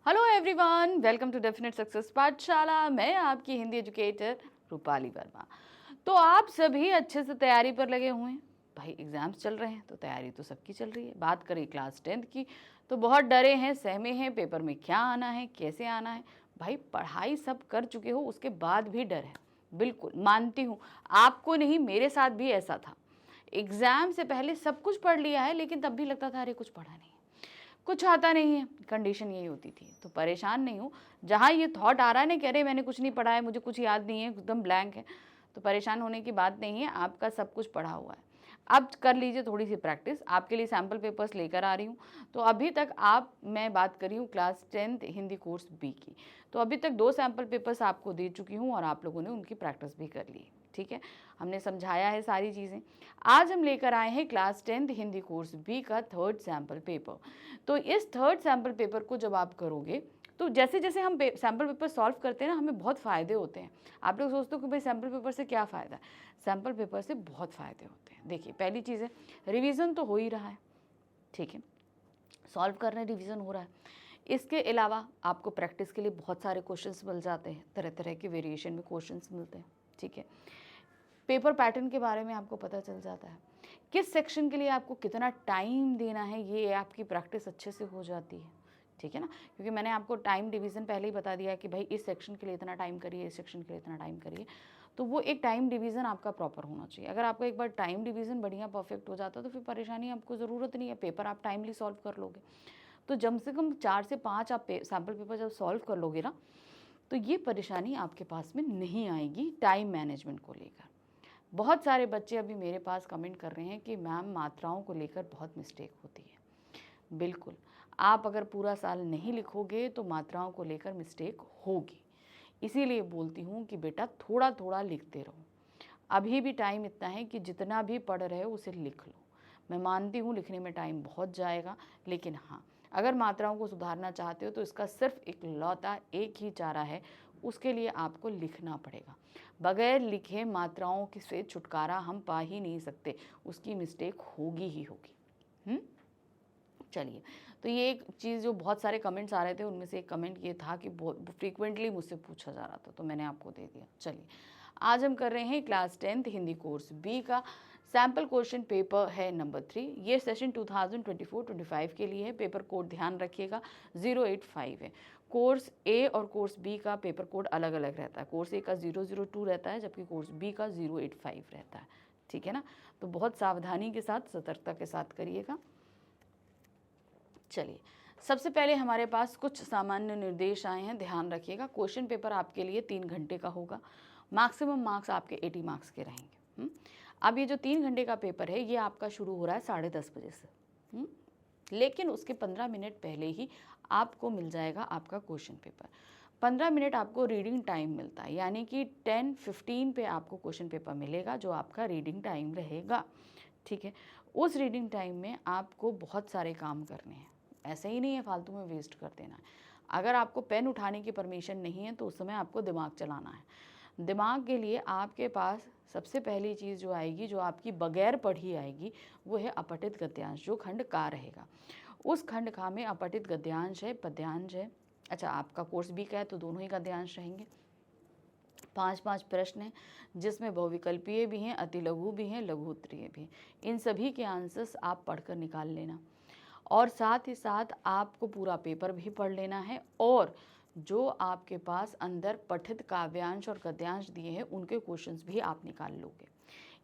Hello everyone, welcome to definite success Pathshala. मैं आपकी Hindi educator Rupali Verma. तो आप सभी अच्छे से तैयारी पर लगे हुए हैं। भाई एग्जाम्स चल रहे हैं तो तैयारी तो सबकी चल रही है। बात करें क्लास 10th की तो बहुत डरे हैं, सहमे हैं, पेपर में क्या आना है, कैसे आना है। भाई पढ़ाई सब कर चुके हो, उसके बाद भी डर है। बिल्कुल मानती हूँ, आपको नहीं मेरे साथ भी ऐसा था। एग्जाम से पहले सब कुछ पढ़ लिया है, लेकिन तब भी लगता था अरे कुछ पढ़ा नहीं, कुछ आता नहीं है। कंडीशन यही होती थी। तो परेशान नहीं हूँ। जहाँ ये थॉट आ रहा है ना कि अरे मैंने कुछ नहीं पढ़ा है, मुझे कुछ याद नहीं है, एकदम ब्लैंक है, तो परेशान होने की बात नहीं है। आपका सब कुछ पढ़ा हुआ है। अब कर लीजिए थोड़ी सी प्रैक्टिस। आपके लिए सैम्पल पेपर्स लेकर आ रही हूँ। तो अभी तक मैं बात कर रही हूँ class 10th Hindi course B की। तो अभी तक 2 सैम्पल पेपर्स आपको दे चुकी हूँ और आप लोगों ने उनकी प्रैक्टिस भी कर ली। ठीक है, हमने समझाया है सारी चीज़ें। आज हम लेकर आए हैं class 10th Hindi course B का 3rd सैम्पल पेपर। तो इस 3rd सैम्पल पेपर को जब आप करोगे तो जैसे जैसे हम सैम्पल पेपर सॉल्व करते हैं ना, हमें बहुत फ़ायदे होते हैं। आप लोग सोचते हो कि भाई सैम्पल पेपर से क्या फ़ायदा है। सैम्पल पेपर से बहुत फ़ायदे होते हैं। देखिए, पहली चीज़ है, रिवीजन तो हो ही रहा है। ठीक है, सॉल्व कर रहे हैं, रिवीजन हो रहा है। इसके अलावा आपको प्रैक्टिस के लिए बहुत सारे क्वेश्चंस मिल जाते हैं, तरह तरह के वेरिएशन में क्वेश्चंस मिलते हैं। ठीक है, पेपर पैटर्न के बारे में आपको पता चल जाता है। किस सेक्शन के लिए आपको कितना टाइम देना है, ये आपकी प्रैक्टिस अच्छे से हो जाती है। ठीक है ना, क्योंकि मैंने आपको टाइम डिवीज़न पहले ही बता दिया कि भाई इस सेक्शन के लिए इतना टाइम करिए, इस सेक्शन के लिए इतना टाइम करिए। तो वो एक टाइम डिवीज़न आपका प्रॉपर होना चाहिए। अगर आपका एक बार टाइम डिवीज़न बढ़िया परफेक्ट हो जाता है तो फिर परेशानी आपको ज़रूरत नहीं है, पेपर आप टाइमली सॉल्व कर लोगे। तो कम से कम 4 से 5 आप सैम्पल पेपर जब सॉल्व कर लोगे ना, तो ये परेशानी आपके पास में नहीं आएगी टाइम मैनेजमेंट को लेकर। बहुत सारे बच्चे अभी मेरे पास कमेंट कर रहे हैं कि मैम मात्राओं को लेकर बहुत मिस्टेक होती है। बिल्कुल, आप अगर पूरा साल नहीं लिखोगे तो मात्राओं को लेकर मिस्टेक होगी। इसीलिए बोलती हूँ कि बेटा थोड़ा थोड़ा लिखते रहो। अभी भी टाइम इतना है कि जितना भी पढ़ रहे हो उसे लिख लो। मैं मानती हूँ लिखने में टाइम बहुत जाएगा, लेकिन हाँ, अगर मात्राओं को सुधारना चाहते हो तो इसका सिर्फ इकलौता एक ही चारा है, उसके लिए आपको लिखना पड़ेगा। बगैर लिखे मात्राओं से छुटकारा हम पा ही नहीं सकते, उसकी मिस्टेक होगी ही होगी। चलिए, तो ये एक चीज़ जो बहुत सारे कमेंट्स आ रहे थे, उनमें से एक कमेंट ये था कि बहुत फ्रीक्वेंटली मुझसे पूछा जा रहा था, तो मैंने आपको दे दिया। चलिए, आज हम कर रहे हैं class 10th Hindi course B का सैम्पल क्वेश्चन पेपर है नंबर 3। ये सेशन 2024-25 के लिए है। पेपर कोड ध्यान रखिएगा 085 है। कोर्स ए और कोर्स बी का पेपर कोड अलग अलग रहता है। कोर्स ए का 002 रहता है, जबकि कोर्स बी का 085 रहता है। ठीक है ना, तो बहुत सावधानी के साथ, सतर्कता के साथ करिएगा। चलिए, सबसे पहले हमारे पास कुछ सामान्य निर्देश आए हैं, ध्यान रखिएगा। क्वेश्चन पेपर आपके लिए 3 घंटे का होगा। मैक्सिमम मार्क्स आपके 80 मार्क्स के रहेंगे। अब ये जो 3 घंटे का पेपर है, ये आपका शुरू हो रहा है 10:30 बजे से। लेकिन उसके 15 मिनट पहले ही आपको मिल जाएगा आपका क्वेश्चन पेपर। 15 मिनट आपको रीडिंग टाइम मिलता है, यानी कि 10:15 पे आपको क्वेश्चन पेपर मिलेगा, जो आपका रीडिंग टाइम रहेगा। ठीक है, उस रीडिंग टाइम में आपको बहुत सारे काम करने हैं। ऐसे ही नहीं है फालतू में वेस्ट कर देना है। अगर आपको पेन उठाने की परमिशन नहीं है तो उस समय आपको दिमाग चलाना है। दिमाग के लिए आपके पास सबसे पहली चीज़ जो आएगी, जो आपकी बगैर पढ़ी आएगी, वो है अपठित गद्यांश, जो खंड का रहेगा। उस खंड का में अपठित गद्यांश है, पद्यांश है। अच्छा, आपका कोर्स भी का है तो दोनों ही गद्यांश रहेंगे। 5-5 प्रश्न हैं, जिसमें बहुविकल्पीय भी हैं, अति लघु भी हैं, लघु उत्तरीय भी। इन सभी के आंसर्स आप पढ़कर निकाल लेना, और साथ ही साथ आपको पूरा पेपर भी पढ़ लेना है, और जो आपके पास अंदर पठित काव्यांश और गद्यांश दिए हैं उनके क्वेश्चंस भी आप निकाल लोगे।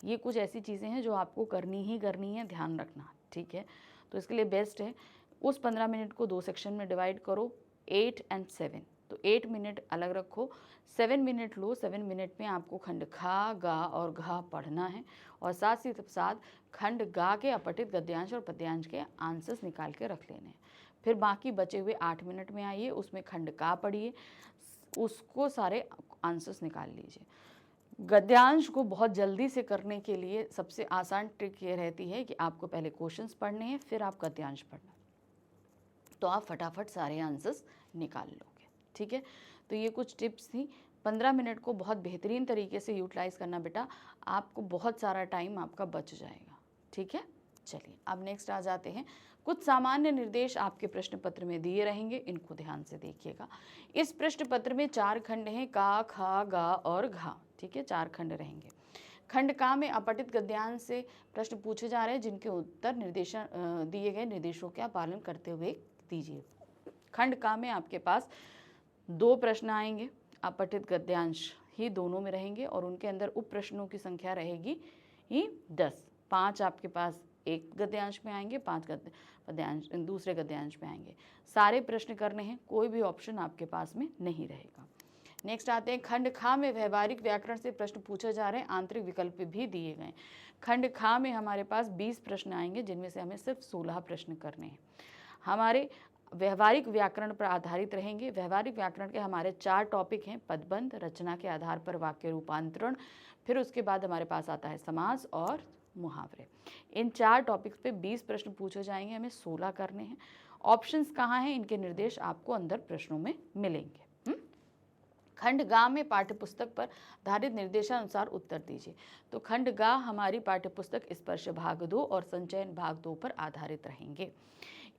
ये कुछ ऐसी चीज़ें हैं जो आपको करनी ही करनी है, ध्यान रखना। ठीक है, तो इसके लिए बेस्ट है उस 15 मिनट को 2 सेक्शन में डिवाइड करो, 8 और 7। तो 8 मिनट अलग रखो, 7 मिनट लो। 7 मिनट में आपको खंड खा, गा और घा पढ़ना है, और साथ ही साथ खंड गा के अपठित गद्यांश और पद्यांश के आंसर्स निकाल के रख लेने हैं। फिर बाकी बचे हुए 8 मिनट में आइए, उसमें खंड का पढ़िए, उसको सारे आंसर्स निकाल लीजिए। गद्यांश को बहुत जल्दी से करने के लिए सबसे आसान ट्रिक ये रहती है कि आपको पहले क्वेश्चंस पढ़ने हैं, फिर आप गद्यांश पढ़ना, तो आप फटाफट सारे आंसर्स निकाल लोगे। ठीक है, तो ये कुछ टिप्स थी। 15 मिनट को बहुत बेहतरीन तरीके से यूटिलाइज़ करना बेटा, आपको बहुत सारा टाइम आपका बच जाएगा। ठीक है, चलिए अब नेक्स्ट आ जाते हैं कुछ सामान्य निर्देश आपके प्रश्न पत्र में दिए रहेंगे, इनको ध्यान से देखिएगा। इस प्रश्न पत्र में 4 खंड हैं, का, खा, गा और घा, ठीक है, 4 खंड रहेंगे। खंड का में अपठित गद्यांश से प्रश्न पूछे जा रहे हैं, जिनके उत्तर दिए गए निर्देशों का पालन करते हुए दीजिए। खंड का में आपके पास 2 प्रश्न आएंगे, अपठित गद्यांश ही दोनों में रहेंगे और उनके अंदर उप प्रश्नों की संख्या रहेगी ही 10। 5 आपके पास एक गद्यांश में आएंगे, 5 गद्यांश दूसरे गद्यांश में आएंगे। सारे प्रश्न करने हैं, कोई भी ऑप्शन आपके पास में नहीं रहेगा। नेक्स्ट आते हैं खंड खा में व्यवहारिक व्याकरण से प्रश्न पूछे जा रहे हैं, आंतरिक विकल्प भी दिए गए। खंड खा में हमारे पास 20 प्रश्न आएंगे, जिनमें से हमें सिर्फ 16 प्रश्न करने हैं। हमारे व्यवहारिक व्याकरण पर आधारित रहेंगे। व्यवहारिक व्याकरण के हमारे 4 टॉपिक हैं, पदबंध, रचना के आधार पर वाक्य रूपांतरण, फिर उसके बाद हमारे पास आता है समास और मुहावरे। इन 4 टॉपिक्स पे 20 प्रश्न पूछे जाएंगे, हमें 16 करने हैं। ऑप्शंस कहाँ हैं, इनके निर्देश आपको अंदर प्रश्नों में मिलेंगे। खंड गा में पाठ्यपुस्तक पर आधारित निर्देशानुसार उत्तर दीजिए। तो खंड गा हमारी पाठ्यपुस्तक स्पर्श भाग 2 और संचयन भाग 2 पर आधारित रहेंगे।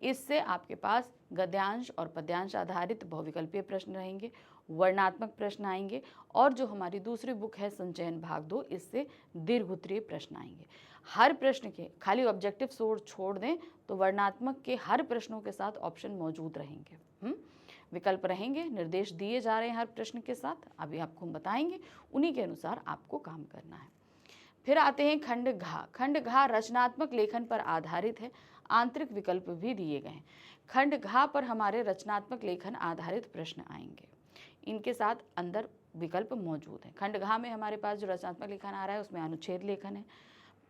इससे आपके पास गद्यांश और पद्यांश आधारित बहुविकल्पीय प्रश्न रहेंगे, वर्णात्मक प्रश्न आएंगे, और जो हमारी दूसरी बुक है संचयन भाग 2, इससे दीर्घोत्तरीय प्रश्न आएंगे। हर प्रश्न के खाली ऑब्जेक्टिव सोर्स छोड़ दें तो वर्णात्मक के हर प्रश्नों के साथ ऑप्शन मौजूद रहेंगे, विकल्प रहेंगे, निर्देश दिए जा रहे हैं हर प्रश्न के साथ, अभी आपको हम बताएंगे, उन्हीं के अनुसार आपको काम करना है। फिर आते हैं खंड घा। खंड घा रचनात्मक लेखन पर आधारित है, आंतरिक विकल्प भी दिए गए हैं। खंड घा पर हमारे रचनात्मक लेखन आधारित प्रश्न आएंगे, इनके साथ अंदर विकल्प मौजूद है। खंड घा में हमारे पास जो रचनात्मक लेखन आ रहा है उसमें अनुच्छेद लेखन है,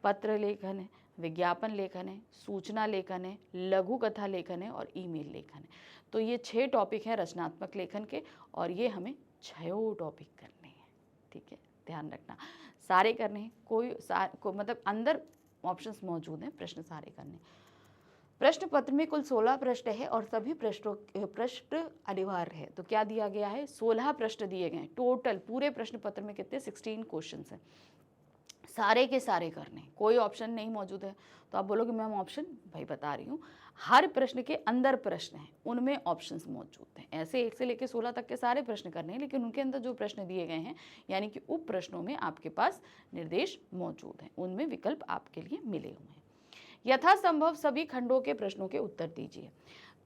पत्र लेखन है, विज्ञापन लेखन है, सूचना लेखन है, लघु कथा लेखन है और ईमेल लेखन है। तो ये 6 टॉपिक हैं रचनात्मक लेखन के, और ये हमें 6 टॉपिक करने हैं, ठीक है, ध्यान रखना, सारे करने हैं, मतलब अंदर ऑप्शंस मौजूद हैं, प्रश्न सारे करने। प्रश्न पत्र में कुल 16 प्रश्न है और सभी प्रश्न अनिवार्य है। तो क्या दिया गया है, 16 प्रश्न दिए गए। टोटल पूरे प्रश्न पत्र में कितने 16 क्वेश्चन हैं, सारे के सारे करने, कोई ऑप्शन नहीं मौजूद है। तो आप बोलोगे मैम ऑप्शन, भाई बता रही हूँ, हर प्रश्न के अंदर प्रश्न हैं, उनमें ऑप्शंस मौजूद हैं। ऐसे 1 से लेकर 16 तक के सारे प्रश्न करने हैं, लेकिन उनके अंदर जो प्रश्न दिए गए हैं यानी कि उप प्रश्नों में आपके पास निर्देश मौजूद हैं, उनमें विकल्प आपके लिए मिले हुए हैं। यथासंभव सभी खंडों के प्रश्नों के उत्तर दीजिए।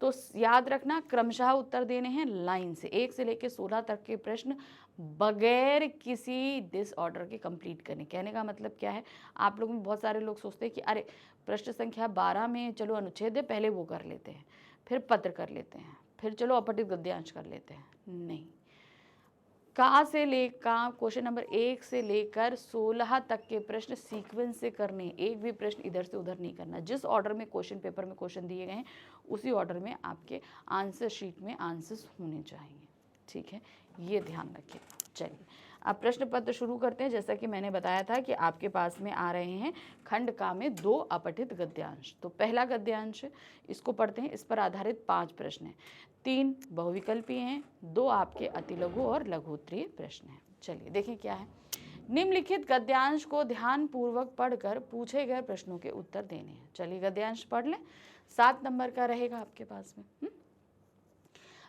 तो याद रखना, क्रमशः उत्तर देने हैं लाइन से, 1 से लेकर 16 तक के प्रश्न बगैर किसी डिसऑर्डर के कंप्लीट करने। कहने का मतलब क्या है, आप लोग में बहुत सारे लोग सोचते हैं कि अरे प्रश्न संख्या 12 में चलो अनुच्छेद है, पहले वो कर लेते हैं, फिर पत्र कर लेते हैं, फिर चलो अपठित गद्यांश कर लेते हैं। नहीं, क्वेश्चन नंबर 1 से लेकर 16 तक के प्रश्न सीक्वेंस से करने, एक भी प्रश्न इधर से उधर नहीं करना। जिस ऑर्डर में क्वेश्चन पेपर में क्वेश्चन दिए गए हैं उसी ऑर्डर में आपके आंसर शीट में आंसर्स होने चाहिए, ठीक है, ये ध्यान रखिए। चलिए अब प्रश्न पत्र शुरू करते हैं। जैसा कि मैंने बताया था कि आपके पास में आ रहे हैं खंड का में 2 अपठित गद्यांश। तो पहला गद्यांश है, इसको पढ़ते हैं। इस पर आधारित 5 प्रश्न हैं, 3 बहुविकल्पीय हैं, 2 आपके अति लघु और लघुत्तरीय प्रश्न हैं। चलिए देखें क्या है। निम्नलिखित गद्यांश को ध्यान पूर्वक पढ़कर पूछे गए प्रश्नों के उत्तर देने हैं। चलिए गद्यांश पढ़ लें, 7 नंबर का रहेगा आपके पास में।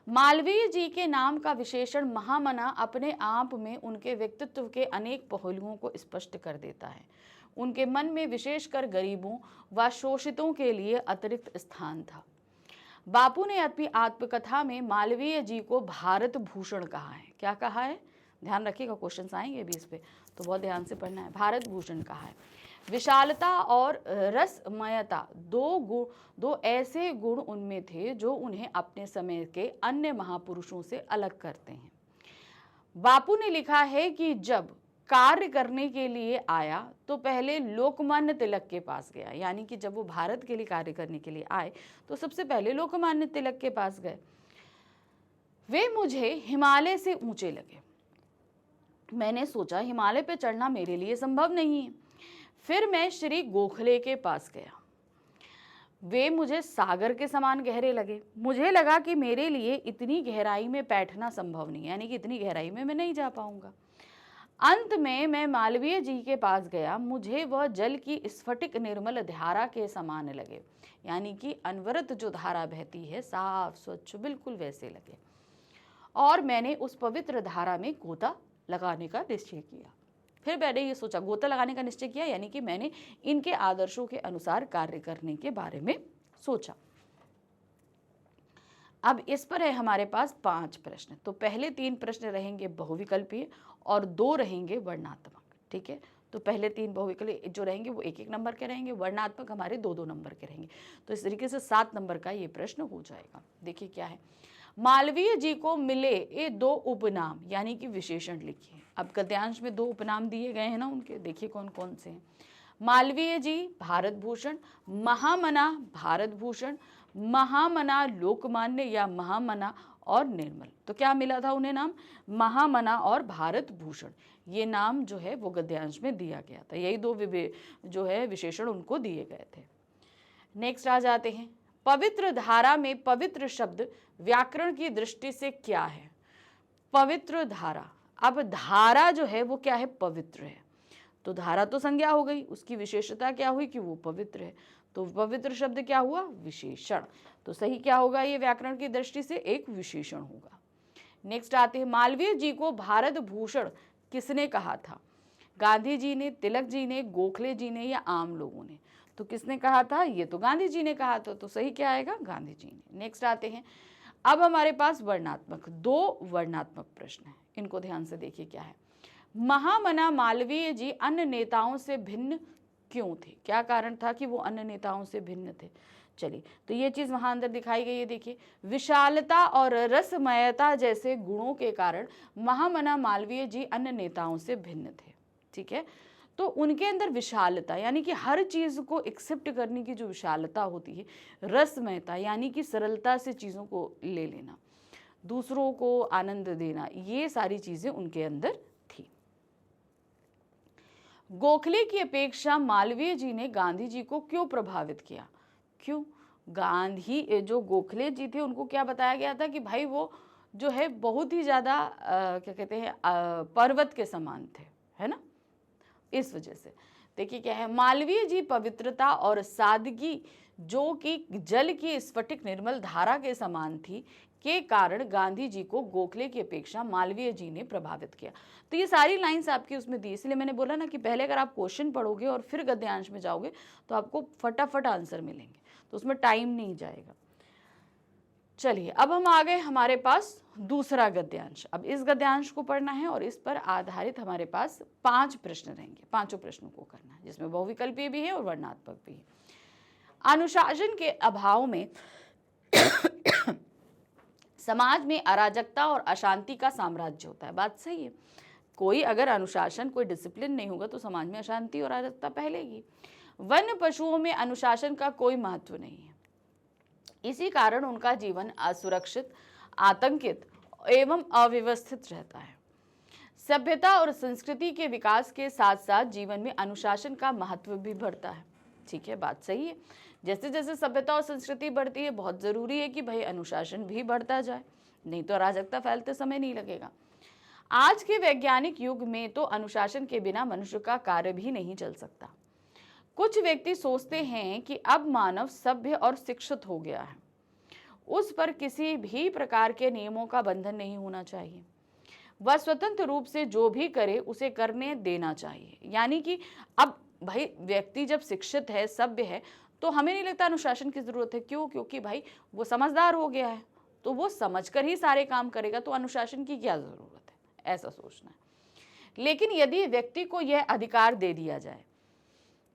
मालवीय जी के नाम का विशेषण महामना अपने आप में उनके व्यक्तित्व के अनेक पहलुओं को स्पष्ट कर देता है। उनके मन में विशेषकर गरीबों व शोषितों के लिए अतिरिक्त स्थान था। बापू ने अपनी आत्मकथा में मालवीय जी को भारत भूषण कहा है। क्या कहा है, ध्यान रखिएगा, क्वेश्चंस आएंगे भी इस पे, तो बहुत ध्यान से पढ़ना है। भारत भूषण कहा है। विशालता और रसमयता दो ऐसे गुण उनमें थे जो उन्हें अपने समय के अन्य महापुरुषों से अलग करते हैं। बापू ने लिखा है कि जब कार्य करने के लिए आया तो पहले लोकमान्य तिलक के पास गया, यानी कि जब वो भारत के लिए कार्य करने के लिए आए तो सबसे पहले लोकमान्य तिलक के पास गए। वे मुझे हिमालय से ऊंचे लगे। मैंने सोचा हिमालय पे चढ़ना मेरे लिए संभव नहीं है। फिर मैं श्री गोखले के पास गया। वे मुझे सागर के समान गहरे लगे। मुझे लगा कि मेरे लिए इतनी गहराई में बैठना संभव नहीं, यानी कि इतनी गहराई में मैं नहीं जा पाऊंगा। अंत में मैं मालवीय जी के पास गया, मुझे वह जल की स्फटिक निर्मल धारा के समान लगे, यानी कि अनवरत जो धारा बहती है, साफ स्वच्छ बिल्कुल वैसे लगे। और मैंने उस पवित्र धारा में गोता लगाने का निश्चय किया। फिर मैंने ये सोचा, गोता लगाने का निश्चय किया यानी कि मैंने इनके आदर्शों के अनुसार कार्य करने के बारे में सोचा। अब इस पर है हमारे पास 5 प्रश्न। तो पहले 3 प्रश्न रहेंगे बहुविकल्पीय और 2 रहेंगे वर्णनात्मक। ठीक है, तो पहले 3 बहुविकल्पीय जो रहेंगे वो 1-1 नंबर के रहेंगे, वर्णनात्मक हमारे 2-2 नंबर के रहेंगे। तो इस तरीके से 7 नंबर का ये प्रश्न हो जाएगा। देखिए क्या है, मालवीय जी को मिले ये 2 उपनाम यानी कि विशेषण लिखिए। अब गद्यांश में 2 उपनाम दिए गए हैं ना उनके, देखिए कौन कौन से हैं। मालवीय जी भारत भूषण, महामना भारत भूषण, महामना लोकमान्य या महामना और निर्मल। तो क्या मिला था उन्हें नाम, महामना और भारत भूषण। ये नाम जो है वो गद्यांश में दिया गया था, यही 2 जो है विशेषण उनको दिए गए थे। नेक्स्ट आ जाते हैं, पवित्र धारा में पवित्र शब्द व्याकरण की दृष्टि से क्या है। पवित्र धारा, अब धारा जो है वो क्या है, पवित्र है। तो धारा तो संज्ञा हो गई, उसकी विशेषता क्या हुई कि वो पवित्र है। तो पवित्र शब्द क्या हुआ, विशेषण। तो सही क्या होगा, ये व्याकरण की दृष्टि से एक विशेषण होगा। नेक्स्ट आते हैं, मालवीय जी को भारत भूषण किसने कहा था। गांधी जी ने, तिलक जी ने, गोखले जी ने या आम लोगों ने। तो किसने कहा था, ये तो गांधी जी ने कहा था, तो सही क्या आएगा, गांधी जी ने। नेक्स्ट आते हैं, अब हमारे पास वर्णनात्मक 2 वर्णनात्मक प्रश्न है, इनको ध्यान से देखिए क्या है। महामना मालवीय जी अन्य नेताओं से भिन्न क्यों थे, क्या कारण था कि वो अन्य नेताओं से भिन्न थे। चलिए, तो ये चीज वहां अंदर दिखाई गई है। देखिए, विशालता और रसमयता जैसे गुणों के कारण महामना मालवीय जी अन्य नेताओं से भिन्न थे। ठीक है, तो उनके अंदर विशालता यानी कि हर चीज को एक्सेप्ट करने की जो विशालता होती है, रसमयता यानी कि सरलता से चीजों को ले लेना, दूसरों को आनंद देना, ये सारी चीजें उनके अंदर थी। गोखले की अपेक्षा मालवीय जी ने गांधी जी को क्यों प्रभावित किया। क्यों, गांधी जो गोखले जी थे उनको क्या बताया गया था कि भाई वो जो है बहुत ही ज़्यादा क्या कहते हैं पर्वत के समान थे, है ना। इस वजह से देखिए क्या है, मालवीय जी पवित्रता और सादगी जो कि जल की स्फटिक निर्मल धारा के समान थी के कारण गांधी जी को गोखले की अपेक्षा मालवीय जी ने प्रभावित किया। तो ये सारी लाइंस आपकी उसमें दी, इसलिए मैंने बोला ना कि पहले अगर आप क्वेश्चन पढ़ोगे और फिर गद्यांश में जाओगे तो आपको फटाफट आंसर मिलेंगे, तो उसमें टाइम नहीं जाएगा। चलिए, अब हम आ गए हमारे पास दूसरा गद्यांश। अब इस गद्यांश को पढ़ना है और इस पर आधारित हमारे पास 5 प्रश्न रहेंगे, 5 प्रश्नों को करना है, जिसमें बहुविकल्पीय भी है और वर्णनात्मक भी है। अनुशासन के अभाव में समाज में अराजकता और अशांति का साम्राज्य होता है। बात सही है, कोई अगर अनुशासन, कोई डिसिप्लिन नहीं होगा तो समाज में अशांति और अराजकता फैलेगी। वन्य पशुओं में अनुशासन का कोई महत्व नहीं है, इसी कारण उनका जीवन असुरक्षित, आतंकित एवं अव्यवस्थित रहता है। सभ्यता और संस्कृति के विकास के साथ साथ जीवन में अनुशासन का महत्व भी बढ़ता है। ठीक है, बात सही है, जैसे जैसे सभ्यता और संस्कृति बढ़ती है बहुत जरूरी है कि भाई अनुशासन भी बढ़ता जाए, नहीं तो अराजकता फैलते समय नहीं लगेगा। आज के वैज्ञानिक युग में तो अनुशासन के बिना मनुष्य का कार्य भी नहीं चल सकता। कुछ व्यक्ति सोचते हैं कि अब मानव सभ्य और शिक्षित हो गया है, उस पर किसी भी प्रकार के नियमों का बंधन नहीं होना चाहिए, वह स्वतंत्र रूप से जो भी करे उसे करने देना चाहिए। यानी कि अब भाई व्यक्ति जब शिक्षित है, सभ्य है, तो हमें नहीं लगता अनुशासन की जरूरत है। क्यों, क्योंकि भाई वो समझदार हो गया है, तो वो समझकर ही सारे काम करेगा, तो अनुशासन की क्या जरूरत है, ऐसा सोचना है। लेकिन यदि व्यक्ति को यह अधिकार दे दिया जाए,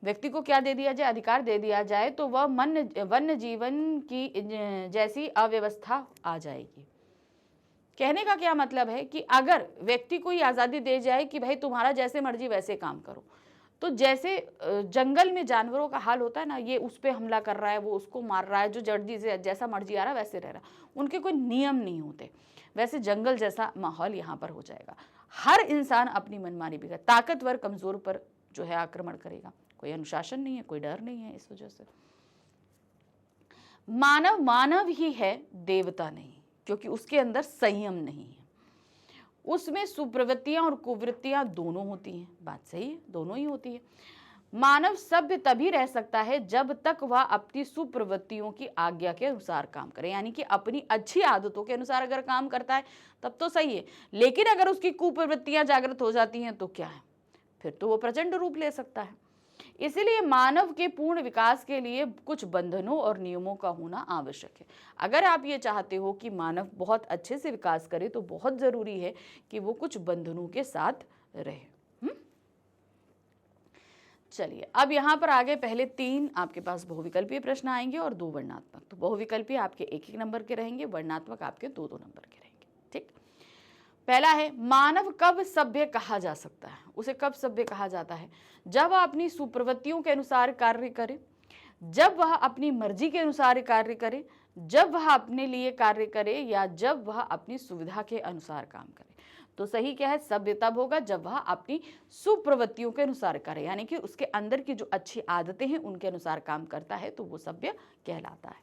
व्यक्ति को क्या दे दिया जाए, अधिकार दे दिया जाए, तो वह वन्य जीवन की जैसी अव्यवस्था आ जाएगी। कहने का क्या मतलब है कि अगर व्यक्ति को ये आज़ादी दे जाए कि भाई तुम्हारा जैसे मर्जी वैसे काम करो, तो जैसे जंगल में जानवरों का हाल होता है ना, ये उस पर हमला कर रहा है, वो उसको मार रहा है, जो जर्दी से जैसा मर्जी आ रहा है वैसे रह रहा, उनके कोई नियम नहीं होते, वैसे जंगल जैसा माहौल यहाँ पर हो जाएगा। हर इंसान अपनी मनमानी भी करे, ताकतवर कमजोर पर जो है आक्रमण करेगा, कोई अनुशासन नहीं है, कोई डर नहीं है। इस वजह से मानव मानव ही है, देवता नहीं, क्योंकि उसके अंदर संयम नहीं है। उसमें सुप्रवृत्तियां और कुवृत्तियां दोनों होती हैं। बात सही है, दोनों ही होती है। मानव सभ्य तभी रह सकता है जब तक वह अपनी सुप्रवृत्तियों की आज्ञा के अनुसार काम करे, यानी कि अपनी अच्छी आदतों के अनुसार अगर काम करता है तब तो सही है, लेकिन अगर उसकी कुप्रवृत्तियां जागृत हो जाती हैं तो क्या है, फिर तो वो प्रचंड रूप ले सकता है। इसीलिए मानव के पूर्ण विकास के लिए कुछ बंधनों और नियमों का होना आवश्यक है। अगर आप ये चाहते हो कि मानव बहुत अच्छे से विकास करे तो बहुत जरूरी है कि वो कुछ बंधनों के साथ रहे। चलिए, अब यहाँ पर आगे पहले 3 आपके पास बहुविकल्पीय प्रश्न आएंगे और 2 वर्णात्मक। तो बहुविकल्पीय आपके 1-1 नंबर के रहेंगे, वर्णात्मक आपके 2-2 नंबर के रहेंगे। ठीक, पहला है, मानव कब सभ्य कहा जा सकता है? उसे कब सभ्य कहा जाता है? जब वह अपनी सुप्रवृत्तियों के अनुसार कार्य करे, जब वह अपनी मर्जी के अनुसार कार्य करे, जब वह अपने लिए कार्य करे, या जब वह अपनी सुविधा के अनुसार काम करे। तो सही क्या है? सभ्य तब होगा जब वह अपनी सुप्रवृत्तियों के अनुसार करे, यानी कि उसके अंदर की जो अच्छी आदतें हैं उनके अनुसार काम करता है, तो वो सभ्य कहलाता है।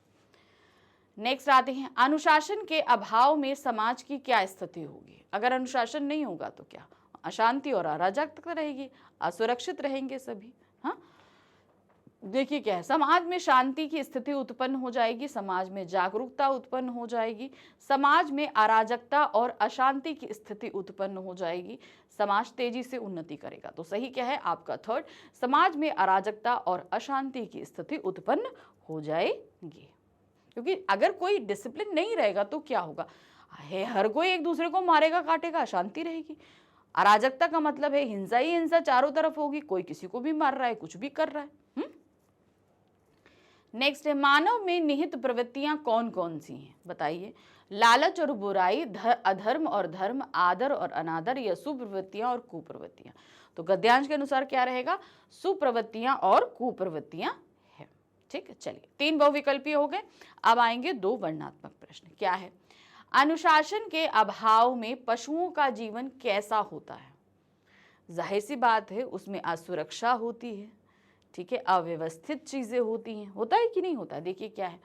नेक्स्ट आते हैं, अनुशासन के अभाव में समाज की क्या स्थिति होगी? अगर अनुशासन नहीं होगा तो क्या? अशांति और अराजकता रहेगी, असुरक्षित रहेंगे सभी। हाँ, देखिए क्या है, समाज में शांति की स्थिति उत्पन्न हो जाएगी, समाज में जागरूकता उत्पन्न हो जाएगी, समाज में अराजकता और अशांति की स्थिति उत्पन्न हो जाएगी, समाज तेजी से उन्नति करेगा। तो सही क्या है? आपका थर्ड, समाज में अराजकता और अशांति की स्थिति उत्पन्न हो जाएगी। क्योंकि अगर कोई डिसिप्लिन नहीं रहेगा तो क्या होगा? हर कोई एक दूसरे को मारेगा काटेगा, अशांति रहेगी। अराजकता का मतलब है हिंसा ही हिंसा चारों तरफ होगी, कोई किसी को भी मार रहा है, कुछ भी कर रहा है। नेक्स्ट है, मानव में निहित प्रवृत्तियां कौन कौन सी हैं? बताइए। लालच और बुराई, अधर्म और धर्म, आदर और अनादर, या सुप्रवृत्तियां और कुप्रवृत्तियां? तो गद्यांश के अनुसार क्या रहेगा? सुप्रवृत्तियां और कुप्रवृत्तियां है। ठीक है, चलिए 3 बहुविकल्पीय हो गए। अब आएंगे 2 वर्णात्मक प्रश्न। क्या है? अनुशासन के अभाव में पशुओं का जीवन कैसा होता है? जाहिर सी बात है, उसमें असुरक्षा होती है। ठीक है, अव्यवस्थित चीजें होती हैं। होता है कि नहीं होता? देखिए क्या है,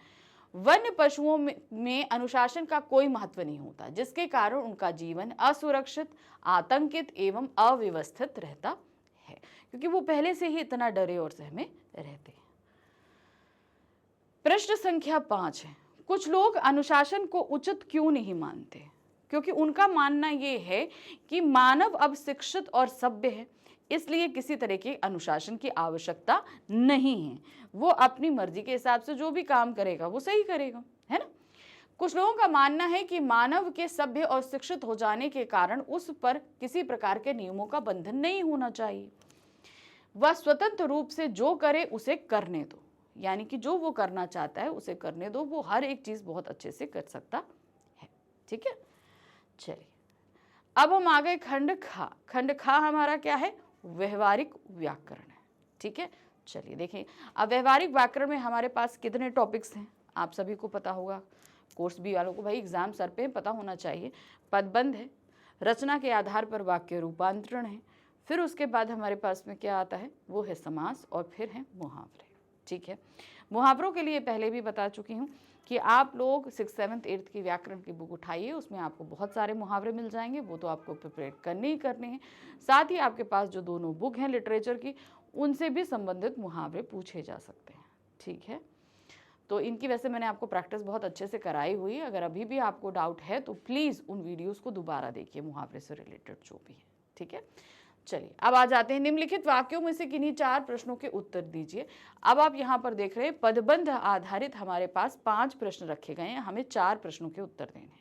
वन्य पशुओं में अनुशासन का कोई महत्व नहीं होता, जिसके कारण उनका जीवन असुरक्षित, आतंकित एवं अव्यवस्थित रहता है, क्योंकि वो पहले से ही इतना डरे और सहमे रहते हैं। प्रश्न संख्या 5 है, कुछ लोग अनुशासन को उचित क्यों नहीं मानते? क्योंकि उनका मानना ये है कि मानव अब शिक्षित और सभ्य है, इसलिए किसी तरह के अनुशासन की आवश्यकता नहीं है। वो अपनी मर्जी के हिसाब से जो भी काम करेगा वो सही करेगा, है ना। कुछ लोगों का मानना है कि मानव के सभ्य और शिक्षित हो जाने के कारण उस पर किसी प्रकार के नियमों का बंधन नहीं होना चाहिए, वह स्वतंत्र रूप से जो करे उसे करने दो, यानी कि जो वो करना चाहता है उसे करने दो, वो हर एक चीज बहुत अच्छे से कर सकता है। ठीक है, चलिए अब हम आ गए खंड खा। खंड खा हमारा क्या है? व्यवहारिक व्याकरण है। ठीक है, चलिए देखिए, अब व्यवहारिक व्याकरण में हमारे पास कितने टॉपिक्स हैं आप सभी को पता होगा। कोर्स बी वालों को भाई एग्जाम सर पे पता होना चाहिए। पदबंध है, रचना के आधार पर वाक्य रूपांतरण है, फिर उसके बाद हमारे पास में क्या आता है? वो है समास, और फिर है मुहावरे। ठीक है, मुहावरों के लिए पहले भी बता चुकी हूँ कि आप लोग 6th 7th 8th की व्याकरण की बुक उठाइए, उसमें आपको बहुत सारे मुहावरे मिल जाएंगे, वो तो आपको प्रिपेयर करने ही करने हैं। साथ ही आपके पास जो दोनों बुक हैं लिटरेचर की, उनसे भी संबंधित मुहावरे पूछे जा सकते हैं। ठीक है, तो इनकी वैसे मैंने आपको प्रैक्टिस बहुत अच्छे से कराई हुई है। अगर अभी भी आपको डाउट है तो प्लीज़ उन वीडियोज़ को दोबारा देखिए, मुहावरे से रिलेटेड जो भी है। ठीक है, चलिए अब आ जाते हैं, निम्नलिखित वाक्यों में से किन्हीं 4 प्रश्नों के उत्तर दीजिए। अब आप यहाँ पर देख रहे हैं पदबंध आधारित हमारे पास 5 प्रश्न रखे गए हैं, हमें 4 प्रश्नों के उत्तर देने हैं।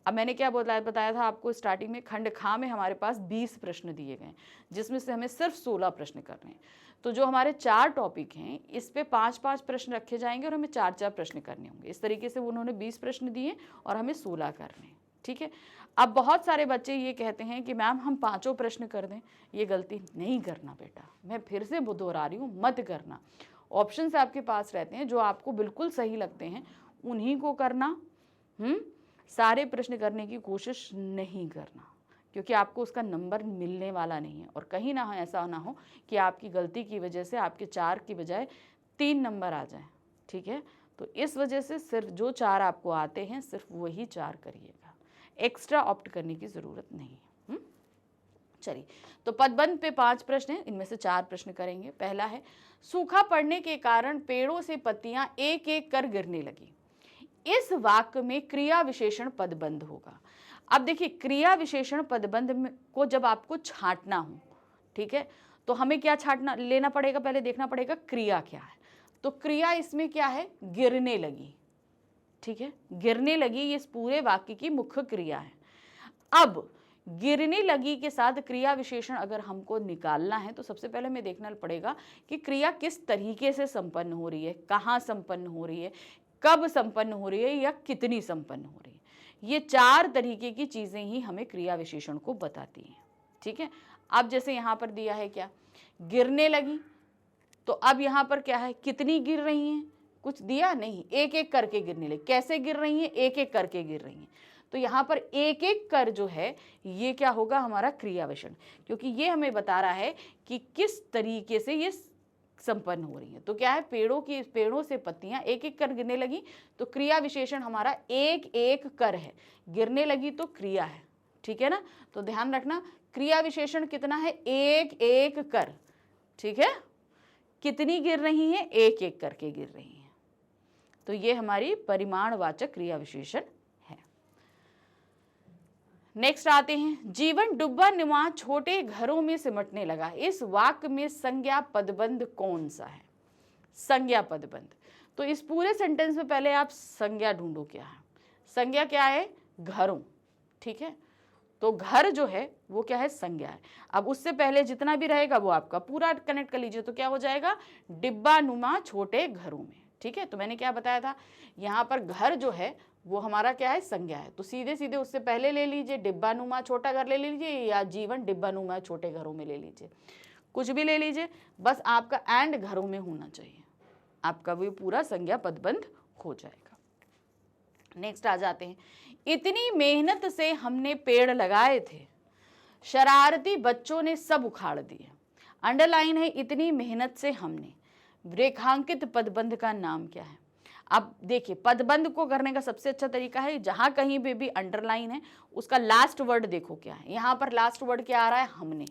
अब मैंने क्या बताया था आपको स्टार्टिंग में, खंड खा में हमारे पास 20 प्रश्न दिए गए, जिसमें से हमें सिर्फ 16 प्रश्न करने हैं। तो जो हमारे 4 टॉपिक हैं इस पे 5-5 प्रश्न रखे जाएंगे और हमें 4-4 प्रश्न करने होंगे। इस तरीके से उन्होंने 20 प्रश्न दिए और हमें 16 करने हैं। ठीक है, अब बहुत सारे बच्चे ये कहते हैं कि मैम हम 5 प्रश्न कर दें। ये गलती नहीं करना बेटा, मैं फिर से दोहरा रही हूँ, मत करना। ऑप्शंस आपके पास रहते हैं, जो आपको बिल्कुल सही लगते हैं उन्हीं को करना। सारे प्रश्न करने की कोशिश नहीं करना, क्योंकि आपको उसका नंबर मिलने वाला नहीं है, और कहीं ना ऐसा ना हो कि आपकी गलती की वजह से आपके 4 की बजाय 3 नंबर आ जाए। ठीक है, तो इस वजह से सिर्फ जो 4 आपको आते हैं सिर्फ वही 4 करिएगा। एक्स्ट्रा ऑप्ट करने की जरूरत नहीं है। चलिए, तो पदबंध पे 5 प्रश्न हैं, इनमें से 4 प्रश्न करेंगे। पहला है, सूखा पड़ने के कारण पेड़ों से पत्तियां एक एक कर गिरने लगी। इस वाक्य में क्रिया विशेषण पदबंध होगा। अब देखिए, क्रिया विशेषण पदबंध को जब आपको छांटना हो, ठीक है, तो हमें क्या छांटना लेना पड़ेगा, पहले देखना पड़ेगा क्रिया क्या है। तो क्रिया इसमें क्या है, गिरने लगी, ठीक है, गिरने लगी ये इस पूरे वाक्य की मुख्य क्रिया है। अब गिरने लगी के साथ क्रिया विशेषण अगर हमको निकालना है तो सबसे पहले हमें देखना पड़ेगा कि क्रिया किस तरीके से संपन्न हो रही है, कहाँ संपन्न हो रही है, कब संपन्न हो रही है या कितनी संपन्न हो रही है। ये 4 तरीके की चीजें ही हमें क्रिया विशेषण को बताती हैं, ठीक है। अब जैसे यहाँ पर दिया है क्या, गिरने लगी, तो अब यहाँ पर क्या है, कितनी गिर रही हैं, कुछ दिया नहीं, एक एक करके गिरने लगी। कैसे गिर रही हैं, एक एक करके गिर रही हैं। तो यहाँ पर एक एक कर जो है ये क्या होगा, हमारा क्रिया विशेषण, क्योंकि ये हमें बता रहा है कि किस तरीके से ये संपन्न हो रही है। तो क्या है, पेड़ों से पत्तियां एक एक कर गिरने लगी, तो क्रिया विशेषण हमारा एक एक कर है, गिरने लगी तो क्रिया है, ठीक है ना। तो ध्यान रखना, क्रिया विशेषण कितना है, एक एक कर, ठीक है। कितनी गिर रही है, एक एक करके गिर रही है। तो ये हमारी परिमाणवाचक क्रिया विशेषण है। नेक्स्ट आते हैं, जीवन डुब्बा नुमा छोटे घरों में सिमटने लगा। इस वाक्य में संज्ञा पदबंध कौन सा है, संज्ञा पदबंध। तो इस पूरे सेंटेंस में पहले आप संज्ञा ढूंढो क्या है। संज्ञा क्या है, घरों, ठीक है। तो घर जो है वो क्या है, संज्ञा है। अब उससे पहले जितना भी रहेगा वो आपका पूरा कनेक्ट कर लीजिए, तो क्या हो जाएगा, डिब्बा नुमा छोटे घरों में, ठीक है। तो मैंने क्या बताया था, यहाँ पर घर जो है वो हमारा क्या है, संज्ञा है। तो सीधे सीधे उससे पहले ले लीजिए डिब्बा नुमा छोटा घर ले लीजिए, या जीवन डिब्बा नुमा छोटे घरों में ले लीजिए, कुछ भी ले लीजिए, बस आपका एंड घरों में होना चाहिए, आपका भी पूरा संज्ञा पदबंध हो जाएगा। नेक्स्ट आ जाते हैं, इतनी मेहनत से हमने पेड़ लगाए थे, शरारती बच्चों ने सब उखाड़ दिए। अंडरलाइन है, इतनी मेहनत से हमने। रेखांकित पदबंध का नाम क्या है। अब देखिए, पदबंध को करने का सबसे अच्छा तरीका है, जहां कहीं पे भी अंडरलाइन है उसका लास्ट वर्ड देखो क्या है। यहाँ पर लास्ट वर्ड क्या आ रहा है, हमने।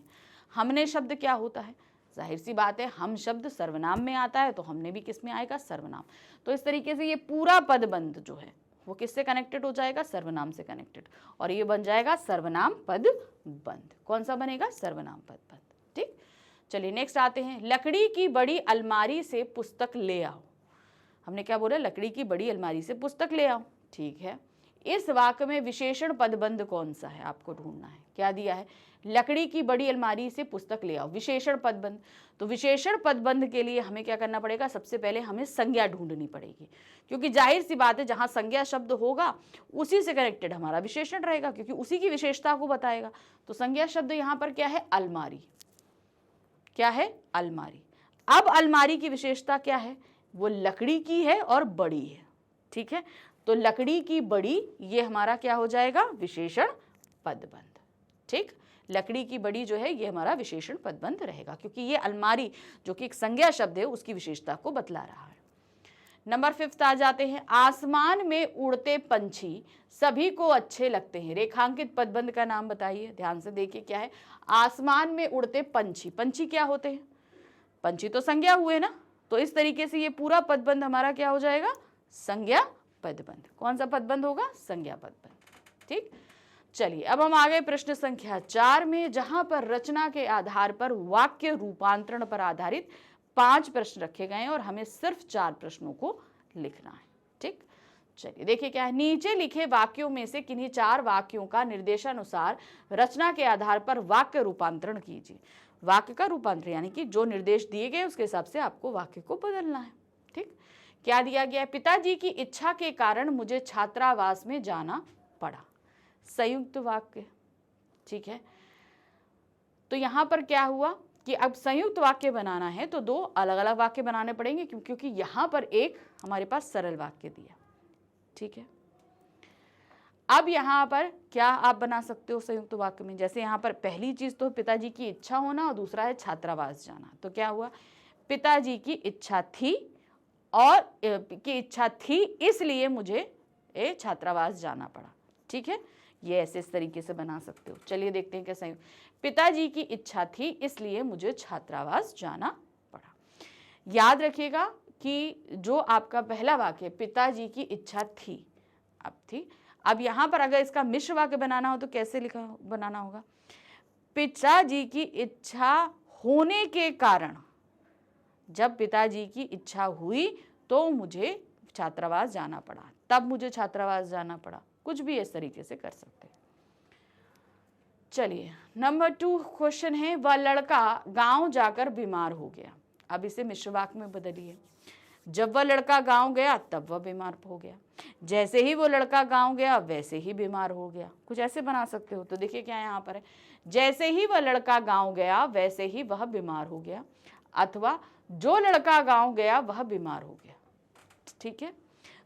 हमने शब्द क्या होता है, जाहिर सी बात है हम शब्द सर्वनाम में आता है, तो हमने भी किस में आएगा, सर्वनाम। तो इस तरीके से ये पूरा पदबंध जो है वो किससे कनेक्टेड हो जाएगा, सर्वनाम से कनेक्टेड, और ये बन जाएगा सर्वनाम पदबंध। कौन सा बनेगा, सर्वनाम पदबंध, ठीक। चलिए नेक्स्ट आते हैं, लकड़ी की बड़ी अलमारी से पुस्तक ले आओ। हमने क्या बोला, लकड़ी की बड़ी अलमारी से पुस्तक ले आओ, ठीक है। इस वाक्य में विशेषण पदबंध कौन सा है आपको ढूंढना है। क्या दिया है, लकड़ी की बड़ी अलमारी से पुस्तक ले आओ, विशेषण पदबंध। तो विशेषण पदबंध के लिए हमें क्या करना पड़ेगा, सबसे पहले हमें संज्ञा ढूंढनी पड़ेगी, क्योंकि जाहिर सी बात है जहां संज्ञा शब्द होगा उसी से कनेक्टेड हमारा विशेषण रहेगा, क्योंकि उसी की विशेषता को बताएगा। तो संज्ञा शब्द यहाँ पर क्या है, अलमारी, क्या है, अलमारी। अब अलमारी की विशेषता क्या है, वो लकड़ी की है और बड़ी है, ठीक है। तो लकड़ी की बड़ी, ये हमारा क्या हो जाएगा, विशेषण पदबंध, ठीक। लकड़ी की बड़ी जो है ये हमारा विशेषण पदबंध रहेगा, क्योंकि ये अलमारी जो कि एक संज्ञा शब्द है उसकी विशेषता को बतला रहा है। नंबर 5 आ जाते हैं, आसमान में उड़ते पंछी सभी को अच्छे लगते हैं। रेखांकित पदबंध का नाम बताइए, ध्यान से देखिए क्या है, आसमान में उड़ते पंछी। पंछी क्या होते हैं, पंछी तो संज्ञा हुए ना, तो इस तरीके से ये पूरा पदबंध हमारा क्या हो जाएगा, संज्ञा पदबंध। कौन सा पदबंध होगा, संज्ञा पदबंध, ठीक। चलिए अब हम आ गए प्रश्न संख्या 4 में, जहां पर रचना के आधार पर वाक्य रूपांतरण पर आधारित 5 प्रश्न रखे गए हैं और हमें सिर्फ 4 प्रश्नों को लिखना है, ठीक। चलिए देखिए क्या है, नीचे लिखे वाक्यों में से किन्हीं 4 वाक्यों का निर्देशानुसार रचना के आधार पर वाक्य रूपांतरण कीजिए। वाक्य का रूपांतरण यानी कि जो निर्देश दिए गए उसके हिसाब से आपको वाक्य को बदलना है, ठीक। क्या दिया गया है, पिताजी की इच्छा के कारण मुझे छात्रावास में जाना पड़ा। संयुक्त वाक्य, ठीक है। तो यहां पर क्या हुआ कि अब संयुक्त वाक्य बनाना है तो 2 अलग अलग वाक्य बनाने पड़ेंगे, क्योंकि यहां पर एक हमारे पास सरल वाक्य दिया, ठीक है। अब यहां पर क्या आप बना सकते हो संयुक्त वाक्य में, जैसे यहां पर पहली चीज तो पिताजी की इच्छा होना और दूसरा है छात्रावास जाना। तो क्या हुआ, पिताजी की इच्छा थी इसलिए मुझे छात्रावास जाना पड़ा, ठीक है। ये ऐसे इस तरीके से बना सकते हो। चलिए देखते हैं कैसे। पिताजी की इच्छा थी इसलिए मुझे छात्रावास जाना पड़ा। याद रखिएगा कि जो आपका पहला वाक्य पिताजी की इच्छा थी, अब थी, अब यहां पर अगर इसका मिश्र वाक्य बनाना हो तो कैसे बनाना होगा? पिताजी की इच्छा होने के कारण, जब पिताजी की इच्छा हुई तो मुझे छात्रावास जाना पड़ा, तब मुझे छात्रावास जाना पड़ा, कुछ भी इस तरीके से कर सकते हैं। चलिए नंबर 2 क्वेश्चन है, वह लड़का गांव जाकर बीमार हो गया। अब इसे मिश्र वाक्य में बदलिए। जब वह लड़का गांव गया तब वह बीमार हो गया, जैसे ही वो लड़का गांव गया वैसे ही बीमार हो गया, कुछ ऐसे बना सकते हो। तो देखिए क्या यहाँ पर है, जैसे ही वह लड़का गांव गया वैसे ही वह बीमार हो गया, अथवा जो लड़का गांव गया वह बीमार हो गया। ठीक है,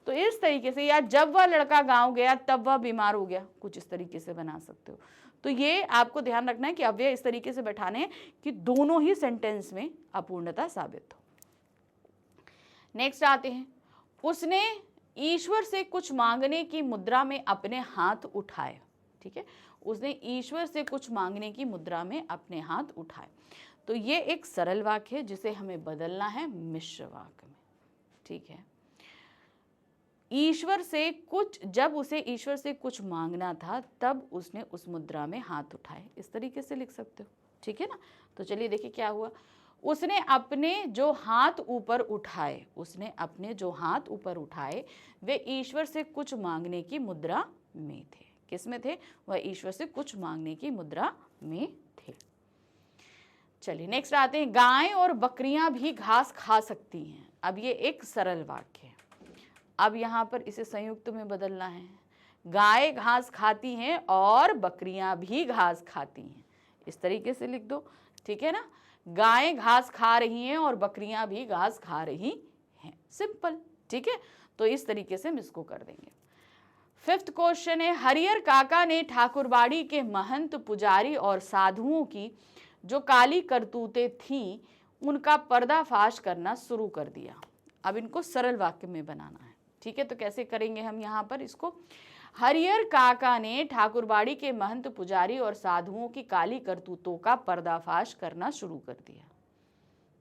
तो इस तरीके से, या जब वह लड़का गांव गया तब वह बीमार हो गया, कुछ इस तरीके से बना सकते हो। तो ये आपको ध्यान रखना है कि अव्यय इस तरीके से बैठाने हैं कि दोनों ही सेंटेंस में अपूर्णता साबित हो। नेक्स्ट आते हैं, उसने ईश्वर से कुछ मांगने की मुद्रा में अपने हाथ उठाए। ठीक है, उसने ईश्वर से कुछ मांगने की मुद्रा में अपने हाथ उठाए। तो ये एक सरल वाक्य है जिसे हमें बदलना है मिश्र वाक्य में। ठीक है, ईश्वर से कुछ, जब उसे ईश्वर से कुछ मांगना था तब उसने उस मुद्रा में हाथ उठाए, इस तरीके से लिख सकते हो। ठीक है ना, तो चलिए देखिए क्या हुआ, उसने अपने जो हाथ ऊपर उठाए, उसने अपने जो हाथ ऊपर उठाए वे ईश्वर से कुछ मांगने की मुद्रा में थे। किस में थे? वह ईश्वर से कुछ मांगने की मुद्रा में थे। चलिए नेक्स्ट आते हैं, गाय और बकरियां भी घास खा सकती हैं। अब ये एक सरल वाक्य है, अब यहाँ पर इसे संयुक्त में बदलना है। गाय घास खाती हैं और बकरियां भी घास खाती हैं, इस तरीके से लिख दो। ठीक है ना, गाय घास खा रही हैं और बकरियां भी घास खा रही हैं, सिंपल। ठीक है, तो इस तरीके से हम इसको कर देंगे। 5th क्वेश्चन है, हरिहर काका ने ठाकुरबाड़ी के महंत, पुजारी और साधुओं की जो काली करतूतें थीं उनका पर्दाफाश करना शुरू कर दिया। अब इनको सरल वाक्य में बनाना है। ठीक है, तो कैसे करेंगे हम यहाँ पर इसको, हरिहर काका ने ठाकुरबाड़ी के महंत, पुजारी और साधुओं की काली करतूतों का पर्दाफाश करना शुरू कर दिया,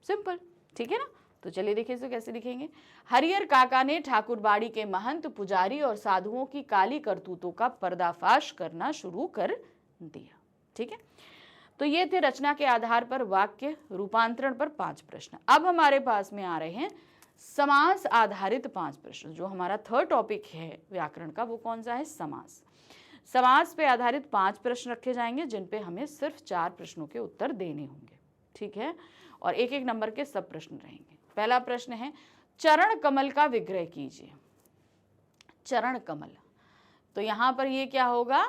सिंपल। ठीक है ना, तो चलिए देखिए इसे कैसे लिखेंगे। हरिहर काका ने ठाकुरबाड़ी के महंत, पुजारी और साधुओं की काली करतूतों का पर्दाफाश करना शुरू कर दिया। ठीक है, तो ये थे रचना के आधार पर वाक्य रूपांतरण पर 5 प्रश्न। अब हमारे पास में आ रहे हैं समास आधारित 5 प्रश्न। जो हमारा 3rd टॉपिक है व्याकरण का, वो कौन सा है? समास। समास पे आधारित 5 प्रश्न रखे जाएंगे जिन पे हमें सिर्फ 4 प्रश्नों के उत्तर देने होंगे। ठीक है, और 1-1 नंबर के सब प्रश्न रहेंगे। पहला प्रश्न है, चरण कमल का विग्रह कीजिए। चरण कमल, तो यहाँ पर ये क्या होगा,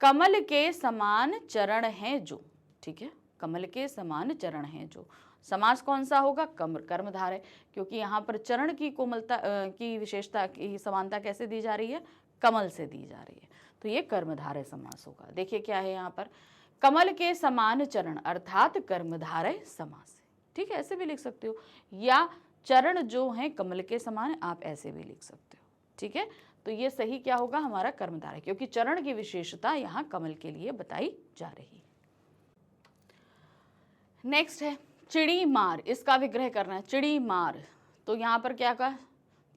कमल के समान चरण हैं जो। ठीक है, कमल के समान चरण हैं जो। समास कौन सा होगा? कर्मधारय, क्योंकि यहाँ पर चरण की कोमलता की विशेषता की समानता कैसे दी जा रही है? कमल से दी जा रही है, तो ये कर्मधारय समास होगा। देखिए क्या है यहाँ पर, कमल के समान चरण अर्थात कर्मधारय समास। ठीक है, ऐसे भी लिख सकते हो, या चरण जो हैं कमल के समान, आप ऐसे भी लिख सकते हो। ठीक है, तो ये सही क्या होगा हमारा? कर्मधारय, क्योंकि चरण की विशेषता यहाँ कमल के लिए बताई जा रही है। नेक्स्ट है चिड़ी मार, इसका विग्रह करना है। चिड़ी मार, तो यहाँ पर क्या कहा?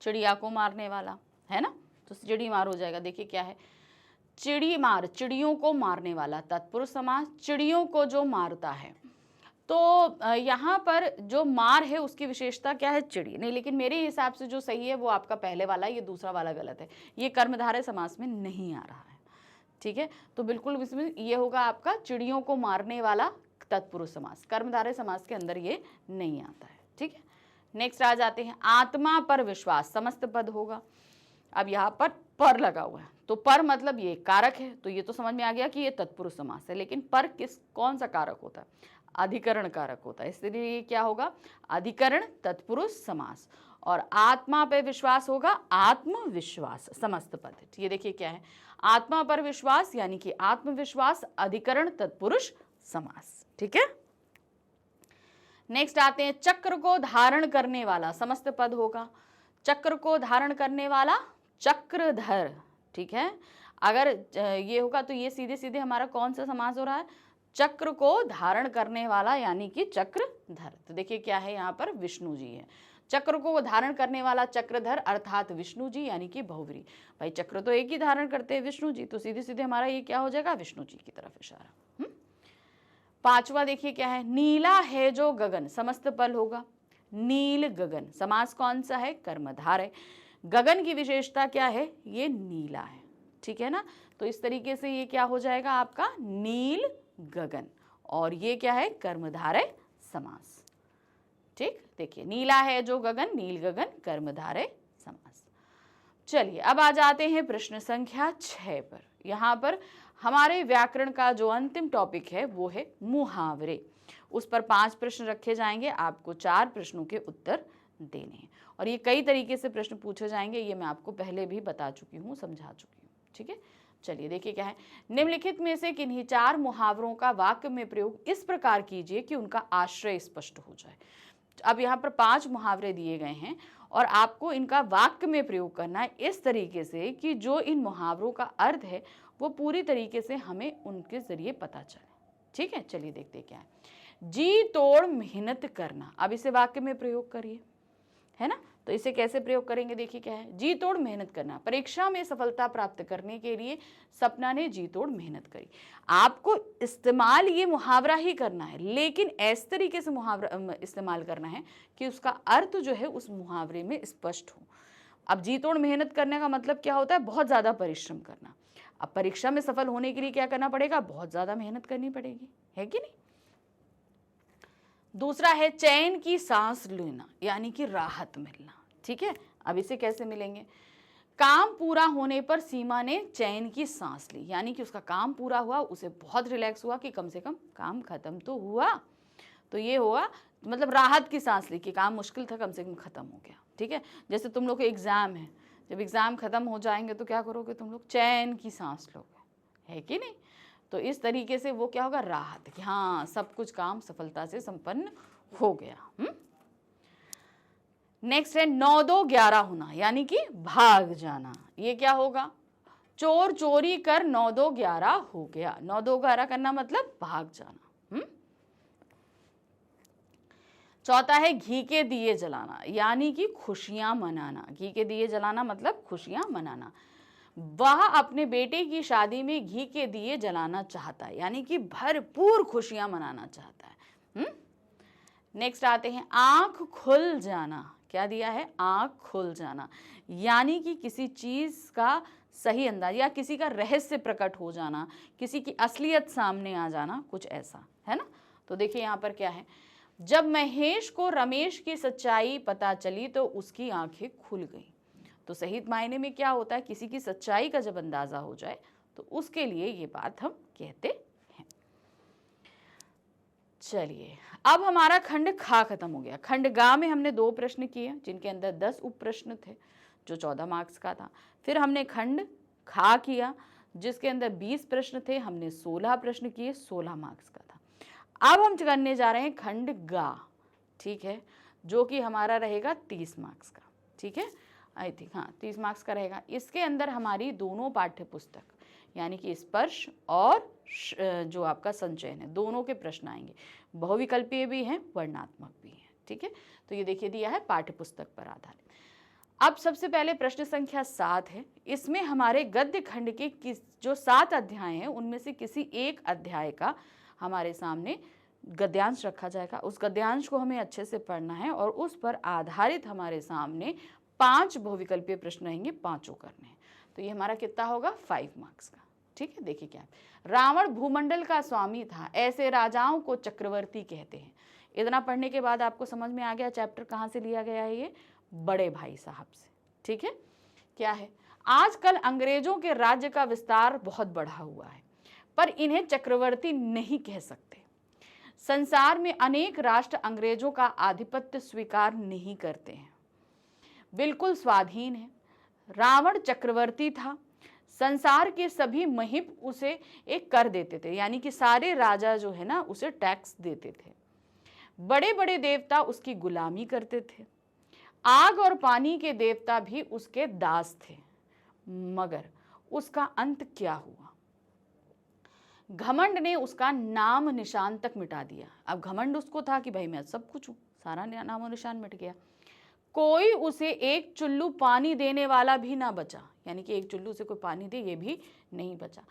चिड़िया को मारने वाला है ना, तो चिड़ी मार हो जाएगा। देखिए क्या है, चिड़ी मार, चिड़ियों को मारने वाला, तत्पुरुष समास, चिड़ियों को जो मारता है। तो यहाँ पर जो मार है उसकी विशेषता क्या है? चिड़ी नहीं, लेकिन मेरे हिसाब से जो सही है वो आपका पहले वाला, ये दूसरा वाला गलत है, ये कर्मधारय समास में नहीं आ रहा है। ठीक है, तो बिल्कुल इसमें ये होगा आपका चिड़ियों को मारने वाला तत्पुरुष समास, कर्मधारय समास के अंदर ये नहीं आता है। ठीक है, नेक्स्ट आ जाते हैं, आत्मा पर विश्वास, समस्त पद होगा। अब यहाँ पर लगा हुआ है, तो पर मतलब ये कारक है, तो ये तो समझ में आ गया कि ये तत्पुरुष समास है, लेकिन पर कौन सा कारक होता है? अधिकरण कारक होता है, इसलिए ये क्या होगा? अधिकरण तत्पुरुष समास। और आत्मा पे विश्वास होगा आत्मविश्वास, समस्त पद। ये देखिए क्या है, आत्मा पर विश्वास यानी कि आत्मविश्वास, अधिकरण तत्पुरुष समास। ठीक है, नेक्स्ट आते हैं, चक्र को धारण करने वाला, समस्त पद होगा। चक्र को धारण करने वाला चक्रधर। ठीक है, अगर ये होगा तो ये सीधे सीधे हमारा कौन सा समास हो रहा है, चक्र को धारण करने वाला यानी कि चक्रधर। तो देखिए क्या है यहाँ पर, विष्णु जी है। चक्र को धारण करने वाला चक्रधर अर्थात विष्णु जी यानी कि बहुव्रीहि। भाई चक्र तो एक ही धारण करते हैं विष्णु जी, तो सीधे सीधे हमारा ये क्या हो जाएगा, विष्णु जी की तरफ इशारा। पांचवा देखिए क्या है, नीला है जो गगन, समस्त पल होगा। नील गगन, समास कौन सा है, कर्मधार है। गगन की विशेषता क्या है, ये नीला है, ठीक है ना। तो इस तरीके से ये क्या हो जाएगा आपका, नील गगन, और ये क्या है, कर्मधारय समास। ठीक, देखिए नीला है जो गगन, नील गगन, कर्मधारय समास। चलिए अब आ जाते हैं प्रश्न संख्या 6 पर। यहाँ पर हमारे व्याकरण का जो अंतिम टॉपिक है वो है मुहावरे। उस पर 5 प्रश्न रखे जाएंगे, आपको 4 प्रश्नों के उत्तर देने हैं, और ये कई तरीके से प्रश्न पूछे जाएंगे, ये मैं आपको पहले भी बता चुकी हूँ, समझा चुकी हूँ। ठीक है, चलिए देखिए क्या है, निम्नलिखित में से किन्हीं 4 मुहावरों का वाक्य में प्रयोग इस प्रकार कीजिए कि उनका आश्रय स्पष्ट हो जाए। अब यहाँ पर 5 मुहावरे दिए गए हैं और आपको इनका वाक्य में प्रयोग करना है इस तरीके से कि जो इन मुहावरों का अर्थ है वो पूरी तरीके से हमें उनके जरिए पता चले। ठीक है, चलिए देखते क्या है। जी तोड़ मेहनत करना, अब इसे वाक्य में प्रयोग करिए, है ना। तो इसे कैसे प्रयोग करेंगे, देखिए क्या है, जी तोड़ मेहनत करना, परीक्षा में सफलता प्राप्त करने के लिए सपना ने जी तोड़ मेहनत करी। आपको इस्तेमाल ये मुहावरा ही करना है, लेकिन इस तरीके से मुहावरा इस्तेमाल करना है कि उसका अर्थ जो है उस मुहावरे में स्पष्ट हो। अब जी तोड़ मेहनत करने का मतलब क्या होता है, बहुत ज़्यादा परिश्रम करना। अब परीक्षा में सफल होने के लिए क्या करना पड़ेगा, बहुत ज़्यादा मेहनत करनी पड़ेगी, है कि नहीं। दूसरा है चैन की सांस लेना, यानी कि राहत मिलना। ठीक है, अब इसे कैसे मिलेंगे, काम पूरा होने पर सीमा ने चैन की सांस ली, यानी कि उसका काम पूरा हुआ, उसे बहुत रिलैक्स हुआ कि कम से कम काम खत्म तो हुआ। तो ये हुआ मतलब राहत की सांस ली कि काम मुश्किल था, कम से कम खत्म हो गया। ठीक है, जैसे तुम लोग के एग्जाम है, जब एग्जाम खत्म हो जाएंगे तो क्या करोगे तुम लोग, चैन की सांस लोगे, है कि नहीं। तो इस तरीके से वो क्या होगा, राहत कि हाँ सब कुछ काम सफलता से संपन्न हो गया। नेक्स्ट है 9 2 11 होना, यानी कि भाग जाना। ये क्या होगा, चोर चोरी कर 9 2 11 हो गया। 9 2 11 करना मतलब भाग जाना। चौथा है घी के दिए जलाना, यानी कि खुशियां मनाना। घी के दिए जलाना मतलब खुशियां मनाना। वह अपने बेटे की शादी में घी के दिए जलाना चाहता है, यानी कि भरपूर खुशियां मनाना चाहता है। नेक्स्ट आते हैं आंख खुल जाना। क्या दिया है, आंख खुल जाना, यानी कि किसी चीज का सही अंदाज या किसी का रहस्य प्रकट हो जाना, किसी की असलियत सामने आ जाना, कुछ ऐसा, है ना। तो देखिए यहाँ पर क्या है, जब महेश को रमेश की सच्चाई पता चली तो उसकी आंखें खुल गई। तो सही मायने में क्या होता है, किसी की सच्चाई का जब अंदाजा हो जाए तो उसके लिए ये बात हम कहते हैं। चलिए अब हमारा खंड खा खत्म हो गया। खंड गा में हमने 2 प्रश्न किए जिनके अंदर 10 उप प्रश्न थे जो 14 मार्क्स का था। फिर हमने खंड खा किया जिसके अंदर 20 प्रश्न थे, हमने 16 प्रश्न किए, 16 मार्क्स का था। अब हम करने जा रहे हैं खंड गा, ठीक है, जो कि हमारा रहेगा 30 मार्क्स का। ठीक है, आई थिंक हाँ 30 मार्क्स का रहेगा। इसके अंदर हमारी दोनों पाठ्य पुस्तक यानी कि स्पर्श और जो आपका संचयन है दोनों के प्रश्न आएंगे। बहुविकल्पीय भी हैं, वर्णात्मक भी हैं। ठीक है, तो ये देखिए दिया है पाठ्य पुस्तक पर आधारित। अब सबसे पहले प्रश्न संख्या 7 है। इसमें हमारे गद्य खंड के जो 7 अध्याय हैं उनमें से किसी एक अध्याय का हमारे सामने गद्यांश रखा जाएगा। उस गद्यांश को हमें अच्छे से पढ़ना है और उस पर आधारित हमारे सामने 5 बहुविकल्पीय प्रश्न रहेंगे, 5 करने हैं। तो ये हमारा कितना होगा, 5 मार्क्स का। ठीक है, देखिए क्या है, रावण भूमंडल का स्वामी था, ऐसे राजाओं को चक्रवर्ती कहते हैं। इतना पढ़ने के बाद आपको समझ में आ गया चैप्टर कहाँ से लिया गया है, ये बड़े भाई साहब से। ठीक है, क्या है, आजकल अंग्रेजों के राज्य का विस्तार बहुत बढ़ा हुआ है पर इन्हें चक्रवर्ती नहीं कह सकते। संसार में अनेक राष्ट्र अंग्रेजों का आधिपत्य स्वीकार नहीं करते हैं, बिल्कुल स्वाधीन है। रावण चक्रवर्ती था, संसार के सभी महिप उसे एक कर देते थे, यानी कि सारे राजा जो है ना उसे टैक्स देते थे। बड़े बड़े देवता उसकी गुलामी करते थे, आग और पानी के देवता भी उसके दास थे, मगर उसका अंत क्या हुआ? घमंड ने उसका नाम निशान तक मिटा दिया। अब घमंड उसको था कि भाई मैं सब कुछ हूं, सारा नामो निशान मिट गया। कोई उसे एक चुल्लू पानी देने वाला भी ना बचा, यानी कि एक चुल्लू से कोई पानी दे ये भी नहीं बचा।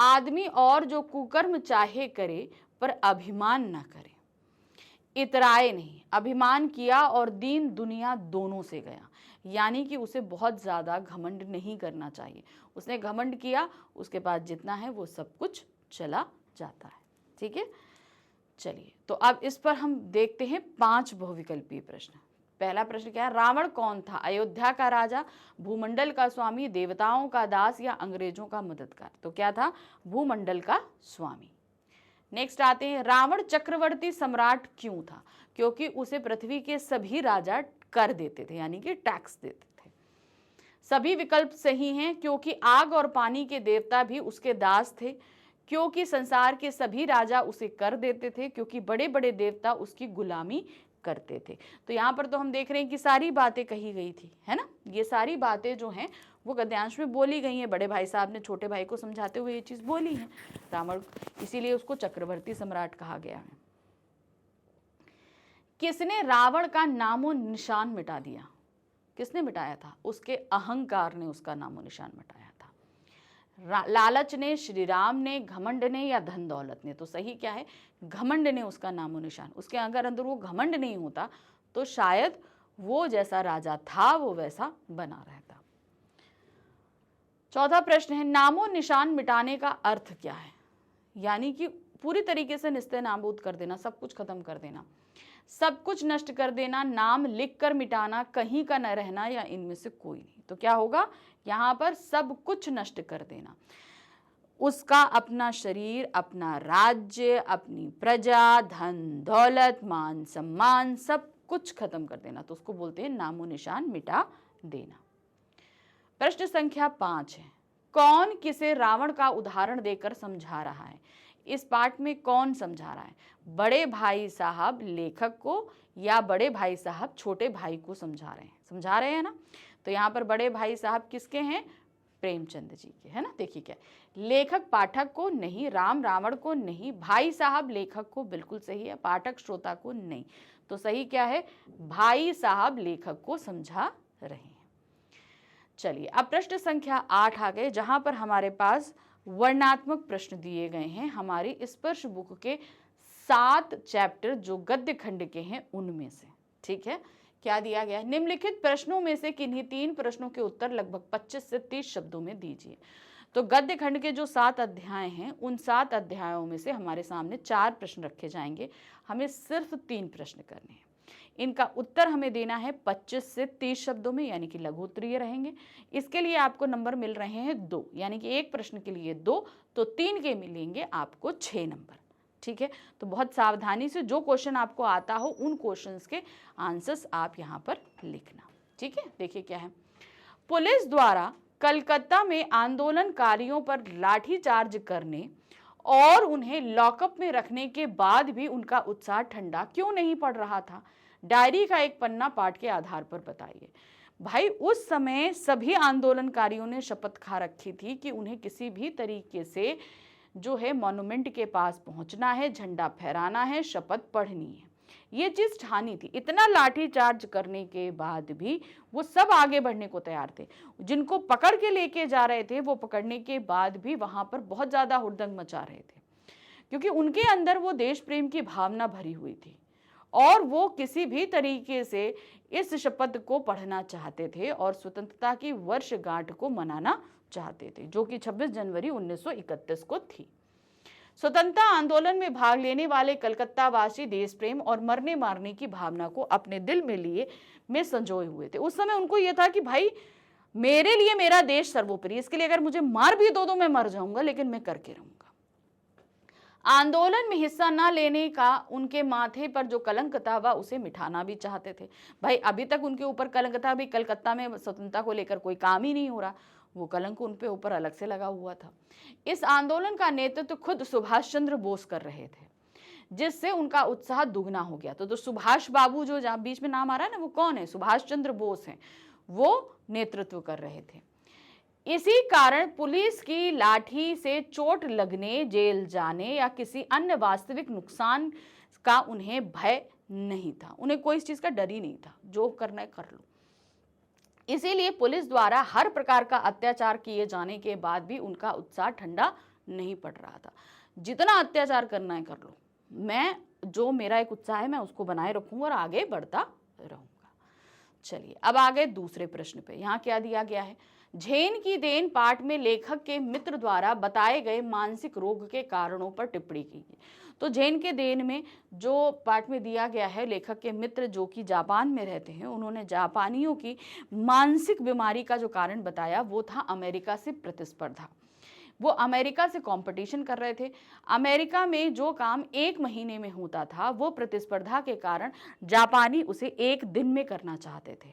आदमी और जो कुकर्म चाहे करे पर अभिमान ना करे। इतराए नहीं, अभिमान किया और दीन दुनिया दोनों से गया, यानी कि उसे बहुत ज़्यादा घमंड नहीं करना चाहिए। उसने घमंड किया, उसके बाद जितना है वो सब कुछ चला जाता है। ठीक है, चलिए तो अब इस पर हम देखते हैं 5 बहुविकल्पीय प्रश्न। पहला प्रश्न क्या है? रावण कौन था? अयोध्या का राजा, भूमंडल का स्वामी, देवताओं का दास या अंग्रेजों का मददगार? तो क्या था? भूमंडल का स्वामी। नेक्स्ट आते हैं, रावण चक्रवर्ती सम्राट क्यों था? क्योंकि उसे पृथ्वी के सभी राजा कर देते थे, यानी कि टैक्स देते थे। सभी विकल्प सही हैं, क्योंकि आग और पानी के देवता भी उसके दास थे, क्योंकि संसार के सभी राजा उसे कर देते थे, क्योंकि बड़े बड़े देवता उसकी गुलामी करते थे। तो यहाँ पर तो हम देख रहे हैं कि सारी बातें कही गई थी, है ना। ये सारी बातें जो हैं वो गद्यांश में बोली गई हैं। बड़े भाई साहब ने छोटे भाई को समझाते हुए ये चीज़ बोली है। रावण, इसीलिए उसको चक्रवर्ती सम्राट कहा गया है। किसने रावण का नामो निशान मिटा दिया? किसने मिटाया था? उसके अहंकार ने उसका नामो निशान मिटाया था। लालच ने, श्री राम ने, घमंड ने या धन दौलत ने? तो सही क्या है? घमंड ने उसका नामो निशान। उसके अगर अंदर वो घमंड नहीं होता तो शायद वो जैसा राजा था वो वैसा बना रहता। चौथा प्रश्न है, नामो निशान मिटाने का अर्थ क्या है? यानी कि पूरी तरीके से निस्ते नाबूद कर देना, सब कुछ खत्म कर देना, सब कुछ नष्ट कर देना, नाम लिख कर मिटाना, कहीं का न रहना, या इनमें से कोई नहीं। तो क्या होगा यहाँ पर? सब कुछ नष्ट कर देना। उसका अपना शरीर, अपना राज्य, अपनी प्रजा, धन दौलत, मान सम्मान, सब कुछ खत्म कर देना, तो उसको बोलते हैं नामो निशान मिटा देना। प्रश्न संख्या 5 है, कौन किसे रावण का उदाहरण देकर समझा रहा है? इस पाठ में कौन समझा रहा है? बड़े भाई साहब लेखक को या बड़े भाई साहब छोटे भाई को समझा रहे हैं? समझा रहे हैं ना। तो यहाँ पर बड़े भाई साहब किसके हैं? प्रेमचंद जी के, है ना। देखिए क्या, लेखक पाठक को नहीं, राम रावण को नहीं, भाई साहब लेखक को बिल्कुल सही है, पाठक श्रोता को नहीं। तो सही क्या है? भाई साहब लेखक को समझा रहे हैं। चलिए अब प्रश्न संख्या 8 आ गए, जहां पर हमारे पास वर्णात्मक प्रश्न दिए गए हैं हमारी स्पर्श बुक के 7 चैप्टर जो गद्य खंड के हैं उनमें से। ठीक है, क्या दिया गया है? निम्नलिखित प्रश्नों में से किन्हीं 3 प्रश्नों के उत्तर लगभग 25 से 30 शब्दों में दीजिए। तो गद्य खंड के जो 7 अध्याय हैं उन 7 अध्यायों में से हमारे सामने 4 प्रश्न रखे जाएंगे, हमें सिर्फ 3 प्रश्न करने हैं। इनका उत्तर हमें देना है 25 से 30 शब्दों में, यानी कि लघु उत्तरीय रहेंगे। इसके लिए आपको नंबर मिल रहे हैं 2, यानी कि एक प्रश्न के लिए 2, तो 3 के मिलेंगे आपको 6 नंबर। ठीक है, तो बहुत सावधानी से जो क्वेश्चन आपको आता हो उन क्वेश्चंस के आंसर्स आप यहाँ पर लिखना। ठीक है, देखिए क्या है। पुलिस द्वारा कलकत्ता में आंदोलनकारियों पर लाठीचार्ज करने और उन्हें लॉकअप में रखने के बाद भी उनका उत्साह ठंडा क्यों नहीं पड़ रहा था? डायरी का एक पन्ना पाठ के आधार पर बताइए। भाई उस समय सभी आंदोलनकारियों ने शपथ खा रखी थी कि उन्हें किसी भी तरीके से जो है मॉन्यूमेंट के पास पहुंचना है, झंडा फहराना है, शपथ पढ़नी है, ये चीज ठानी थी। इतना लाठीचार्ज करने के बाद भी वो सब आगे बढ़ने को तैयार थे। जिनको पकड़ के लेके जा रहे थे वो पकड़ने के बाद भी वहां पर बहुत ज्यादा हुड़दंग मचा रहे थे, क्योंकि उनके अंदर वो देश प्रेम की भावना भरी हुई थी और वो किसी भी तरीके से इस शपथ को पढ़ना चाहते थे और स्वतंत्रता की वर्षगांठ को मनाना चाहते थे, जो कि 26 जनवरी 1931 को थी। स्वतंत्रता आंदोलन में भाग लेने वाले कलकत्ता वासी देश प्रेम और मरने मारने की भावना को अपने दिल में लिए में संजोए हुए थे। उस समय उनको यह था कि भाई मेरे लिए मेरा देश सर्वोपरि, इसके लिए अगर मुझे मार भी दो मैं मर जाऊंगा, लेकिन मैं करके रहूंगा। आंदोलन में हिस्सा न लेने का उनके माथे पर जो कलंक था वह उसे मिटाना भी चाहते थे। भाई अभी तक उनके ऊपर कलंक था, भाई कलकत्ता में स्वतंत्रता को लेकर कोई काम ही नहीं हो रहा, वो कलंक उन पे ऊपर अलग से लगा हुआ था। इस आंदोलन का नेतृत्व खुद सुभाष चंद्र बोस कर रहे थे, जिससे उनका उत्साह दुगना हो गया। तो सुभाष बाबू जो बीच में नाम आ रहा है ना, वो कौन है? सुभाष चंद्र बोस हैं, वो नेतृत्व कर रहे थे। इसी कारण पुलिस की लाठी से चोट लगने, जेल जाने या किसी अन्य वास्तविक नुकसान का उन्हें भय नहीं था। उन्हें कोई इस चीज का डर ही नहीं था, जो करना है कर लो। इसीलिए पुलिस द्वारा हर प्रकार का अत्याचार किए जाने के बाद भी उनका उत्साह ठंडा नहीं पड़ रहा था। जितना अत्याचार करना है कर लो, मैं जो मेरा एक उत्साह है मैं उसको बनाए रखूंगा और आगे बढ़ता रहूंगा। चलिए अब आगे दूसरे प्रश्न पे। यहाँ क्या दिया गया है, झेन की देन पाठ में लेखक के मित्र द्वारा बताए गए मानसिक रोग के कारणों पर टिप्पणी कीजिए। तो झेन के देन में जो पाठ में दिया गया है, लेखक के मित्र जो कि जापान में रहते हैं, उन्होंने जापानियों की मानसिक बीमारी का जो कारण बताया वो था अमेरिका से प्रतिस्पर्धा। वो अमेरिका से कंपटीशन कर रहे थे। अमेरिका में जो काम 1 महीने में होता था वो प्रतिस्पर्धा के कारण जापानी उसे 1 दिन में करना चाहते थे।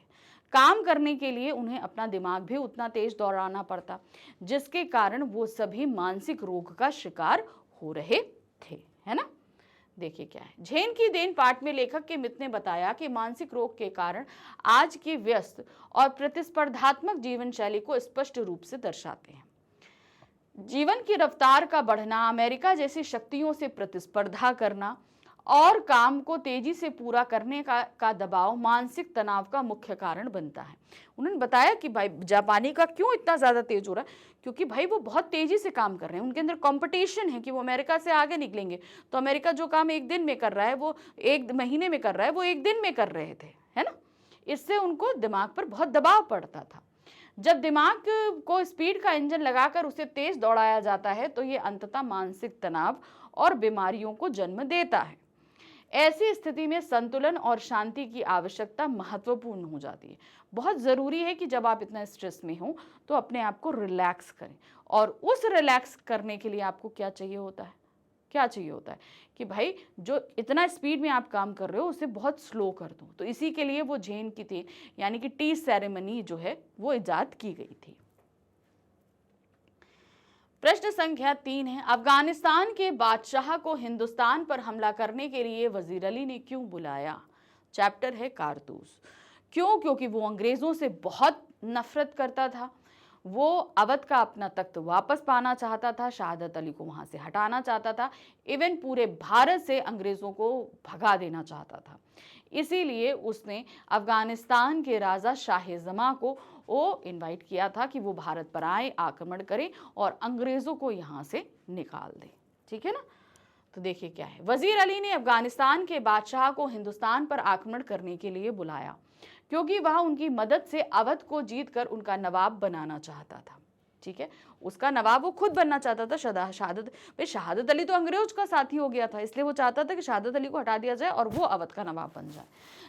काम करने के लिए उन्हें अपना दिमाग भी उतना तेज दौड़ाना पड़ता, जिसके कारण वो सभी मानसिक रोग का शिकार हो रहे थे, है ना। देखिए क्या है, झेन की देन पाठ में लेखक के मित्र ने बताया कि मानसिक रोग के कारण आज की व्यस्त और प्रतिस्पर्धात्मक जीवन शैली को स्पष्ट रूप से दर्शाते हैं। जीवन की रफ्तार का बढ़ना, अमेरिका जैसी शक्तियों से प्रतिस्पर्धा करना और काम को तेजी से पूरा करने का दबाव मानसिक तनाव का मुख्य कारण बनता है। उन्होंने बताया कि भाई जापानी का क्यों इतना ज़्यादा तेज हो रहा है, क्योंकि भाई वो बहुत तेजी से काम कर रहे हैं, उनके अंदर कंपटीशन है कि वो अमेरिका से आगे निकलेंगे। तो अमेरिका जो काम 1 दिन में कर रहा है वो 1 महीने में कर रहा है, वो 1 दिन में कर रहे थे, है ना। इससे उनको दिमाग पर बहुत दबाव पड़ता था। जब दिमाग को स्पीड का इंजन लगाकर उसे तेज दौड़ाया जाता है तो ये अंततः मानसिक तनाव और बीमारियों को जन्म देता है। ऐसी स्थिति में संतुलन और शांति की आवश्यकता महत्वपूर्ण हो जाती है। बहुत ज़रूरी है कि जब आप इतना स्ट्रेस में हो तो अपने आप को रिलैक्स करें, और उस रिलैक्स करने के लिए आपको क्या चाहिए होता है, क्या चाहिए होता है कि भाई जो इतना स्पीड में आप काम कर रहे हो उसे बहुत स्लो कर दो। तो इसी के लिए वो झेन की थी, यानी कि टी सेरेमनी जो है वो इजाद की गई थी। प्रश्न संख्या 3 है, अफगानिस्तान के बादशाह को हिंदुस्तान पर हमला करने के लिए वजीर अली ने क्यों बुलाया। चैप्टर है कारतूस। क्यों? क्योंकि वो अंग्रेजों से बहुत नफरत करता था। वो अवध का अपना तख्त वापस पाना चाहता था, शहादत अली को वहां से हटाना चाहता था, इवन पूरे भारत से अंग्रेजों को भगा देना चाहता था। इसीलिए उसने अफगानिस्तान के राजा शाह-ए-जमां को वो इनवाइट किया था कि वो भारत पर आए, आक्रमण करें और अंग्रेजों को यहाँ से निकाल दें। ठीक है ना। तो देखिए क्या है, वजीर अली ने अफगानिस्तान के बादशाह को हिंदुस्तान पर आक्रमण करने के लिए बुलाया क्योंकि वह उनकी मदद से अवध को जीतकर उनका नवाब बनाना चाहता था। ठीक है, उसका नवाब वो खुद बनना चाहता था। शहादत अली तो अंग्रेज का साथी हो गया था, इसलिए वो चाहता था कि शहादत अली को हटा दिया जाए और वो अवध का नवाब बन जाए।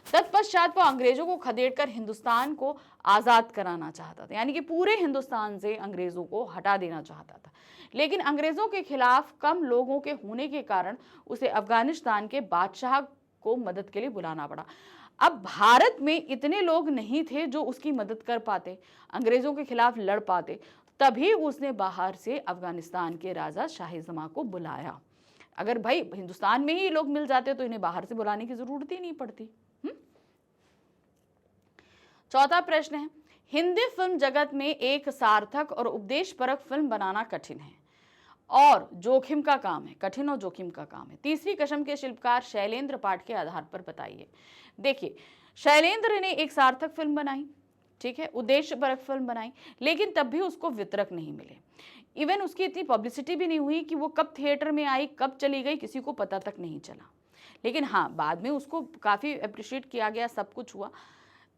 तत्पश्चात वो अंग्रेजों को खदेड़कर हिंदुस्तान को आज़ाद कराना चाहता था, यानी कि पूरे हिंदुस्तान से अंग्रेजों को हटा देना चाहता था। लेकिन अंग्रेजों के खिलाफ कम लोगों के होने के कारण उसे अफगानिस्तान के बादशाह को मदद के लिए बुलाना पड़ा। अब भारत में इतने लोग नहीं थे जो उसकी मदद कर पाते, अंग्रेजों के खिलाफ लड़ पाते, तभी उसने बाहर से अफगानिस्तान के राजा शाह-ए-जमां को बुलाया। अगर भाई हिंदुस्तान में ही लोग मिल जाते तो इन्हें बाहर से बुलाने की जरूरत ही नहीं पड़ती। चौथा प्रश्न है, हिंदी फिल्म जगत में एक सार्थक और उपदेशपरक फिल्म बनाना कठिन है और जोखिम का काम है, कठिन और जोखिम का काम है। तीसरी कशम के शिल्पकार शैलेंद्र पाठ के आधार पर बताइए। देखिए, शैलेंद्र ने एक सार्थक फिल्म बनाई, ठीक है, उद्देश्यपरक फिल्म बनाई, लेकिन तब भी उसको वितरक नहीं मिले। इवन उसकी इतनी पब्लिसिटी भी नहीं हुई कि वो कब थिएटर में आई, कब चली गई, किसी को पता तक नहीं चला। लेकिन हाँ, बाद में उसको काफ़ी अप्रिशिएट किया गया, सब कुछ हुआ।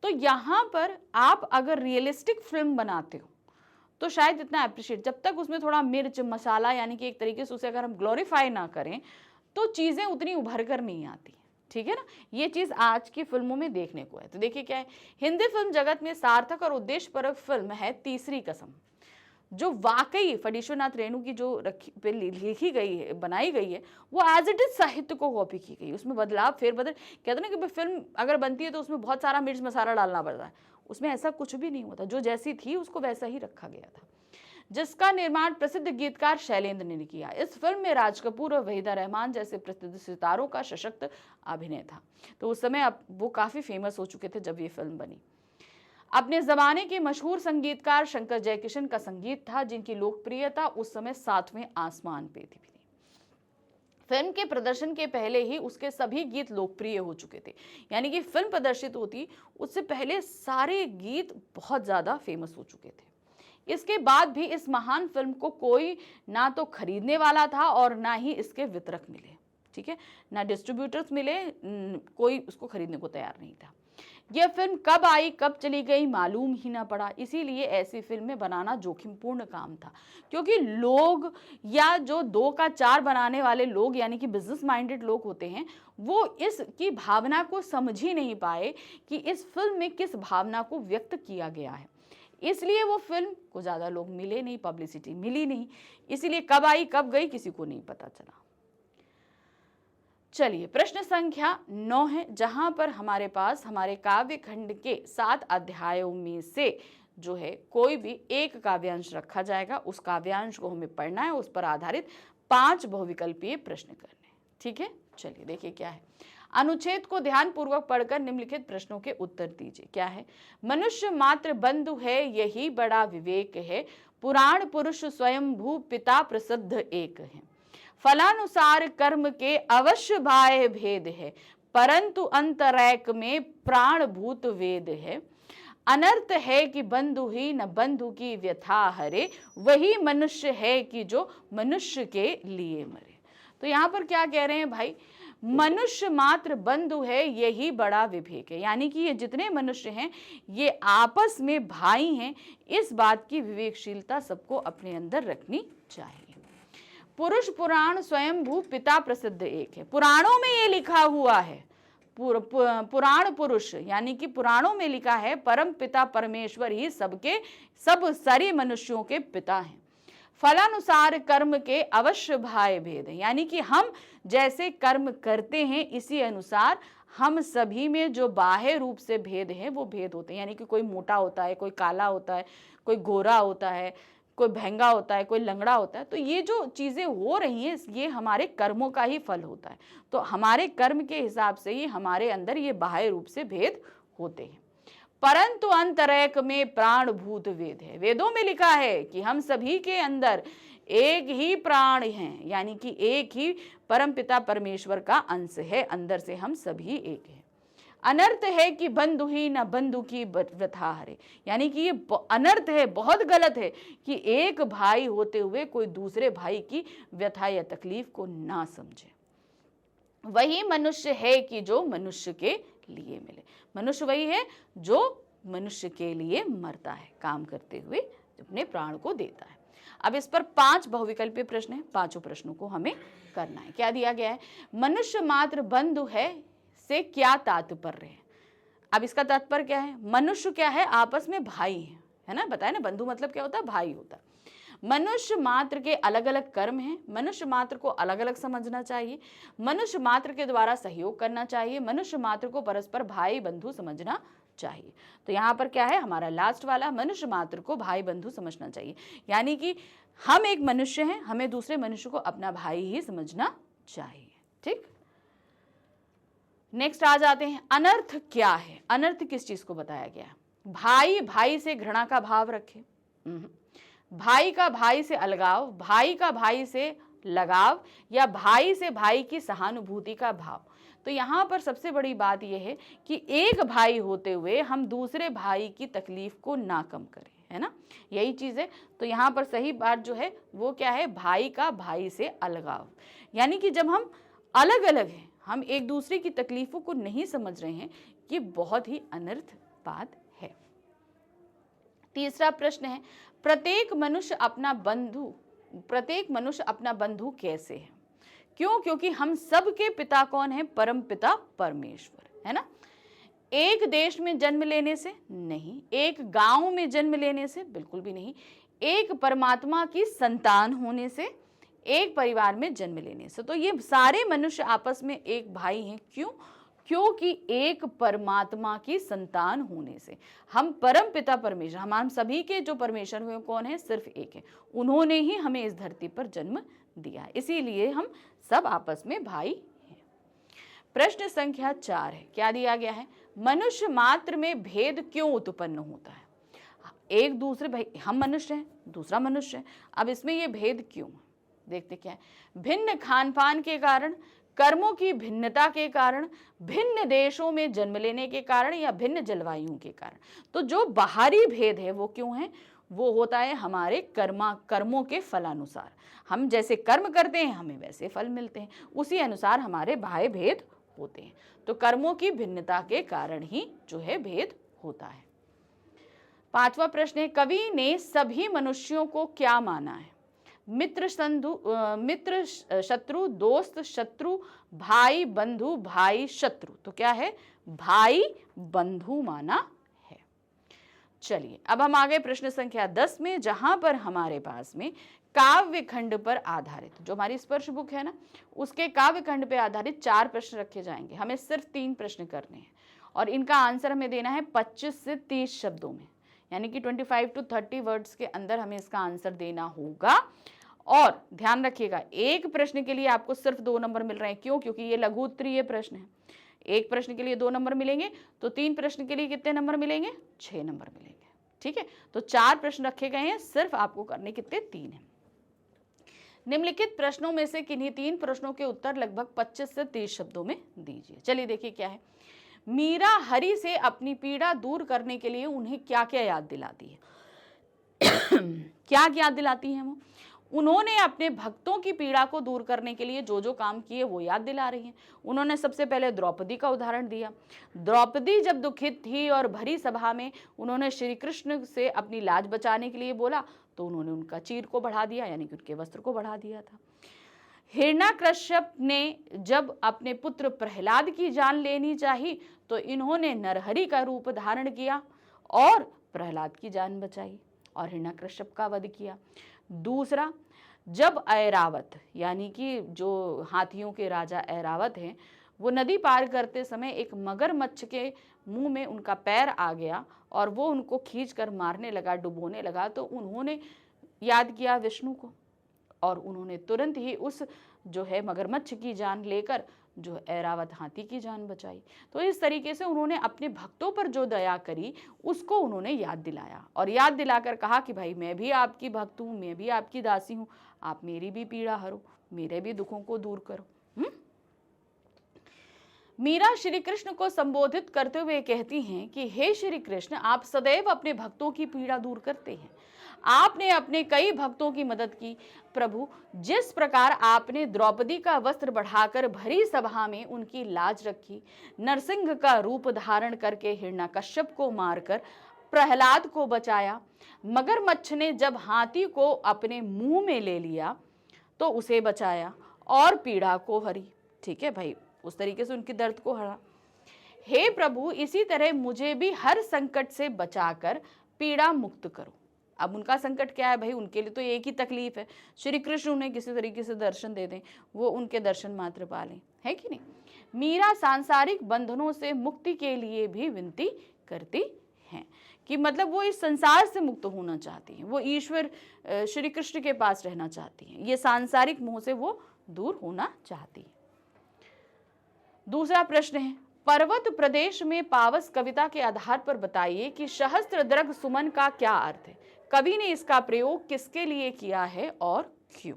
तो यहाँ पर आप अगर रियलिस्टिक फिल्म बनाते हो तो शायद इतना अप्रिशिएट, जब तक उसमें थोड़ा मिर्च मसाला, यानी कि एक तरीके से उसे अगर हम ग्लोरीफाई ना करें तो चीज़ें उतनी उभर कर नहीं आती। ठीक है ना, ये चीज़ आज की फिल्मों में देखने को है। तो देखिए क्या है, हिंदी फिल्म जगत में सार्थक और उद्देश्यपरक फिल्म है तीसरी कसम, जो वाकई फणीश्वरनाथ रेणु की जो लिखी गई है, बनाई गई है, वो एज इट इज साहित्य को कॉपी की गई। उसमें बदलाव, फेरबदल, कहते ना कि फिल्म अगर बनती है तो उसमें बहुत सारा मिर्च मसाला डालना पड़ता है, उसमें ऐसा कुछ भी नहीं होता। जो जैसी थी उसको वैसा ही रखा गया था, जिसका निर्माण प्रसिद्ध गीतकार शैलेंद्र ने किया। इस फिल्म में राज कपूर और वहीदा रहमान जैसे प्रसिद्ध सितारों का सशक्त अभिनय था। तो उस समय अब वो काफ़ी फेमस हो चुके थे जब ये फिल्म बनी। अपने जमाने के मशहूर संगीतकार शंकर जयकिशन का संगीत था, जिनकी लोकप्रियता उस समय 7वें आसमान पे थी। फिल्म के प्रदर्शन के पहले ही उसके सभी गीत लोकप्रिय हो चुके थे, यानी कि फिल्म प्रदर्शित होती उससे पहले सारे गीत बहुत ज़्यादा फेमस हो चुके थे। इसके बाद भी इस महान फिल्म को कोई ना तो खरीदने वाला था और ना ही इसके वितरक मिले, ठीक है, ना डिस्ट्रीब्यूटर्स मिले, कोई उसको खरीदने को तैयार नहीं था। यह फिल्म कब आई कब चली गई मालूम ही ना पड़ा, इसीलिए ऐसी फिल्में बनाना जोखिमपूर्ण काम था, क्योंकि लोग या जो 2 का 4 बनाने वाले लोग यानी कि बिजनेस माइंडेड लोग होते हैं, वो इसकी भावना को समझ ही नहीं पाए कि इस फिल्म में किस भावना को व्यक्त किया गया है। इसलिए वो फिल्म को ज़्यादा लोग मिले नहीं, पब्लिसिटी मिली नहीं, इसीलिए कब आई कब गई किसी को नहीं पता चला। चलिए प्रश्न संख्या 9 है, जहां पर हमारे पास हमारे काव्य खंड के 7 अध्यायों में से जो है कोई भी एक काव्यांश रखा जाएगा, उस काव्यांश को हमें पढ़ना है, उस पर आधारित 5 बहुविकल्पीय प्रश्न करने हैं, ठीक है। चलिए देखिए क्या है। अनुच्छेद को ध्यान पूर्वक पढ़कर निम्नलिखित प्रश्नों के उत्तर दीजिए। क्या है? मनुष्य मात्र बंधु है, यही बड़ा विवेक है, पुराण पुरुष स्वयंभू पिता प्रसिद्ध एक है, फलानुसार कर्म के अवश्य बाह्य भेद है, परंतु अंतरैक में प्राण भूत वेद है, अनर्थ है कि बंधु ही न बंधु की व्यथा हरे, वही मनुष्य है कि जो मनुष्य के लिए मरे। तो यहाँ पर क्या कह रहे हैं भाई, मनुष्य मात्र बंधु है, यही बड़ा विवेक है, यानी कि ये जितने मनुष्य हैं ये आपस में भाई हैं, इस बात की विवेकशीलता सबको अपने अंदर रखनी चाहिए। पुरुष पुराण स्वयंभू पिता प्रसिद्ध एक है, पुराणों में ये लिखा हुआ है, पुराण पुरुष यानी कि पुराणों में लिखा है परम पिता परमेश्वर ही सबके सब सारे मनुष्यों के पिता हैं। फलानुसार कर्म के अवश्य भाय भेद है, यानी कि हम जैसे कर्म करते हैं इसी अनुसार हम सभी में जो बाह्य रूप से भेद है वो भेद होते हैं, यानी कि कोई मोटा होता है, कोई काला होता है, कोई गोरा होता है, कोई भैंगा होता है, कोई लंगड़ा होता है। तो ये जो चीज़ें हो रही हैं ये हमारे कर्मों का ही फल होता है, तो हमारे कर्म के हिसाब से ही हमारे अंदर ये बाह्य रूप से भेद होते हैं। परंतु अंतरैक में प्राण भूत वेद है, वेदों में लिखा है कि हम सभी के अंदर एक ही प्राण हैं, यानी कि एक ही परमपिता परमेश्वर का अंश है, अंदर से हम सभी एक हैं। अनर्थ है कि बंधु ही न बंधु की व्यथा हरे, यानी कि ये अनर्थ है, बहुत गलत है कि एक भाई होते हुए कोई दूसरे भाई की व्यथा या तकलीफ को ना समझे। वही मनुष्य है कि जो मनुष्य के लिए मिले, मनुष्य वही है जो मनुष्य के लिए मरता है, काम करते हुए अपने प्राण को देता है। अब इस पर 5 बहुविकल्पीय प्रश्न है, 5 प्रश्नों को हमें करना है। क्या दिया गया है? मनुष्य मात्र बंधु है से क्या तात्पर्य है? अब इसका तात्पर्य क्या है? मनुष्य क्या है? आपस में भाई है ना, बताया ना, बंधु मतलब क्या होता है? भाई होता है। मनुष्य मात्र के अलग अलग कर्म हैं, मनुष्य मात्र को अलग अलग समझना चाहिए, मनुष्य मात्र के द्वारा सहयोग करना चाहिए, मनुष्य मात्र को परस्पर भाई बंधु समझना चाहिए। तो यहाँ पर क्या है हमारा लास्ट वाला, मनुष्य मात्र को भाई बंधु समझना चाहिए, यानी कि हम एक मनुष्य हैं, हमें दूसरे मनुष्य को अपना भाई ही समझना चाहिए। ठीक, नेक्स्ट आ जाते हैं, अनर्थ क्या है? अनर्थ किस चीज को बताया गया? भाई भाई से घृणा का भाव रखे, भाई का भाई से अलगाव, भाई का भाई से लगाव, या भाई से भाई की सहानुभूति का भाव। तो यहाँ पर सबसे बड़ी बात यह है कि एक भाई होते हुए हम दूसरे भाई की तकलीफ को ना कम करें, है ना, यही चीज़ है। तो यहाँ पर सही बात जो है वो क्या है? भाई का भाई से अलगाव, यानी कि जब हम अलग अलग हैं, हम एक दूसरे की तकलीफों को नहीं समझ रहे हैं, ये बहुत ही अनर्थ बात है। तीसरा प्रश्न है, प्रत्येक मनुष्य अपना बंधु कैसे है? क्यों? क्योंकि हम सब के पिता कौन है? परम पिता परमेश्वर, है ना। एक देश में जन्म लेने से नहीं, एक गांव में जन्म लेने से बिल्कुल भी नहीं, एक परमात्मा की संतान होने से, एक परिवार में जन्म लेने से। तो ये सारे मनुष्य आपस में एक भाई हैं। क्यों? क्योंकि एक परमात्मा की संतान होने से। हम परम पिता परमेश्वर, हम सभी के जो परमेश्वर हुए कौन है? सिर्फ एक है, उन्होंने ही हमें इस धरती पर जन्म दिया है, इसीलिए हम सब आपस में भाई हैं। प्रश्न संख्या 4 है, क्या दिया गया है? मनुष्य मात्र में भेद क्यों उत्पन्न होता है? एक दूसरे, भाई हम मनुष्य हैं, दूसरा मनुष्य है, अब इसमें ये भेद क्यों? देखते क्या है। भिन्न खान पान के कारण, कर्मों की भिन्नता के कारण, भिन्न देशों में जन्म लेने के कारण, या भिन्न जलवायु के कारण। तो जो बाहरी भेद है वो क्यों है? वो होता है हमारे कर्मों के फलानुसार। हम जैसे कर्म करते हैं हमें वैसे फल मिलते हैं, उसी अनुसार हमारे बाह्य भेद होते हैं। तो कर्मों की भिन्नता के कारण ही जो है भेद होता है। 5वां प्रश्न है, कवि ने सभी मनुष्यों को क्या माना है? मित्र शत्रु, दोस्त शत्रु, भाई बंधु, भाई शत्रु। तो क्या है? भाई बंधु माना है। चलिए अब हम आ गए प्रश्न संख्या 10 में, जहां पर हमारे पास में काव्य खंड पर आधारित, जो हमारी स्पर्श बुक है ना, उसके काव्य खंड पर आधारित 4 प्रश्न रखे जाएंगे। हमें सिर्फ 3 प्रश्न करने हैं और इनका आंसर हमें देना है 25 से 30 शब्दों में, यानी कि 25 to 30 वर्ड्स के अंदर हमें इसका आंसर देना होगा। और ध्यान रखिएगा, एक प्रश्न के लिए आपको सिर्फ 2 नंबर मिल रहे हैं। क्यों? क्योंकि ये लघु उत्तरीय प्रश्न है। एक प्रश्न के लिए 2 नंबर मिलेंगे, तो 3 प्रश्न के लिए कितने नंबर मिलेंगे? 6 नंबर मिलेंगे। ठीक है, तो 4 प्रश्न रखे गए हैं, सिर्फ आपको करने कितने? 3 हैं। निम्नलिखित प्रश्नों में से किन्हीं 3 प्रश्नों के उत्तर लगभग 25 से 30 शब्दों में दीजिए। चलिए देखिए क्या है। मीरा हरि से अपनी पीड़ा दूर करने के लिए उन्हें क्या क्या याद दिलाती है? क्या याद दिलाती है वो? उन्होंने अपने भक्तों की पीड़ा को दूर करने के लिए जो जो काम किए वो याद दिला रही हैं। उन्होंने सबसे पहले द्रौपदी का उदाहरण दिया। द्रौपदी जब दुखित थी और भरी सभा में उन्होंने श्री कृष्ण से अपनी लाज बचाने के लिए बोला, तो उन्होंने उनका चीर को बढ़ा दिया, यानी कि उनके वस्त्र को बढ़ा दिया था। हिरण्यकश्यप ने जब अपने पुत्र प्रहलाद की जान लेनी चाहिए, तो इन्होंने नरहरि का रूप धारण किया और प्रहलाद की जान बचाई और हिरण्यकश्यप का वध किया। दूसरा, जब ऐरावत, यानी कि जो हाथियों के राजा ऐरावत हैं, वो नदी पार करते समय एक मगरमच्छ के मुंह में उनका पैर आ गया और वो उनको खींचकर मारने लगा, डुबोने लगा, तो उन्होंने याद किया विष्णु को और उन्होंने तुरंत ही उस जो है मगरमच्छ की जान लेकर जो ऐरावत हाथी की जान बचाई। तो इस तरीके से उन्होंने अपने भक्तों पर जो दया करी उसको उन्होंने याद दिलाया और याद दिलाकर कहा कि भाई मैं भी आपकी भक्त हूँ, मैं भी आपकी दासी हूँ, आप मेरी भी पीड़ा हरो, मेरे भी दुखों को दूर करो। मीरा श्री कृष्ण को संबोधित करते हुए कहती हैं कि हे श्री कृष्ण, आप सदैव अपने भक्तों की पीड़ा दूर करते हैं। आपने अपने कई भक्तों की मदद की। प्रभु, जिस प्रकार आपने द्रौपदी का वस्त्र बढ़ाकर भरी सभा में उनकी लाज रखी, नरसिंह का रूप धारण करके हिरण्यकश्यप को मारकर प्रहलाद को बचाया, मगरमच्छ ने जब हाथी को अपने मुंह में ले लिया तो उसे बचाया और पीड़ा को हरी। ठीक है भाई, उस तरीके से उनके दर्द को हरा। हे प्रभु, इसी तरह मुझे भी हर संकट से बचाकर पीड़ा मुक्त करो। अब उनका संकट क्या है भाई? उनके लिए तो एक ही तकलीफ है, श्री कृष्ण उन्हें किसी तरीके से दर्शन दे दें, वो उनके दर्शन मात्र पालें, है कि नहीं? मीरा सांसारिक बंधनों से मुक्ति के लिए भी विनती करती हैं कि मतलब वो इस संसार से मुक्त होना चाहती हैं, वो ईश्वर श्री कृष्ण के पास रहना चाहती हैं, ये सांसारिक मोह से वो दूर होना चाहती हैं। दूसरा प्रश्न है, पर्वत प्रदेश में पावस कविता के आधार पर बताइए कि सहस्त्रदृग सुमन का क्या अर्थ है? कवि ने इसका प्रयोग किसके लिए किया है और क्यों?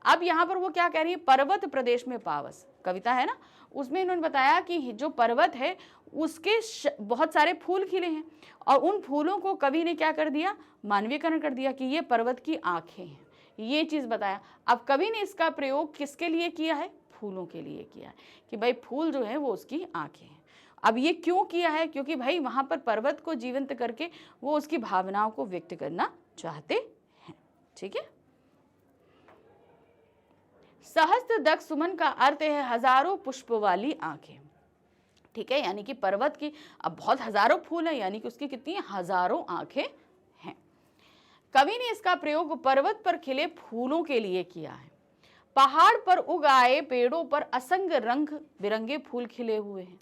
अब यहाँ पर वो क्या कह रही है? पर्वत प्रदेश में पावस कविता है ना, उसमें इन्होंने बताया कि जो पर्वत है उसके बहुत सारे फूल खिले हैं और उन फूलों को कवि ने क्या कर दिया? मानवीयकरण कर दिया कि ये पर्वत की आंखें हैं, ये चीज बताया। अब कवि ने इसका प्रयोग किसके लिए किया है? फूलों के लिए किया है कि भाई फूल जो है वो उसकी आंखें हैं। अब ये क्यों किया है? क्योंकि भाई वहां पर पर्वत को जीवंत करके वो उसकी भावनाओं को व्यक्त करना चाहते हैं। ठीक है, सहस्त्रदृग सुमन का अर्थ है हजारों पुष्प वाली आंखें। ठीक है, यानी कि पर्वत की अब बहुत हजारों फूल है, यानी कि उसकी कितनी हजारों आंखें हैं। कवि ने इसका प्रयोग पर्वत पर खिले फूलों के लिए किया है। पहाड़ पर उगाए पेड़ों पर असंख्य रंग बिरंगे फूल खिले हुए हैं।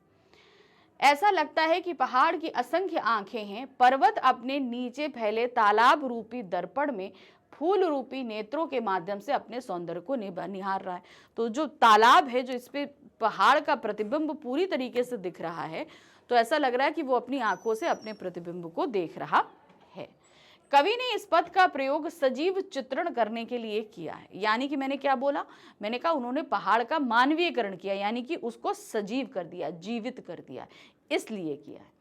ऐसा लगता है कि पहाड़ की असंख्य आंखें हैं। पर्वत अपने नीचे फैले तालाब रूपी दर्पण में फूल रूपी नेत्रों के माध्यम से अपने सौंदर्य को निहार रहा है। तो जो तालाब है, जो इस पे पहाड़ का प्रतिबिंब पूरी तरीके से दिख रहा है, तो ऐसा लग रहा है कि वो अपनी आंखों से अपने प्रतिबिंब को देख रहा है। कवि ने इस पद का प्रयोग सजीव चित्रण करने के लिए किया है। यानी कि मैंने क्या बोला, मैंने कहा उन्होंने पहाड़ का मानवीयकरण किया, यानी कि उसको सजीव कर दिया, जीवित कर दिया, इसलिए किया है।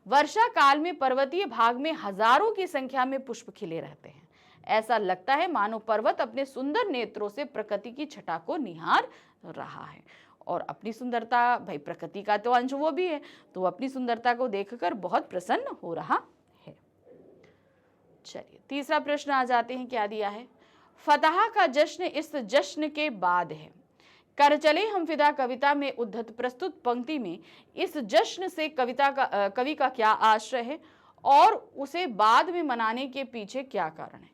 वर्षा काल में पर्वतीय भाग में हजारों की संख्या में पुष्प खिले रहते हैं। ऐसा लगता है मानो पर्वत अपने सुंदर नेत्रों से प्रकृति की छटा को निहार रहा है। और अपनी सुंदरता, भाई प्रकृति का तो अंश वो भी है, तो अपनी सुंदरता को देखकर बहुत प्रसन्न हो रहा है। चलिए तीसरा प्रश्न आ जाते हैं, क्या दिया है। फतह का जश्न इस जश्न के बाद है। कर चले हम फिदा कविता में उद्धत प्रस्तुत पंक्ति में इस जश्न से कवि का क्या आश्रय है और उसे बाद में मनाने के पीछे क्या कारण है।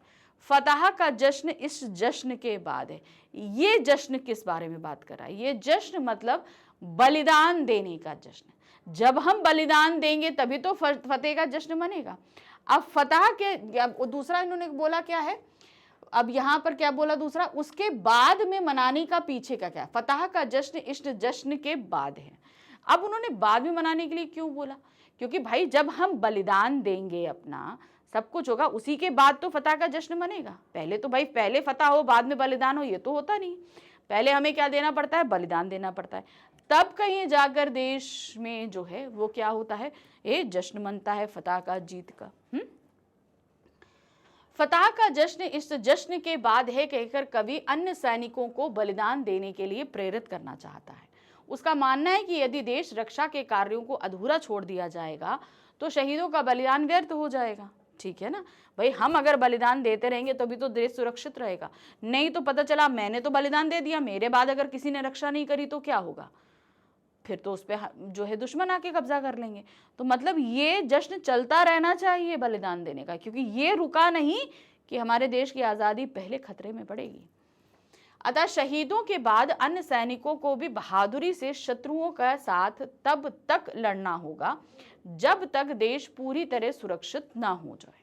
फतह का जश्न इस जश्न के बाद है। ये जश्न किस बारे में बात कर रहा है? ये जश्न मतलब बलिदान देने का जश्न। जब हम बलिदान देंगे तभी तो फतेह का जश्न मनेगा। अब फतह के दूसरा इन्होंने बोला क्या है, अब यहां पर क्या बोला दूसरा, उसके बाद में मनाने का पीछे का क्या। फतह का जश्न इस जश्न के बाद है। अब उन्होंने बाद में मनाने के लिए क्यों बोला, क्योंकि भाई जब हम बलिदान देंगे, अपना सब कुछ होगा, उसी के बाद तो फतह का जश्न मनेगा। पहले तो भाई पहले फतह हो बाद में बलिदान हो, ये तो होता नहीं। पहले हमें क्या देना पड़ता है, बलिदान देना पड़ता है, तब कहीं जाकर देश में जो है वो क्या होता है, ये जश्न मनता है फतह का, जीत का। फतह का जश्न इस जश्न के बाद है कहकर कवि अन्य सैनिकों को बलिदान देने के लिए प्रेरित करना चाहता है। उसका मानना है कि यदि देश रक्षा के कार्यों को अधूरा छोड़ दिया जाएगा तो शहीदों का बलिदान व्यर्थ हो जाएगा। ठीक है ना भाई, हम अगर बलिदान देते रहेंगे तभी तो देश सुरक्षित रहेगा। नहीं तो पता चला मैंने तो बलिदान दे दिया, मेरे बाद अगर किसी ने रक्षा नहीं करी तो क्या होगा, फिर तो उस पर जो है दुश्मन आके कब्जा कर लेंगे। तो मतलब ये जश्न चलता रहना चाहिए बलिदान देने का, क्योंकि ये रुका नहीं कि हमारे देश की आज़ादी पहले खतरे में पड़ेगी। अतः शहीदों के बाद अन्य सैनिकों को भी बहादुरी से शत्रुओं का साथ तब तक लड़ना होगा जब तक देश पूरी तरह सुरक्षित ना हो जाए।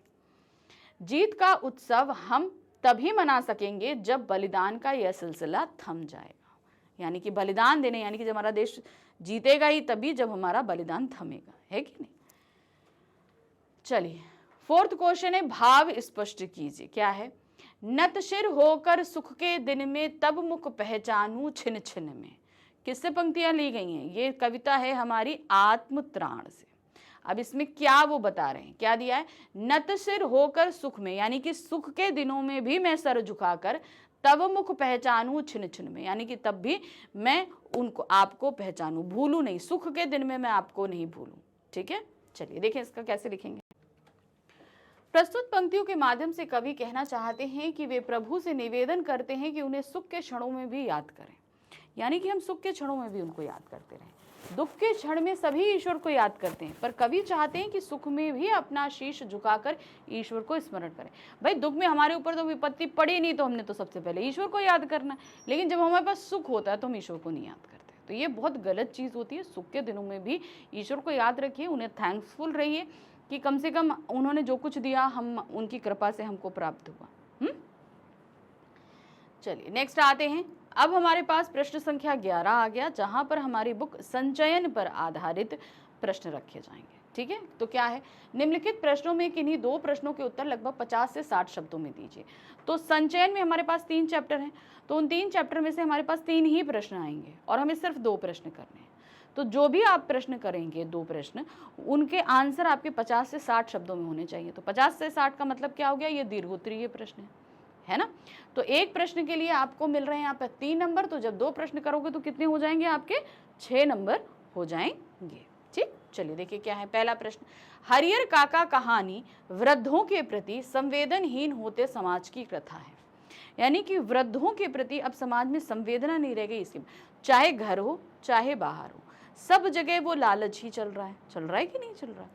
जीत का उत्सव हम तभी मना सकेंगे जब बलिदान का यह सिलसिला थम जाएगा। यानी कि बलिदान देने, यानी कि जब हमारा देश जीतेगा ही तभी जब हमारा बलिदान थमेगा, है कि नहीं। चलिए फोर्थ क्वेश्चन है, भाव स्पष्ट कीजिए। क्या है, नत शिर होकर सुख के दिन में तब मुख पहचानू छिन छिन में। किससे पंक्तियां ली गई हैं? ये कविता है हमारी आत्मत्राण से। अब इसमें क्या वो बता रहे हैं, क्या दिया है, नत सिर होकर सुख में, यानी कि सुख के दिनों में भी मैं सर झुकाकर तब मुख पहचानू छिन छिन में, यानी कि तब भी मैं उनको आपको पहचानू, भूलू नहीं, सुख के दिन में मैं आपको नहीं भूलू। ठीक है, चलिए देखें इसका कैसे लिखेंगे। प्रस्तुत पंक्तियों के माध्यम से कवि कहना चाहते हैं कि वे प्रभु से निवेदन करते हैं कि उन्हें सुख के क्षणों में भी याद करें, यानी कि हम सुख के क्षणों में भी उनको याद करते रहें। दुख के क्षण में सभी ईश्वर को याद करते हैं, पर कवि चाहते हैं कि सुख में भी अपना शीश झुकाकर ईश्वर को स्मरण करें। भाई दुख में हमारे ऊपर तो विपत्ति पड़ी नहीं, तो हमने तो सबसे पहले ईश्वर को याद करना है, लेकिन जब हमारे पास सुख होता है तो हम ईश्वर को नहीं याद करते। तो ये बहुत गलत चीज़ होती है। सुख के दिनों में भी ईश्वर को याद रखिए, उन्हें थैंक्सफुल रहिए कि कम से कम उन्होंने जो कुछ दिया हम उनकी कृपा से हमको प्राप्त हुआ। चलिए नेक्स्ट आते हैं। अब हमारे पास प्रश्न संख्या 11 आ गया, जहां पर हमारी बुक संचयन पर आधारित प्रश्न रखे जाएंगे। ठीक है, तो क्या है, निम्नलिखित प्रश्नों में किन्हीं 2 प्रश्नों के उत्तर लगभग 50 से 60 शब्दों में दीजिए। तो संचयन में हमारे पास 3 चैप्टर हैं, तो उन 3 चैप्टर में से हमारे पास 3 ही प्रश्न आएंगे और हमें सिर्फ 2 प्रश्न करने हैं। तो जो भी आप प्रश्न करेंगे, 2 प्रश्न, उनके आंसर आपके 50 से 60 शब्दों में होने चाहिए। तो 50 से 60 का मतलब क्या हो गया, ये दीर्घोत्तरीय प्रश्न है ना। तो एक प्रश्न के लिए आपको मिल रहे हैं यहाँ पे 3 नंबर, तो जब 2 प्रश्न करोगे तो कितने हो जाएंगे आपके, 6 नंबर हो जाएंगे। ठीक, चलिए देखिए क्या है पहला प्रश्न। हरिहर काका कहानी वृद्धों के प्रति संवेदनहीन होते समाज की कथा है। यानी कि वृद्धों के प्रति अब समाज में संवेदना नहीं रह गई इसकी, चाहे घर हो चाहे बाहर हो, सब जगह वो लालच ही चल रहा है कि नहीं चल रहा।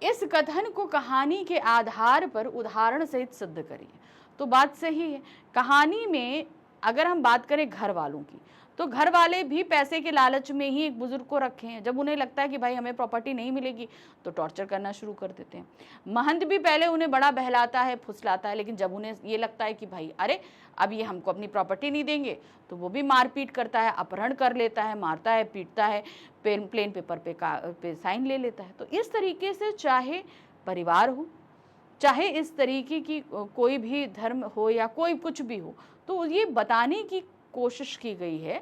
इस कथन को कहानी के आधार पर उदाहरण सहित सिद्ध करिए। तो बात सही है, कहानी में अगर हम बात करें घर वालों की, तो घर वाले भी पैसे के लालच में ही एक बुजुर्ग को रखे हैं। जब उन्हें लगता है कि भाई हमें प्रॉपर्टी नहीं मिलेगी तो टॉर्चर करना शुरू कर देते हैं। महंत भी पहले उन्हें बड़ा बहलाता है, फुसलाता है, लेकिन जब उन्हें ये लगता है कि भाई अरे अब ये हमको अपनी प्रॉपर्टी नहीं देंगे, तो वो भी मारपीट करता है, अपहरण कर लेता है, मारता है, पीटता है, प्लेन पेपर पे साइन ले लेता है। तो इस तरीके से चाहे परिवार हो, चाहे इस तरीके की कोई भी धर्म हो या कोई कुछ भी हो, तो ये बताने की कोशिश की गई है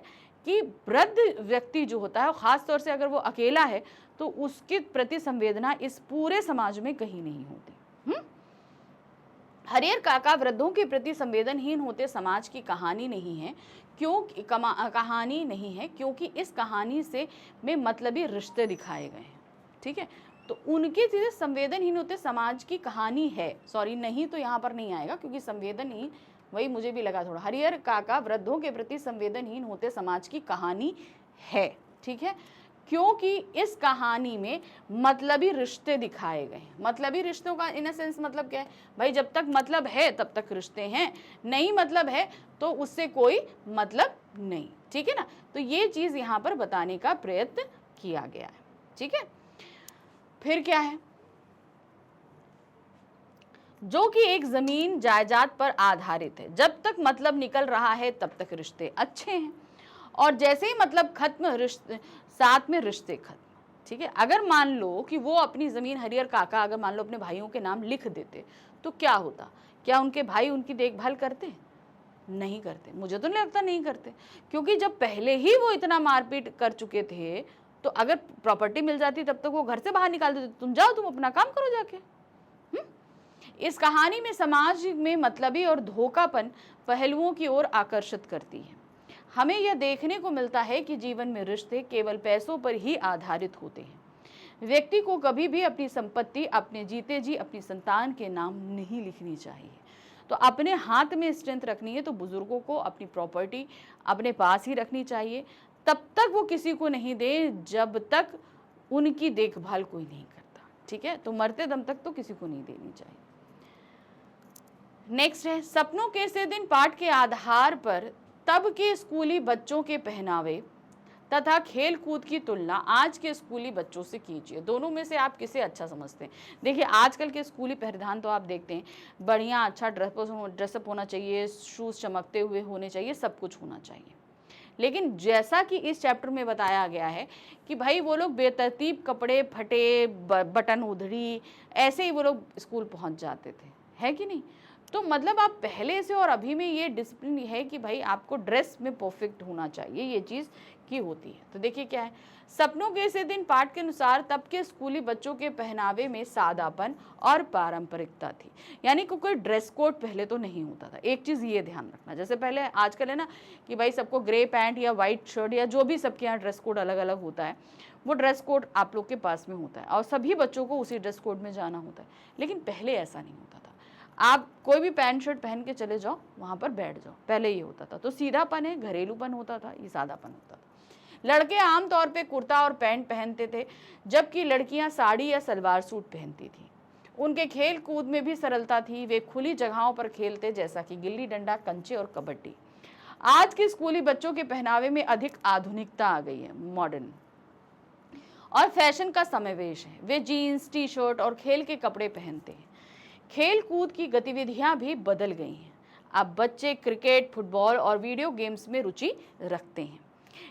कि वृद्ध व्यक्ति जो होता है, खास तौर से अगर वो अकेला है, तो उसके प्रति संवेदना इस पूरे समाज में कहीं नहीं होती। हरिहर काका वृद्धों के प्रति संवेदनहीन होते समाज की कहानी नहीं है, कहानी नहीं है, क्योंकि इस कहानी से में मतलबी रिश्ते दिखाए गए हैं। ठीक है, तो उनके चीजें संवेदनहीन होते समाज की कहानी है। सॉरी, नहीं तो यहाँ पर नहीं आएगा, क्योंकि संवेदनहीन, वही मुझे भी लगा थोड़ा। हरिहर काका वृद्धों के प्रति संवेदनहीन होते समाज की कहानी है। ठीक है, क्योंकि इस कहानी में मतलबी रिश्ते दिखाए गए। मतलबी रिश्तों का इन अ सेंस मतलब क्या है भाई, जब तक मतलब है तब तक रिश्ते हैं, नहीं मतलब है तो उससे कोई मतलब नहीं। ठीक है ना, तो ये चीज यहाँ पर बताने का प्रयत्न किया गया है। ठीक है, फिर क्या है, जो कि एक जमीन जायदाद पर आधारित है। जब तक मतलब निकल रहा है तब तक रिश्ते अच्छे हैं, और जैसे ही मतलब खत्म, रिश्ते साथ में रिश्ते खत्म। ठीक है, अगर मान लो कि वो अपनी जमीन, हरिहर काका अगर मान लो अपने भाइयों के नाम लिख देते, तो क्या होता? क्या उनके भाई उनकी देखभाल करते? नहीं करते, मुझे तो नहीं लगता नहीं करते, क्योंकि जब पहले ही वो इतना मारपीट कर चुके थे, तो अगर प्रॉपर्टी मिल जाती तब तक वो घर से बाहर निकाल देते, तुम जाओ, तुम अपना काम करो जाके। इस कहानी में समाज में मतलबी और धोखापन पहलुओं की ओर आकर्षित करती है। हमें यह देखने को मिलता है कि जीवन में रिश्ते केवल पैसों पर ही आधारित होते हैं। व्यक्ति को कभी भी अपनी संपत्ति अपने जीते जी अपनी संतान के नाम नहीं लिखनी चाहिए। तो अपने हाथ में स्ट्रेंथ रखनी है तो बुजुर्गों को अपनी प्रॉपर्टी अपने पास ही रखनी चाहिए। तब तक वो किसी को नहीं दे जब तक उनकी देखभाल कोई नहीं करता। ठीक है, तो मरते दम तक तो किसी को नहीं देनी चाहिए। नेक्स्ट है, सपनों के से दिन पाठ के आधार पर तब के स्कूली बच्चों के पहनावे तथा खेल कूद की तुलना आज के स्कूली बच्चों से कीजिए। दोनों में से आप किसे अच्छा समझते हैं? देखिए, आजकल के स्कूली परिधान तो आप देखते हैं, बढ़िया अच्छा ड्रेसअप होना चाहिए, शूज़ चमकते हुए होने चाहिए, सब कुछ होना चाहिए। लेकिन जैसा कि इस चैप्टर में बताया गया है कि भाई वो लोग बेतरतीब कपड़े, फटे बटन उधड़ी, ऐसे ही वो लोग स्कूल पहुंच जाते थे, है कि नहीं? तो मतलब आप पहले से और अभी में ये डिसिप्लिन है कि भाई आपको ड्रेस में परफेक्ट होना चाहिए, ये चीज़ की होती है। तो देखिए क्या है, सपनों के से दिन पाठ के अनुसार तब के स्कूली बच्चों के पहनावे में सादापन और पारंपरिकता थी। यानी कि कोई ड्रेस कोड पहले तो नहीं होता था। एक चीज़ ये ध्यान रखना, जैसे पहले आजकल है ना कि भाई सबको ग्रे पैंट या वाइट शर्ट या जो भी सबके यहाँ ड्रेस कोड अलग अलग होता है, वो ड्रेस कोड आप लोग के पास में होता है और सभी बच्चों को उसी ड्रेस कोड में जाना होता है। लेकिन पहले ऐसा नहीं होता था। आप कोई भी पैंट शर्ट पहन के चले जाओ, वहाँ पर बैठ जाओ, पहले ये होता था। तो सीधापन है, घरेलूपन होता था, ये सादापन होता था। लड़के आमतौर पे कुर्ता और पैंट पहनते थे, जबकि लड़कियां साड़ी या सलवार सूट पहनती थी। उनके खेल कूद में भी सरलता थी, वे खुली जगहों पर खेलते, जैसा कि गिल्ली डंडा, कंचे और कबड्डी। आज के स्कूली बच्चों के पहनावे में अधिक आधुनिकता आ गई है, मॉडर्न और फैशन का समावेश है। वे जीन्स, टी शर्ट और खेल के कपड़े पहनते हैं। खेल कूद की गतिविधियां भी बदल गई हैं। अब बच्चे क्रिकेट, फुटबॉल और वीडियो गेम्स में रुचि रखते हैं।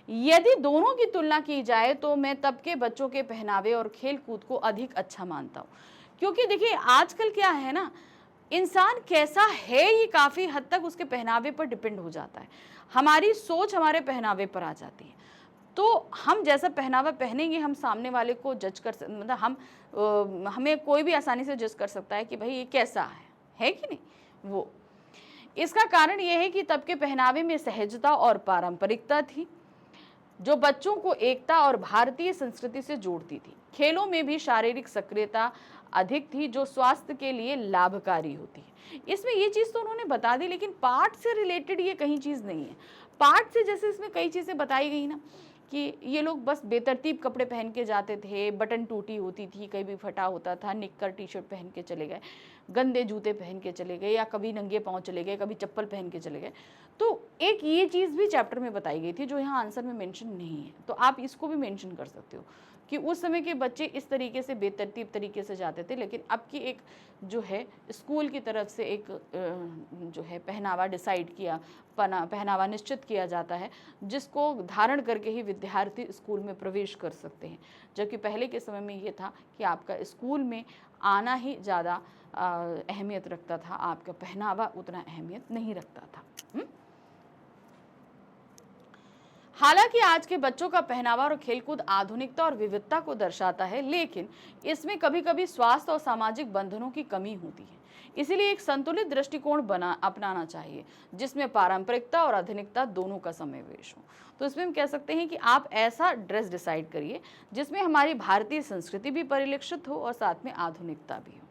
यदि दोनों की तुलना की जाए तो मैं तब के बच्चों के पहनावे और खेल कूद को अधिक अच्छा मानता हूँ, क्योंकि देखिए आजकल क्या है ना, इंसान कैसा है ये काफ़ी हद तक उसके पहनावे पर डिपेंड हो जाता है। हमारी सोच हमारे पहनावे पर आ जाती है, तो हम जैसा पहनावा पहनेंगे हम सामने वाले को जज कर मतलब हमें कोई भी आसानी से जज कर सकता है कि भाई ये कैसा है कि नहीं। वो इसका कारण ये है कि तब के पहनावे में सहजता और पारंपरिकता थी, जो बच्चों को एकता और भारतीय संस्कृति से जोड़ती थी। खेलों में भी शारीरिक सक्रियता अधिक थी, जो स्वास्थ्य के लिए लाभकारी होती है। इसमें ये चीज़ तो उन्होंने बता दी, लेकिन पाठ से रिलेटेड ये कहीं चीज़ नहीं है। पाठ से जैसे इसमें कई चीज़ें बताई गई ना कि ये लोग बस बेतरतीब कपड़े पहन के जाते थे, बटन टूटी होती थी, कहीं भी फटा होता था, निक्कर टी शर्ट पहन के चले गए। गंदे जूते पहन के चले गए या कभी नंगे पाँव चले गए, कभी चप्पल पहन के चले गए। तो एक ये चीज़ भी चैप्टर में बताई गई थी जो यहाँ आंसर में मेंशन नहीं है, तो आप इसको भी मेंशन कर सकते हो कि उस समय के बच्चे इस तरीके से बेतरतीब तरीके से जाते थे, लेकिन अब की एक जो है स्कूल की तरफ से एक जो है पहनावा डिसाइड किया, पहनावा निश्चित किया जाता है जिसको धारण करके ही विद्यार्थी स्कूल में प्रवेश कर सकते हैं। जबकि पहले के समय में ये था कि आपका स्कूल में आना ही ज़्यादा अहमियत रखता था, आपका पहनावा उतना अहमियत नहीं रखता था। हालांकि आज के बच्चों का पहनावा और खेलकूद आधुनिकता और विविधता को दर्शाता है, लेकिन इसमें कभी कभी स्वास्थ्य और सामाजिक बंधनों की कमी होती है। इसीलिए एक संतुलित दृष्टिकोण अपनाना चाहिए जिसमें पारंपरिकता और आधुनिकता दोनों का समावेश हो। तो इसमें हम कह सकते हैं कि आप ऐसा ड्रेस डिसाइड करिए जिसमें हमारी भारतीय संस्कृति भी परिलक्षित हो और साथ में आधुनिकता भी हो।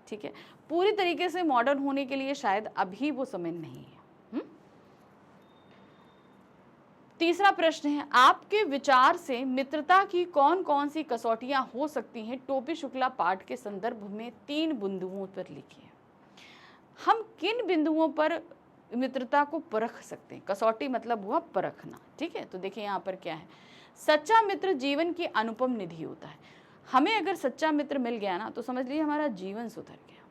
ठीक है, पूरी तरीके से मॉडर्न होने के लिए शायद अभी वो समय नहीं है। तीसरा प्रश्न है, आपके विचार से मित्रता की कौन कौन सी कसौटियां हो सकती हैं? टोपी शुक्ला पाठ के संदर्भ में 3 बिंदुओं पर लिखिए। हम किन बिंदुओं पर मित्रता को परख सकते हैं? कसौटी मतलब हुआ परखना। ठीक है, तो देखिए यहाँ पर क्या है, सच्चा मित्र जीवन की अनुपम निधि होता है। हमें अगर सच्चा मित्र मिल गया ना तो समझ लीजिए हमारा जीवन सुधर गया।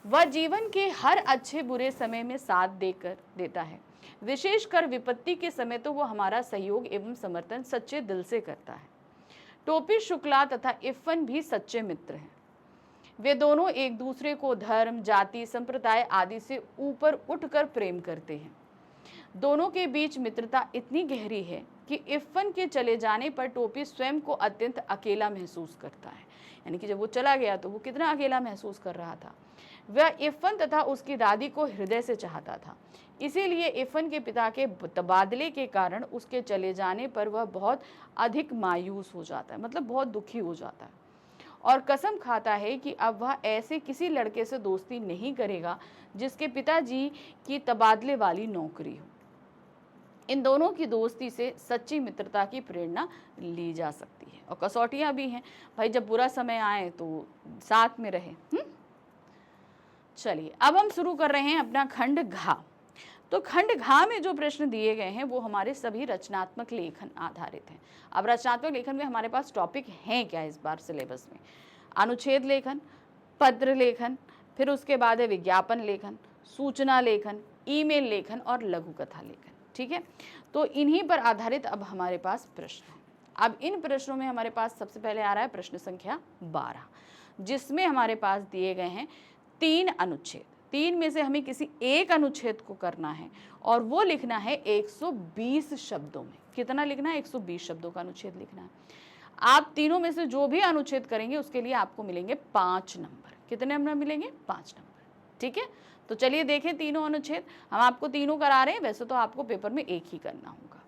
वह जीवन के हर अच्छे बुरे समय में साथ देता है, विशेषकर विपत्ति के समय तो वो हमारा सहयोग एवं समर्थन सच्चे दिल से करता है। टोपी शुक्ला तथा इफ़न भी सच्चे मित्र हैं। वे दोनों एक दूसरे को धर्म, जाति, संप्रदाय आदि से ऊपर उठकर प्रेम करते हैं। दोनों के बीच मित्रता इतनी गहरी है कि इफ़न के चले जाने पर टोपी स्वयं को अत्यंत अकेला महसूस करता है। यानी कि जब वो चला गया तो वो कितना अकेला महसूस कर रहा था। वह इफ़न तथा उसकी दादी को हृदय से चाहता था, इसीलिए इफ़न के पिता के तबादले के कारण उसके चले जाने पर वह बहुत अधिक मायूस हो जाता है, मतलब बहुत दुखी हो जाता है और कसम खाता है कि अब वह ऐसे किसी लड़के से दोस्ती नहीं करेगा जिसके पिताजी की तबादले वाली नौकरी हो। इन दोनों की दोस्ती से सच्ची मित्रता की प्रेरणा ली जा सकती है। और कसौटियाँ भी हैं भाई, जब बुरा समय आए तो साथ में रहे। चलिए अब हम शुरू कर रहे हैं अपना खंड घा। तो खंड घा में जो प्रश्न दिए गए हैं वो हमारे सभी रचनात्मक लेखन आधारित हैं। अब रचनात्मक लेखन में हमारे पास टॉपिक हैं क्या इस बार सिलेबस में? अनुच्छेद लेखन, पत्र लेखन, फिर उसके बाद है विज्ञापन लेखन, सूचना लेखन, ईमेल लेखन और लघु कथा लेखन। ठीक है, तो इन्हीं पर आधारित अब हमारे पास प्रश्न है। अब इन प्रश्नों में हमारे पास सबसे पहले आ रहा है प्रश्न संख्या 12, जिसमें हमारे पास दिए गए हैं 3 अनुच्छेद। 3 में से हमें किसी एक अनुच्छेद को करना है और वो लिखना है 120 शब्दों में। कितना लिखना है? 120 शब्दों का अनुच्छेद लिखना है। आप तीनों में से जो भी अनुच्छेद करेंगे उसके लिए आपको मिलेंगे 5 नंबर। कितने नंबर मिलेंगे? 5 नंबर। ठीक है, तो चलिए देखें तीनों अनुच्छेद। हम आपको तीनों करा रहे हैं, वैसे तो आपको पेपर में एक ही करना होगा।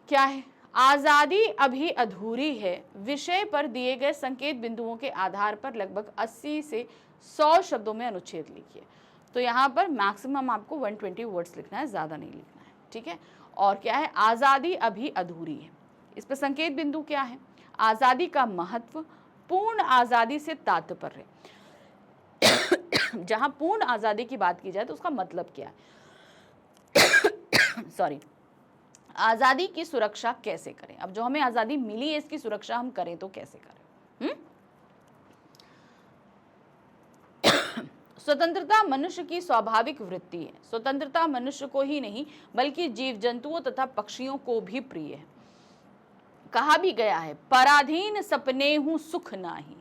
क्या है? आज़ादी अभी अधूरी है विषय पर दिए गए संकेत बिंदुओं के आधार पर लगभग 80 से 100 शब्दों में अनुच्छेद लिखिए। तो यहाँ पर मैक्सिमम आपको 120 वर्ड्स लिखना है, ज़्यादा नहीं लिखना है। ठीक है, और क्या है? आज़ादी अभी अधूरी है। इस पर संकेत बिंदु क्या है? आज़ादी का महत्व, पूर्ण आज़ादी से तात्पर्य। जहाँ पूर्ण आज़ादी की बात की जाए तो उसका मतलब क्या है? सॉरी, आज़ादी की सुरक्षा कैसे करें? अब जो हमें आज़ादी मिली है इसकी सुरक्षा हम करें तो कैसे करें? स्वतंत्रता मनुष्य की स्वाभाविक वृत्ति है। स्वतंत्रता मनुष्य को ही नहीं बल्कि जीव जंतुओं तथा पक्षियों को भी प्रिय है। कहा भी गया है, पराधीन सपने हूँ सुख नाही।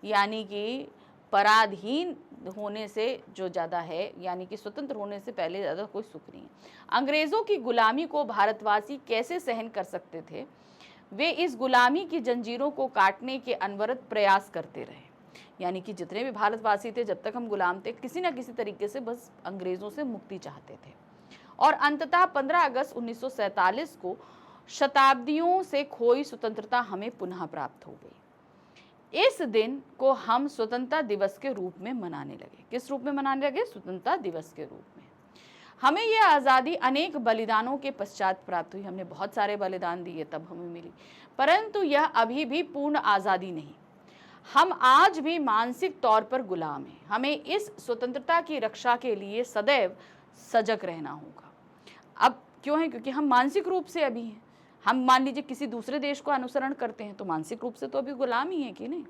यानी कि पराधीन होने से जो ज़्यादा है, यानी कि स्वतंत्र होने से पहले ज़्यादा कोई सुख नहीं है। अंग्रेज़ों की गुलामी को भारतवासी कैसे सहन कर सकते थे? वे इस गुलामी की जंजीरों को काटने के अनवरत प्रयास करते रहे। यानी कि जितने भी भारतवासी थे, जब तक हम गुलाम थे, किसी न किसी तरीके से बस अंग्रेज़ों से मुक्ति चाहते थे। और अंततः 15 अगस्त 1947 को शताब्दियों से खोई स्वतंत्रता हमें पुनः प्राप्त हो गई। इस दिन को हम स्वतंत्रता दिवस के रूप में मनाने लगे। किस रूप में मनाने लगे? स्वतंत्रता दिवस के रूप में। हमें यह आज़ादी अनेक बलिदानों के पश्चात प्राप्त हुई। हमने बहुत सारे बलिदान दिए तब हमें मिली, परंतु यह अभी भी पूर्ण आज़ादी नहीं। हम आज भी मानसिक तौर पर गुलाम हैं। हमें इस स्वतंत्रता की रक्षा के लिए सदैव सजग रहना होगा। अब क्यों है? क्योंकि हम मानसिक रूप से अभी हैं। हम मान लीजिए किसी दूसरे देश को अनुसरण करते हैं तो मानसिक रूप से तो अभी गुलाम ही है कि नहीं।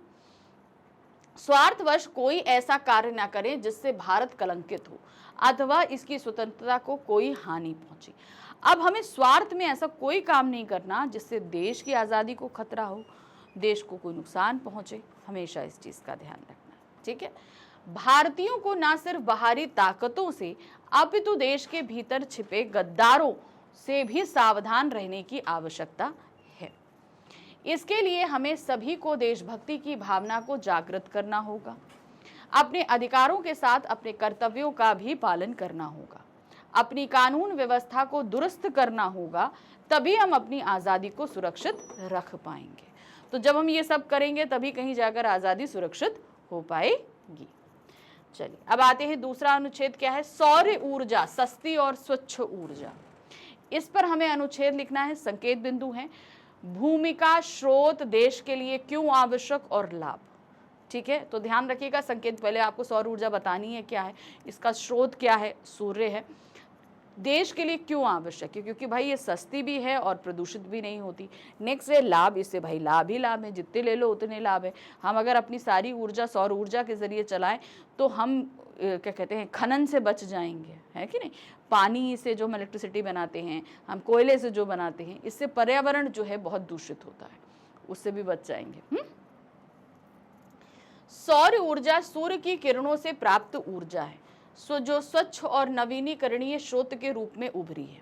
स्वार्थवश कोई ऐसा कार्य ना करे जिससे भारत कलंकित हो अथवा इसकी स्वतंत्रता को कोई हानि पहुंचे। अब हमें स्वार्थ में ऐसा कोई काम नहीं करना जिससे देश की आज़ादी को खतरा हो, देश को कोई नुकसान पहुंचे। हमेशा इस चीज़ का ध्यान रखना, ठीक है। भारतीयों को ना सिर्फ बाहरी ताकतों से अपितु देश के भीतर छिपे गद्दारों से भी सावधान रहने की आवश्यकता है। इसके लिए हमें सभी को देशभक्ति की भावना को जागृत करना होगा। अपने अधिकारों के साथ अपने कर्तव्यों का भी पालन करना होगा। अपनी कानून व्यवस्था को दुरुस्त करना होगा, तभी हम अपनी आज़ादी को सुरक्षित रख पाएंगे। तो जब हम ये सब करेंगे तभी कहीं जाकर आज़ादी सुरक्षित हो पाएगी। चलिए अब आते हैं दूसरा अनुच्छेद क्या है? सौर ऊर्जा, सस्ती और स्वच्छ ऊर्जा। इस पर हमें अनुच्छेद लिखना है। संकेत बिंदु हैं भूमिका, स्रोत, देश के लिए क्यों आवश्यक और लाभ। ठीक है, तो ध्यान रखिएगा। संकेत पहले आपको सौर ऊर्जा बतानी है क्या है, इसका स्रोत क्या है, सूर्य है। देश के लिए क्यों आवश्यक है? क्योंकि भाई ये सस्ती भी है और प्रदूषित भी नहीं होती। नेक्स्ट है लाभ, इससे भाई लाभ ही लाभ है, जितने ले लो उतने लाभ है। हम अगर अपनी सारी ऊर्जा सौर ऊर्जा के जरिए चलाएं तो हम क्या कहते हैं, खनन से बच जाएंगे, है कि नहीं। पानी से जो हम इलेक्ट्रिसिटी बनाते हैं, हम कोयले से जो बनाते हैं, इससे पर्यावरण जो है बहुत दूषित होता है, उससे भी बच जाएंगे। सौर ऊर्जा सूर्य की किरणों से प्राप्त ऊर्जा है जो स्वच्छ और नवीनीकरणीय स्रोत के रूप में उभरी है।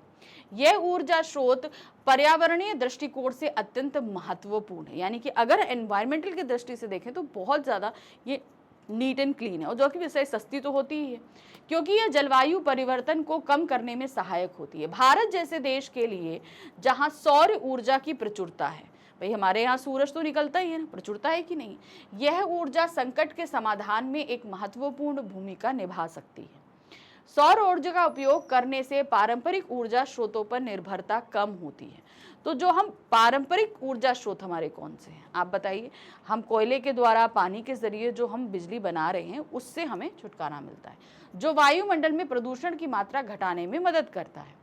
यह ऊर्जा स्रोत पर्यावरणीय दृष्टिकोण से अत्यंत महत्वपूर्ण है। यानी कि अगर एनवायरमेंटल की दृष्टि से देखें तो बहुत ज़्यादा ये नीट एंड क्लीन है, और जो कि वैसे सस्ती तो होती ही है, क्योंकि यह जलवायु परिवर्तन को कम करने में सहायक होती है। भारत जैसे देश के लिए जहां सौर ऊर्जा की प्रचुरता है, भाई हमारे यहाँ सूरज तो निकलता ही है ना, प्रचुरता है कि नहीं, यह ऊर्जा संकट के समाधान में एक महत्वपूर्ण भूमिका निभा सकती है। सौर ऊर्जा का उपयोग करने से पारंपरिक ऊर्जा स्रोतों पर निर्भरता कम होती है। तो जो हम पारंपरिक ऊर्जा स्रोत हमारे कौन से हैं आप बताइए। हम कोयले के द्वारा, पानी के जरिए जो हम बिजली बना रहे हैं, उससे हमें छुटकारा मिलता है, जो वायुमंडल में प्रदूषण की मात्रा घटाने में मदद करता है।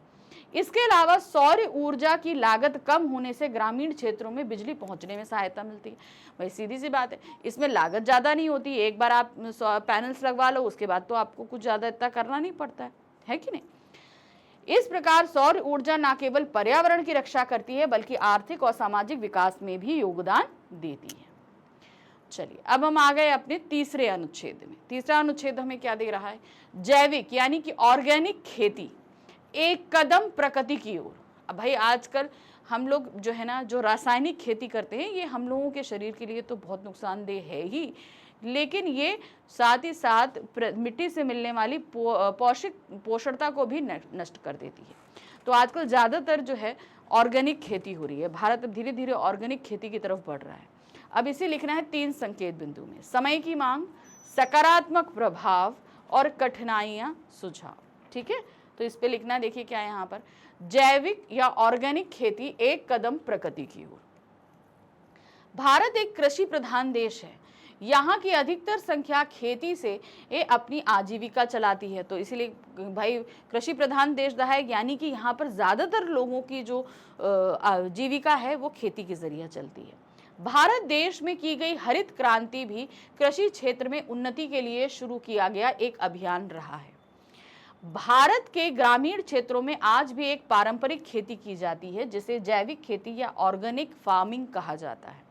इसके अलावा सौर ऊर्जा की लागत कम होने से ग्रामीण क्षेत्रों में बिजली पहुंचने में सहायता मिलती है। भाई सीधी सी बात है, इसमें लागत ज़्यादा नहीं होती। एक बार आप पैनल्स लगवा लो, उसके बाद तो आपको कुछ ज़्यादा इतना करना नहीं पड़ता है कि नहीं। इस प्रकार सौर ऊर्जा न केवल पर्यावरण की रक्षा करती है बल्कि आर्थिक और सामाजिक विकास में भी योगदान देती है। चलिए अब हम आ गए अपने तीसरे अनुच्छेद में। तीसरा अनुच्छेद हमें क्या दे रहा है? जैविक यानी कि ऑर्गेनिक खेती, एक कदम प्रकृति की ओर। अब भाई आजकल हम लोग जो है ना, जो रासायनिक खेती करते हैं, ये हम लोगों के शरीर के लिए तो बहुत नुकसानदेह है ही, लेकिन ये साथ ही साथ मिट्टी से मिलने वाली पोषकता को भी नष्ट कर देती है। तो आजकल ज़्यादातर जो है ऑर्गेनिक खेती हो रही है। भारत अब धीरे धीरे ऑर्गेनिक खेती की तरफ बढ़ रहा है। अब इसे लिखना है 3 संकेत बिंदु में: समय की मांग, सकारात्मक प्रभाव और कठिनाइयाँ सुझाव। ठीक है, तो इस पे लिखना, देखिए क्या है यहाँ पर, जैविक या ऑर्गेनिक खेती, एक कदम प्रकृति की ओर। भारत एक कृषि प्रधान देश है। यहाँ की अधिकतर संख्या खेती से अपनी आजीविका चलाती है। तो इसीलिए भाई कृषि प्रधान देश रहा है, यानी कि यहाँ पर ज़्यादातर लोगों की जो जीविका है वो खेती के जरिए चलती है। भारत देश में की गई हरित क्रांति भी कृषि क्षेत्र में उन्नति के लिए शुरू किया गया एक अभियान रहा है। भारत के ग्रामीण क्षेत्रों में आज भी एक पारंपरिक खेती की जाती है जिसे जैविक खेती या ऑर्गेनिक फार्मिंग कहा जाता है।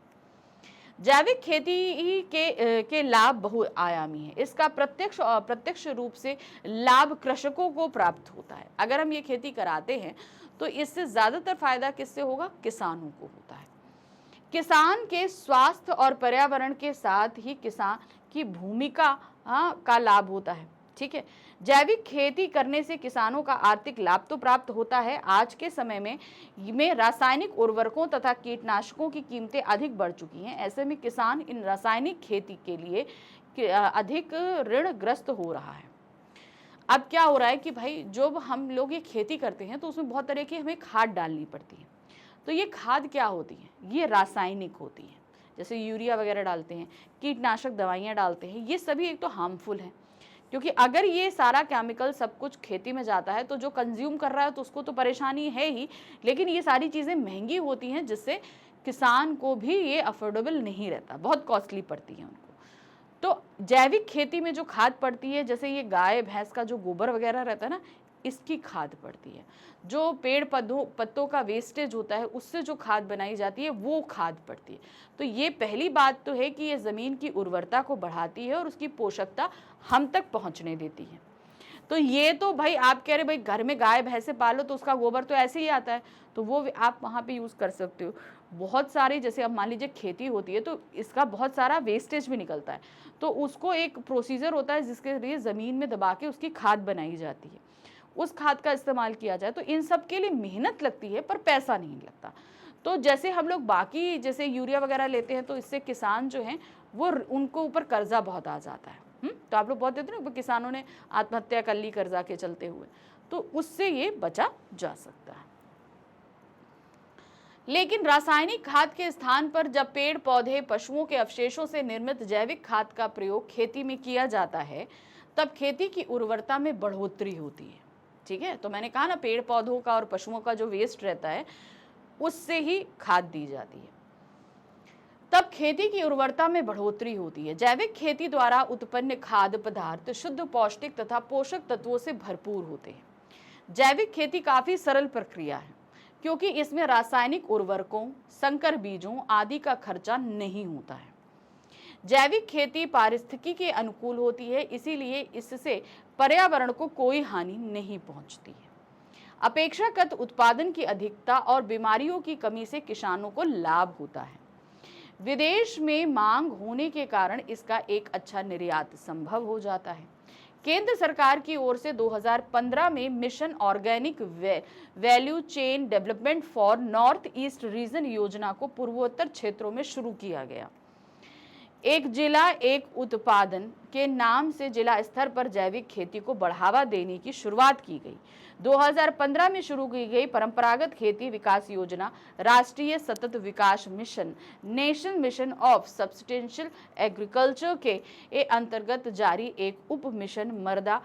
जैविक खेती के लाभ बहुआयामी है। इसका प्रत्यक्ष और अप्रत्यक्ष रूप से लाभ कृषकों को प्राप्त होता है। अगर हम ये खेती कराते हैं तो इससे ज़्यादातर फायदा किससे होगा? किसानों को होता है। किसान के स्वास्थ्य और पर्यावरण के साथ ही किसान की भूमिका का लाभ होता है। ठीक है, जैविक खेती करने से किसानों का आर्थिक लाभ तो प्राप्त होता है। आज के समय में रासायनिक उर्वरकों तथा कीटनाशकों की कीमतें अधिक बढ़ चुकी हैं। ऐसे में किसान इन रासायनिक खेती के लिए अधिक ऋणग्रस्त हो रहा है। अब क्या हो रहा है कि भाई जब हम लोग ये खेती करते हैं तो उसमें बहुत तरह की हमें खाद डालनी पड़ती है। तो ये खाद क्या होती है? ये रासायनिक होती है। जैसे यूरिया वगैरह डालते हैं, कीटनाशक दवाइयाँ डालते हैं, ये सभी एक तो हार्मफुल हैं, क्योंकि अगर ये सारा केमिकल सब कुछ खेती में जाता है तो जो कंज्यूम कर रहा है तो उसको तो परेशानी है ही, लेकिन ये सारी चीज़ें महंगी होती हैं जिससे किसान को भी ये अफोर्डेबल नहीं रहता, बहुत कॉस्टली पड़ती है उनको। तो जैविक खेती में जो खाद पड़ती है, जैसे ये गाय भैंस का जो गोबर वगैरह रहता है ना, इसकी खाद पड़ती है। जो पेड़ पत्तों का वेस्टेज होता है उससे जो खाद बनाई जाती है वो खाद पड़ती है। तो ये पहली बात तो है कि ये ज़मीन की उर्वरता को बढ़ाती है और उसकी पोषकता हम तक पहुंचने देती है। तो ये तो भाई आप कह रहे भाई घर में गाय भैंसे पालो तो उसका गोबर तो ऐसे ही आता है, तो वो आप वहाँ पे यूज़ कर सकते हो। बहुत सारी, जैसे अब मान लीजिए खेती होती है तो इसका बहुत सारा वेस्टेज भी निकलता है, तो उसको एक प्रोसीजर होता है जिसके लिए ज़मीन में दबा के उसकी खाद बनाई जाती है, उस खाद का इस्तेमाल किया जाए। तो इन सब के लिए मेहनत लगती है पर पैसा नहीं लगता। तो जैसे हम लोग बाकी जैसे यूरिया वगैरह लेते हैं तो इससे किसान जो हैं वो उनको ऊपर कर्जा बहुत आ जाता है। तो आप लोग बहुत देते हैं ना, किसानों ने आत्महत्या कर ली कर्जा के चलते हुए, तो उससे ये बचा जा सकता है। लेकिन रासायनिक खाद के स्थान पर जब पेड़ पौधे पशुओं के अवशेषों से निर्मित जैविक खाद का प्रयोग खेती में किया जाता है तब खेती की उर्वरता में बढ़ोतरी होती है। ठीक है, तो मैंने कहा ना पेड़ पौधों का और पशुओं का जो वेस्ट रहता है उससे ही खाद दी जाती है, तब खेती की उर्वरता में बढ़ोतरी होती है। जैविक खेती द्वारा उत्पन्न खाद्य पदार्थ शुद्ध, पौष्टिक तथा पोषक तत्वों से भरपूर होते हैं। जैविक खेती काफी सरल प्रक्रिया है क्योंकि इसमें रासायनिक उर्वरकों, संकर बीजों आदि का खर्चा नहीं होता है। जैविक खेती पारिस्थितिकी के अनुकूल होती है, इसीलिए इससे पर्यावरण को कोई हानि नहीं पहुंचती है। अपेक्षाकृत उत्पादन की अधिकता और बीमारियों की कमी से किसानों को लाभ होता है। विदेश में मांग होने के कारण इसका एक अच्छा निर्यात संभव हो जाता है। केंद्र सरकार की ओर से 2015 में mission organic value chain development for north east region योजना को पूर्वोत्तर क्षेत्रों में शुरू किया गया। एक जिला एक उत्पादन के नाम से जिला स्तर पर जैविक खेती को बढ़ावा देने की शुरुआत की गई। 2015 में शुरू की गई परंपरागत खेती विकास योजना राष्ट्रीय सतत विकास मिशन, national mission of substantial agriculture के अंतर्गत जारी एक उप मिशन मृदा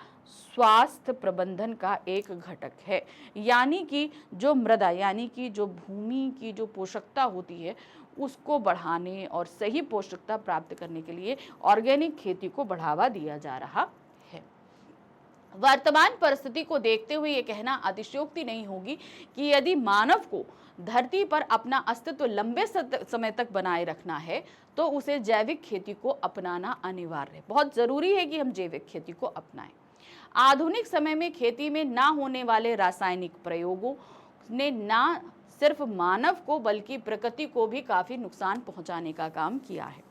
स्वास्थ्य प्रबंधन का एक घटक है। यानी कि जो मृदा यानी कि जो भूमि की जो पोषकता होती है उसको बढ़ाने और सही पोषकता प्राप्त करने के लिए ऑर्गेनिक खेती को बढ़ावा दिया जा रहा है। वर्तमान परिस्थिति को देखते हुए ये कहना अतिशयोक्ति नहीं होगी कि यदि मानव को धरती पर अपना अस्तित्व लंबे समय तक बनाए रखना है तो उसे जैविक खेती को अपनाना अनिवार्य है। बहुत जरूरी है कि हम जैविक खेती को अपनाएं। आधुनिक समय में खेती में ना होने वाले रासायनिक प्रयोगों ने ना सिर्फ मानव को बल्कि प्रकृति को भी काफी नुकसान पहुंचाने का काम किया है।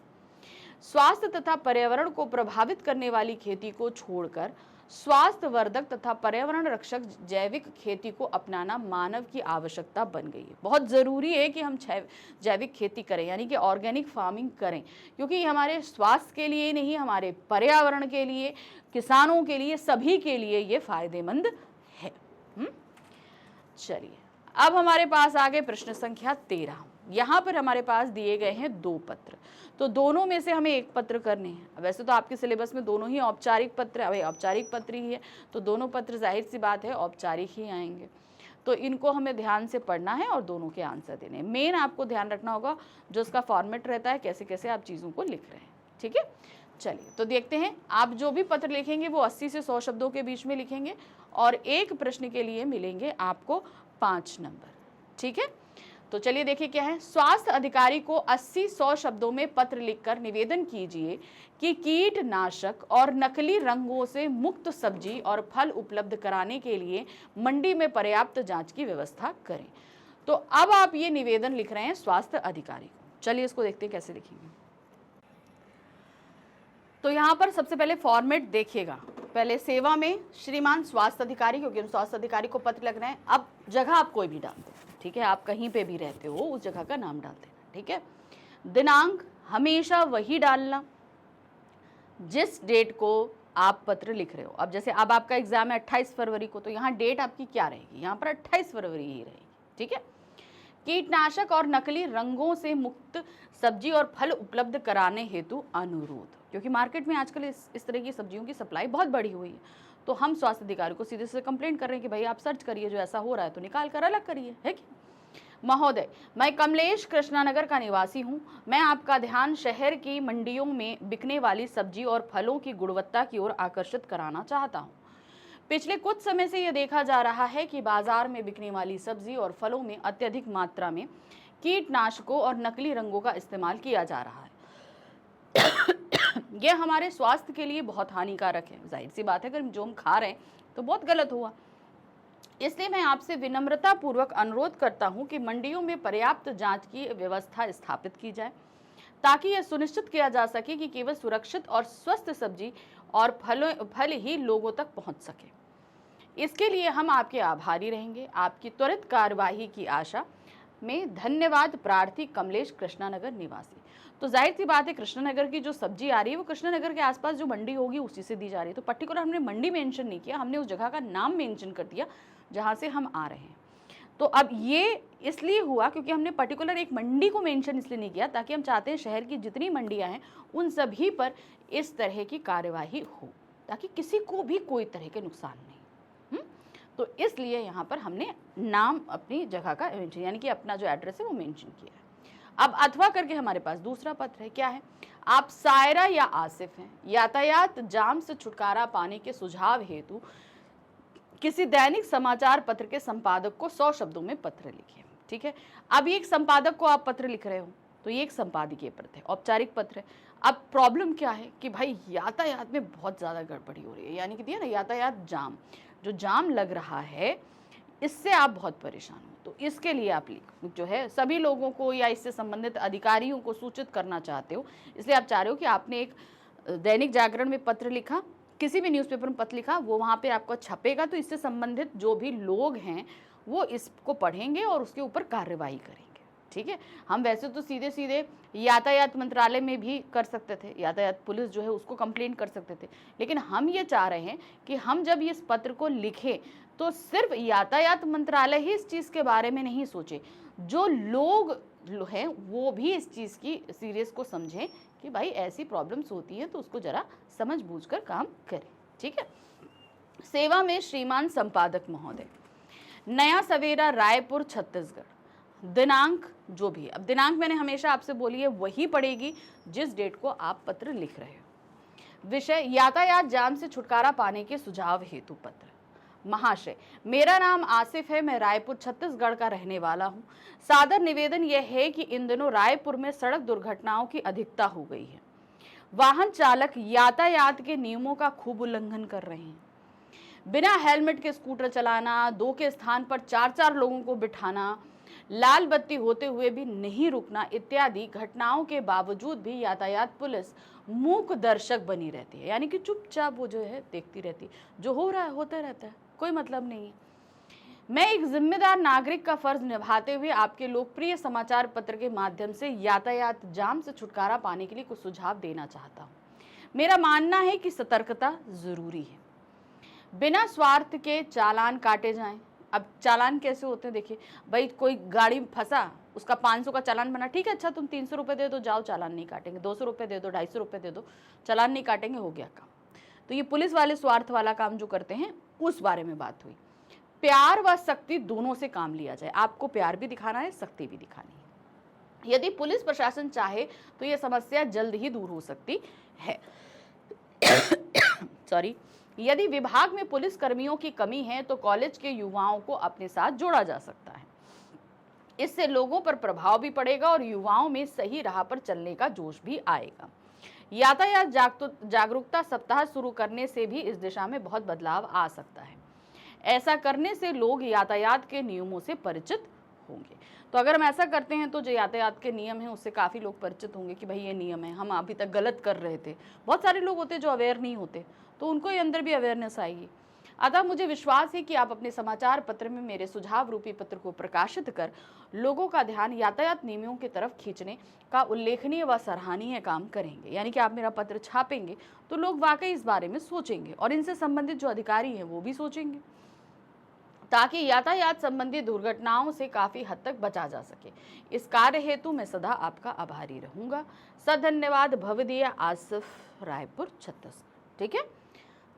स्वास्थ्य तथा पर्यावरण को प्रभावित करने वाली खेती को छोड़कर स्वास्थ्यवर्धक तथा पर्यावरण रक्षक जैविक खेती को अपनाना मानव की आवश्यकता बन गई है। बहुत जरूरी है कि हम जैविक खेती करें, यानी कि ऑर्गेनिक फार्मिंग करें, क्योंकि हमारे स्वास्थ्य के लिए नहीं, हमारे पर्यावरण के लिए, किसानों के लिए, सभी के लिए ये फायदेमंद है। चलिए अब हमारे पास आ गए प्रश्न संख्या 13। यहाँ पर हमारे पास दिए गए हैं 2 पत्र, तो दोनों में से हमें एक पत्र करने हैं। वैसे तो आपके सिलेबस में दोनों ही औपचारिक पत्र है, औपचारिक पत्र ही है, तो दोनों पत्र जाहिर सी बात है औपचारिक ही आएंगे। तो इनको हमें ध्यान से पढ़ना है और दोनों के आंसर देने हैं। मेन आपको ध्यान रखना होगा जो उसका फॉर्मेट रहता है, कैसे कैसे आप चीज़ों को लिख रहे हैं। ठीक है, चलिए तो देखते हैं। आप जो भी पत्र लिखेंगे वो 80 से 100 शब्दों के बीच में लिखेंगे और एक प्रश्न के लिए मिलेंगे आपको 5 नंबर। ठीक है, तो चलिए देखिए क्या है। स्वास्थ्य अधिकारी को 80-100 शब्दों में पत्र लिखकर निवेदन कीजिए कि कीटनाशक और नकली रंगों से मुक्त सब्जी और फल उपलब्ध कराने के लिए मंडी में पर्याप्त जांच की व्यवस्था करें। तो अब आप ये निवेदन लिख रहे हैं स्वास्थ्य अधिकारी को। चलिए इसको देखते हैं कैसे लिखेंगे। तो यहाँ पर सबसे पहले फॉर्मेट देखिएगा। पहले सेवा में श्रीमान स्वास्थ्य अधिकारी, क्योंकि हम स्वास्थ्य अधिकारी को पत्र लिख रहे हैं। अब जगह आप कोई भी डाल दें, ठीक है, आप कहीं पे भी रहते हो उस जगह का नाम डाल देना। ठीक है, दिनांक हमेशा वही डालना जिस डेट को आप पत्र लिख रहे हो। अब जैसे अब आपका एग्जाम है 28 फरवरी को, तो यहाँ डेट आपकी क्या रहेगी, यहाँ पर 28 फरवरी ही रहेगी। ठीक है, कीटनाशक और नकली रंगों से मुक्त सब्जी और फल उपलब्ध कराने हेतु अनुरोध, क्योंकि मार्केट में आजकल इस तरह की सब्जियों की सप्लाई बहुत बढ़ी हुई है। तो हम स्वास्थ्य अधिकारी को सीधे से कंप्लेंट कर रहे हैं कि भाई आप सर्च करिए, जो ऐसा हो रहा है तो निकाल कर अलग करिए, है कि महोदय, मैं कमलेश कृष्णानगर का निवासी हूं। मैं आपका ध्यान शहर की मंडियों में बिकने वाली सब्जी और फलों की गुणवत्ता की ओर आकर्षित कराना चाहता हूं। पिछले कुछ समय से यह देखा जा रहा है कि बाजार में बिकने वाली सब्जी और फलों में अत्यधिक मात्रा में कीटनाशकों और नकली रंगों का इस्तेमाल किया जा रहा है। यह हमारे स्वास्थ्य के लिए बहुत हानिकारक है। जाहिर सी बात है, अगर जो हम खा रहे हैं तो बहुत गलत हुआ। इसलिए मैं आपसे विनम्रता पूर्वक अनुरोध करता हूं कि मंडियों में पर्याप्त जांच की व्यवस्था स्थापित की जाए, ताकि यह सुनिश्चित किया जा सके कि केवल सुरक्षित और स्वस्थ सब्जी और फल ही लोगों तक पहुंच सके। इसके लिए हम आपके आभारी रहेंगे। आपकी त्वरित कार्यवाही की आशा में धन्यवाद। प्रार्थी कमलेश कृष्णानगर निवासी। तो जाहिर सी बात है, कृष्णानगर की जो सब्जी आ रही है वो कृष्णानगर के आसपास जो मंडी होगी उसी से दी जा रही है। तो पर्टिकुलर हमने मंडी मेंशन नहीं किया, हमने उस जगह का नाम मेंशन कर दिया जहां से हम आ रहे हैं। तो अब ये इसलिए हुआ क्योंकि हमने पर्टिकुलर एक मंडी को मेंशन इसलिए नहीं किया, ताकि हम चाहते हैं शहर की जितनी मंडियां हैं उन सभी पर इस तरह की कार्यवाही हो, ताकि किसी को भी कोई तरह के नुकसान नहीं। तो इसलिए यहाँ पर हमने नाम अपनी जगह का मेंशन, यानी कि अपना जो एड्रेस है वो मेंशन किया है। अब अथवा करके हमारे पास दूसरा पत्र है। क्या है? आप सायरा या आसिफ हैं। यातायात जाम से छुटकारा पाने के सुझाव हेतु किसी दैनिक समाचार पत्र के संपादक को 100 शब्दों में पत्र लिखें। ठीक है, अब ये एक संपादक को आप पत्र लिख रहे हो तो ये एक संपादकीय पत्र है, औपचारिक पत्र है। अब प्रॉब्लम क्या है कि भाई यातायात में बहुत ज़्यादा गड़बड़ी हो रही है, यानी कि दिया ना यातायात जाम, जो जाम लग रहा है इससे आप बहुत परेशान हो। तो इसके लिए आप जो है सभी लोगों को या इससे संबंधित अधिकारियों को सूचित करना चाहते हो, इसलिए आप चाह रहे हो कि आपने एक दैनिक जागरण में पत्र लिखा, किसी भी न्यूज़पेपर में पत्र लिखा, वो वहाँ पे आपको छपेगा, तो इससे संबंधित जो भी लोग हैं वो इसको पढ़ेंगे और उसके ऊपर कार्रवाई करेंगे। ठीक है, हम वैसे तो सीधे सीधे यातायात मंत्रालय में भी कर सकते थे, यातायात पुलिस जो है उसको कंप्लेंट कर सकते थे, लेकिन हम ये चाह रहे हैं कि हम जब इस पत्र को लिखें तो सिर्फ यातायात मंत्रालय ही इस चीज़ के बारे में नहीं सोचे, जो लोग हैं वो भी इस चीज़ की सीरियस को समझें कि भाई ऐसी प्रॉब्लम्स होती हैं तो उसको ज़रा समझ बूझ कर काम करें। ठीक है, सेवा में श्रीमान संपादक महोदय, नया सवेरा, रायपुर, छत्तीसगढ़। दिनांक जो भी है, अब दिनांक मैंने हमेशा आपसे बोली है वही पड़ेगी जिस डेट को आप पत्र लिख रहे हो। विषय यातायात जाम से छुटकारा पाने के सुझाव हेतु पत्र। महाशय, मेरा नाम आसिफ है, मैं रायपुर छत्तीसगढ़ का रहने वाला हूँ। सादर निवेदन यह है कि इन दिनों रायपुर में सड़क दुर्घटनाओं की अधिकता हो गई है। वाहन चालक यातायात के नियमों का खूब उल्लंघन कर रहे हैं। बिना हेलमेट के स्कूटर चलाना, 2 के स्थान पर 4-4 लोगों को बिठाना, लाल बत्ती होते हुए भी नहीं रुकना इत्यादि घटनाओं के बावजूद भी यातायात पुलिस मूक दर्शक बनी रहती है, यानी कि चुपचाप वो जो है देखती रहती है, जो हो रहा है होता रहता है, कोई मतलब नहीं है। मैं एक जिम्मेदार नागरिक का फर्ज निभाते हुए आपके लोकप्रिय समाचार पत्र के माध्यम से यातायात जाम से छुटकारा पाने के लिए कुछ सुझाव देना चाहता हूँ। मेरा मानना है कि सतर्कता जरूरी है। बिना स्वार्थ के चालान काटे जाएं। अब चालान कैसे होते हैं देखिए, भाई कोई गाड़ी फंसा, उसका 500 का चालान बना, ठीक है, अच्छा तुम 300 रुपये दे दो, जाओ चालान नहीं काटेंगे, 200 रुपये दे दो, 250 रुपये दे दो, चालान नहीं काटेंगे, हो गया काम। तो ये पुलिस वाले स्वार्थ वाला काम जो करते हैं उस बारे में बात हुई। प्यार व सख्ती दोनों से काम लिया जाए। आपको प्यार भी दिखाना है, सख्ती भी दिखानी है। यदि पुलिस प्रशासन चाहे तो यह समस्या जल्द ही दूर हो सकती है। सॉरी, यदि विभाग में पुलिस कर्मियों की कमी है तो कॉलेज के युवाओं को अपने साथ जोड़ा जा सकता है। इससे लोगों पर प्रभाव भी पड़ेगा और युवाओं में सही राह पर चलने का जोश भी आएगा। यातायात जागरूकता सप्ताह शुरू करने से भी इस दिशा में बहुत बदलाव आ सकता है। ऐसा करने से लोग यातायात के नियमों से परिचित होंगे। तो अगर हम ऐसा करते हैं तो जो यातायात के नियम हैं उससे काफ़ी लोग परिचित होंगे कि भाई ये नियम है, हम अभी तक गलत कर रहे थे। बहुत सारे लोग होते जो अवेयर नहीं होते, तो उनको ये अंदर भी अवेयरनेस आएगी। अतः मुझे विश्वास है कि आप अपने समाचार पत्र में मेरे सुझाव रूपी पत्र को प्रकाशित कर लोगों का ध्यान यातायात नियमों की तरफ खींचने का उल्लेखनीय व सराहनीय काम करेंगे। यानी कि आप मेरा पत्र छापेंगे तो लोग वाकई इस बारे में सोचेंगे और इनसे संबंधित जो अधिकारी हैं वो भी सोचेंगे। ताकि यातायात संबंधी दुर्घटनाओं से काफी हद तक बचा जा सके। इस कार्य हेतु मैं सदा आपका आभारी रहूंगा। धन्यवाद भवदीय आसिफ, रायपुर छत्तीसगढ़। ठीक है,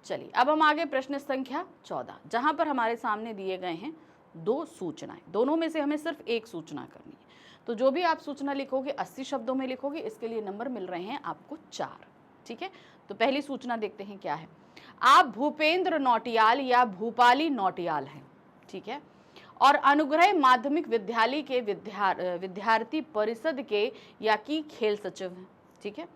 चलिए अब हम आगे प्रश्न संख्या 14, जहां पर हमारे सामने दिए गए हैं 2 सूचनाएं। दोनों में से हमें सिर्फ एक सूचना करनी है। तो जो भी आप सूचना लिखोगे 80 शब्दों में लिखोगे, इसके लिए नंबर मिल रहे हैं आपको 4। ठीक है, तो पहली सूचना देखते हैं क्या है। आप भूपेंद्र नौटियाल या भूपाली नौटियाल हैं, ठीक है, और अनुग्रह माध्यमिक विद्यालय के विद्यार्थी परिषद के या की खेल सचिव हैं। ठीक है,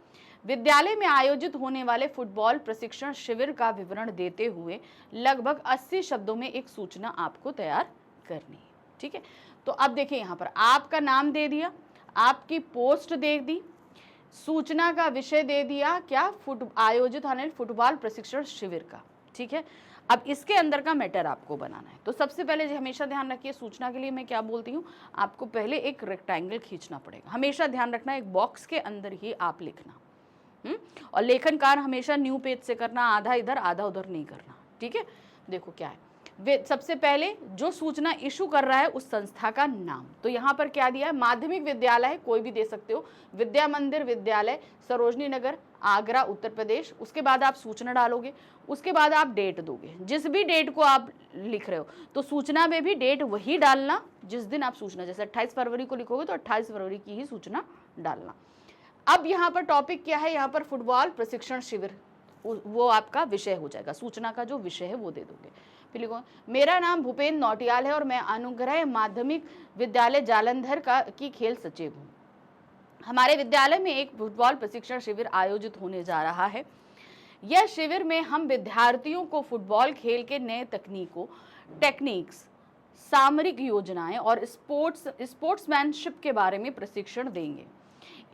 विद्यालय में आयोजित होने वाले फुटबॉल प्रशिक्षण शिविर का विवरण देते हुए लगभग 80 शब्दों में एक सूचना आपको तैयार करनी है। ठीक है, तो अब देखिए यहाँ पर आपका नाम दे दिया, आपकी पोस्ट दे दी, सूचना का विषय दे दिया क्या, आयोजित होने फुटबॉल प्रशिक्षण शिविर का। ठीक है, अब इसके अंदर का मैटर आपको बनाना है। तो सबसे पहले हमेशा ध्यान रखिए, सूचना के लिए मैं क्या बोलती हूँ, आपको पहले एक रेक्टेंगल खींचना पड़ेगा। हमेशा ध्यान रखना एक बॉक्स के अंदर ही आप लिखना। और लेखन कार्य हमेशा न्यू पेज से करना, आधा इधर आधा उधर नहीं करना। ठीक है, देखो क्या है, सबसे पहले जो सूचना इशू कर रहा है उस संस्था का नाम। तो यहाँ पर क्या दिया है, माध्यमिक विद्यालय है, कोई भी दे सकते हो, विद्या मंदिर विद्यालय सरोजनी नगर आगरा उत्तर प्रदेश। उसके बाद आप सूचना डालोगे, उसके बाद आप डेट दोगे। जिस भी डेट को आप लिख रहे हो तो सूचना में भी डेट वही डालना जिस दिन आप सूचना, जैसे 28 फरवरी को लिखोगे तो 28 फरवरी की ही सूचना डालना। अब यहाँ पर टॉपिक क्या है, यहाँ पर फुटबॉल प्रशिक्षण शिविर, वो आपका विषय हो जाएगा। सूचना का जो विषय है वो दे दोगे। फिर लिखो, मेरा नाम भूपेंद्र नौटियाल है और मैं अनुग्रह माध्यमिक विद्यालय जालंधर की खेल सचिव हूँ। हमारे विद्यालय में एक फुटबॉल प्रशिक्षण शिविर आयोजित होने जा रहा है। यह शिविर में हम विद्यार्थियों को फुटबॉल खेल के नए टेक्निक्स, सामरिक योजनाएं और स्पोर्ट्समैनशिप के बारे में प्रशिक्षण देंगे।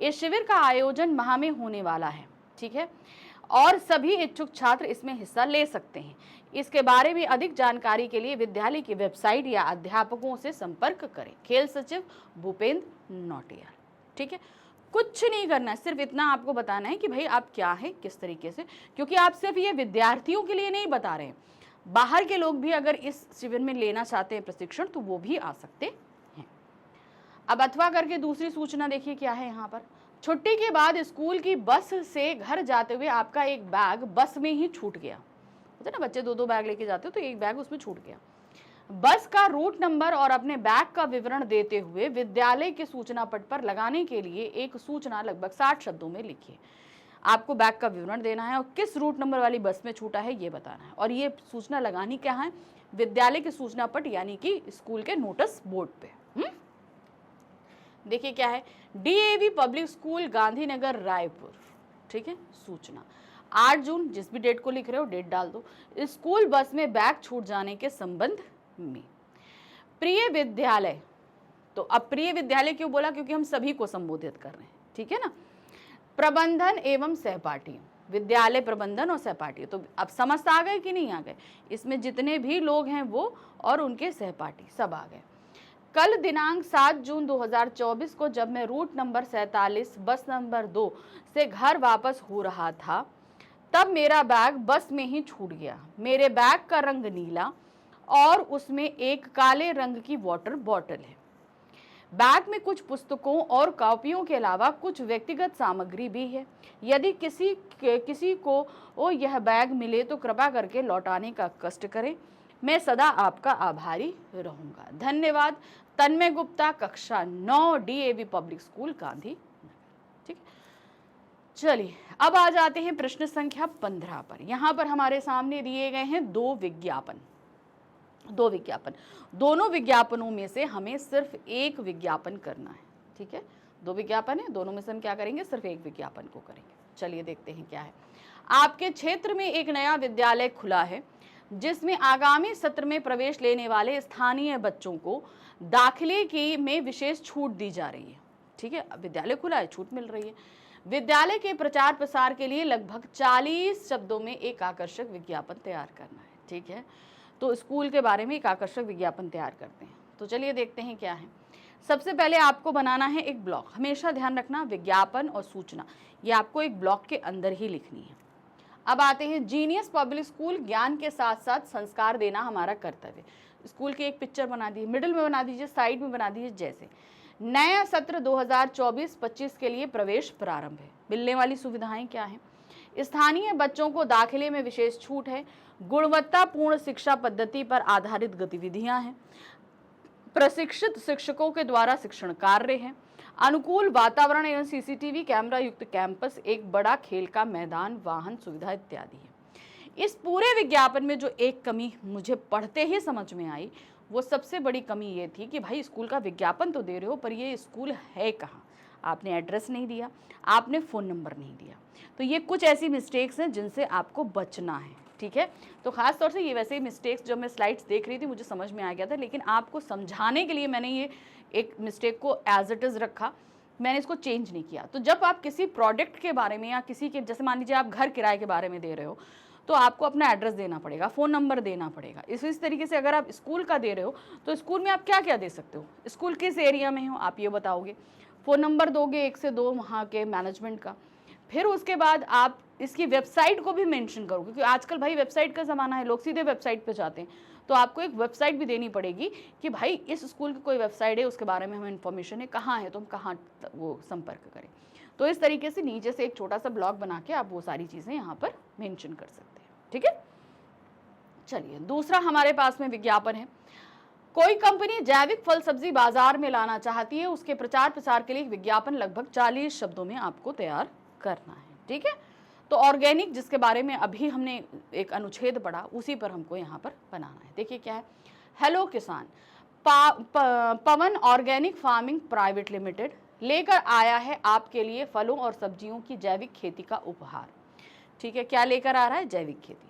इस शिविर का आयोजन माह में होने वाला है। ठीक है, और सभी इच्छुक छात्र इसमें हिस्सा ले सकते हैं। इसके बारे में अधिक जानकारी के लिए विद्यालय की वेबसाइट या अध्यापकों से संपर्क करें। खेल सचिव भूपेंद्र नौटियाल। ठीक है, कुछ नहीं करना है, सिर्फ इतना आपको बताना है कि भाई आप क्या है, किस तरीके से, क्योंकि आप सिर्फ ये विद्यार्थियों के लिए नहीं बता रहे हैं, बाहर के लोग भी अगर इस शिविर में लेना चाहते हैं प्रशिक्षण तो वो भी आ सकते हैं। अब अथवा करके दूसरी सूचना देखिए क्या है यहाँ पर। छुट्टी के बाद स्कूल की बस से घर जाते हुए आपका एक बैग बस में ही छूट गया। होता है ना, बच्चे 2-2 बैग लेके जाते हो तो एक बैग उसमें छूट गया। बस का रूट नंबर और अपने बैग का विवरण देते हुए विद्यालय के सूचना पट पर लगाने के लिए एक सूचना लगभग 60 शब्दों में लिखिए। आपको बैग का विवरण देना है और किस रूट नंबर वाली बस में छूटा है ये बताना है। और ये सूचना लगानी क्या है, विद्यालय के सूचना पट यानी कि स्कूल के नोटिस बोर्ड पे। देखिए क्या है, DAV public school Gandhinagar Raipur. ठीक है, सूचना 8 जून, जिस भी डेट को लिख रहे हो डेट डाल दो। स्कूल बस में बैग छूट जाने के संबंध में प्रिय विद्यालय, तो अब प्रिय विद्यालय क्यों बोला, क्योंकि हम सभी को संबोधित कर रहे हैं। ठीक है ना, प्रबंधन एवं सहपाठी, विद्यालय प्रबंधन और सहपाठी। तो अब समझ आ गए कि नहीं आ गए, इसमें जितने भी लोग हैं वो और उनके सहपाठी सब आ गए। कल दिनांक 7 जून 2024 को जब मैं रूट नंबर 47 बस नंबर 2 से घर वापस हो रहा था तब मेरा बैग बस में ही छूट गया। मेरे बैग का रंग नीला और उसमें एक काले रंग की वाटर बॉटल है। बैग में कुछ पुस्तकों और कॉपियों के अलावा कुछ व्यक्तिगत सामग्री भी है। यदि किसी को यह बैग मिले तो कृपया करके लौटाने का कष्ट करें। मैं सदा आपका आभारी रहूंगा। धन्यवाद। तन्मय गुप्ता, कक्षा 9, डीएवी पब्लिक स्कूल गांधी। ठीक, चलिए अब आ जाते हैं प्रश्न संख्या 15 पर। यहाँ पर हमारे सामने दिए गए हैं 2 विज्ञापन। दोनों विज्ञापनों में से हमें सिर्फ एक विज्ञापन करना है। ठीक है, 2 विज्ञापन है, दोनों में से हम क्या करेंगे, सिर्फ एक विज्ञापन को करेंगे। चलिए देखते हैं क्या है। आपके क्षेत्र में एक नया विद्यालय खुला है जिसमें आगामी सत्र में प्रवेश लेने वाले स्थानीय बच्चों को दाखिले में विशेष छूट दी जा रही है। ठीक है, विद्यालय खुला है, छूट मिल रही है। विद्यालय के प्रचार प्रसार के लिए लगभग 40 शब्दों में एक आकर्षक विज्ञापन तैयार करना है। ठीक है, तो स्कूल के बारे में एक आकर्षक विज्ञापन तैयार करते हैं। तो चलिए देखते हैं क्या है। सबसे पहले आपको बनाना है एक ब्लॉक। हमेशा ध्यान रखना, विज्ञापन और सूचना ये आपको एक ब्लॉक के अंदर ही लिखनी है। अब आते हैं जीनियस पब्लिक स्कूल, ज्ञान के साथ साथ संस्कार देना हमारा कर्तव्य। स्कूल की एक पिक्चर बना दी, मिडिल में बना दीजिए, साइड में बना दीजिए। जैसे नया सत्र 2024-25 के लिए प्रवेश प्रारंभ है। मिलने वाली सुविधाएं क्या हैं? स्थानीय बच्चों को दाखिले में विशेष छूट है, गुणवत्तापूर्ण शिक्षा पद्धति पर आधारित गतिविधियां हैं, प्रशिक्षित शिक्षकों के द्वारा शिक्षण कार्य है, अनुकूल वातावरण एवं सीसीटीवी कैमरा युक्त कैंपस, एक बड़ा खेल का मैदान, वाहन सुविधा इत्यादि है। इस पूरे विज्ञापन में जो एक कमी मुझे पढ़ते ही समझ में आई, वो सबसे बड़ी कमी ये थी कि भाई स्कूल का विज्ञापन तो दे रहे हो, पर ये स्कूल है कहाँ? आपने एड्रेस नहीं दिया, आपने फ़ोन नंबर नहीं दिया। तो ये कुछ ऐसी मिस्टेक्स हैं जिनसे आपको बचना है, ठीक है। तो खास तौर से ये वैसे ही मिस्टेक्स जब मैं स्लाइड्स देख रही थी मुझे समझ में आ गया था, लेकिन आपको समझाने के लिए मैंने ये एक मिस्टेक को एज इट इज़ रखा, मैंने इसको चेंज नहीं किया। तो जब आप किसी प्रोडक्ट के बारे में या किसी के, जैसे मान लीजिए आप घर किराए के बारे में दे रहे हो, तो आपको अपना एड्रेस देना पड़ेगा, फ़ोन नंबर देना पड़ेगा। इस तरीके से अगर आप स्कूल का दे रहे हो तो स्कूल में आप क्या क्या दे सकते हो, स्कूल किस एरिया में हो आप ये बताओगे, फ़ोन नंबर दोगे 1 से 2 वहाँ के मैनेजमेंट का, फिर उसके बाद आप इसकी वेबसाइट को भी मेंशन करोगे, क्योंकि आजकल भाई वेबसाइट का ज़माना है, लोग सीधे वेबसाइट पे जाते हैं। तो आपको एक वेबसाइट भी देनी पड़ेगी कि भाई इस स्कूल की कोई वेबसाइट है, उसके बारे में हमें इन्फॉर्मेशन है, कहाँ है, तो हम कहाँ वो संपर्क करें। तो इस तरीके से नीचे से एक छोटा सा ब्लॉग बना के आप वो सारी चीज़ें यहाँ पर मेंशन कर सकते हैं, ठीक है। चलिए, दूसरा हमारे पास में विज्ञापन है। कोई कंपनी जैविक फल सब्जी बाजार में लाना चाहती है, उसके प्रचार प्रसार के लिए विज्ञापन लगभग 40 शब्दों में आपको तैयार करना है, ठीक है। तो ऑर्गेनिक, जिसके बारे में अभी हमने एक अनुच्छेद पढ़ा, उसी पर हमको यहाँ पर बनाना है। देखिए क्या है, हेलो किसान, पवन ऑर्गेनिक फार्मिंग प्राइवेट लिमिटेड लेकर आया है आपके लिए फलों और सब्जियों की जैविक खेती का उपहार, ठीक है। क्या लेकर आ रहा है? जैविक खेती।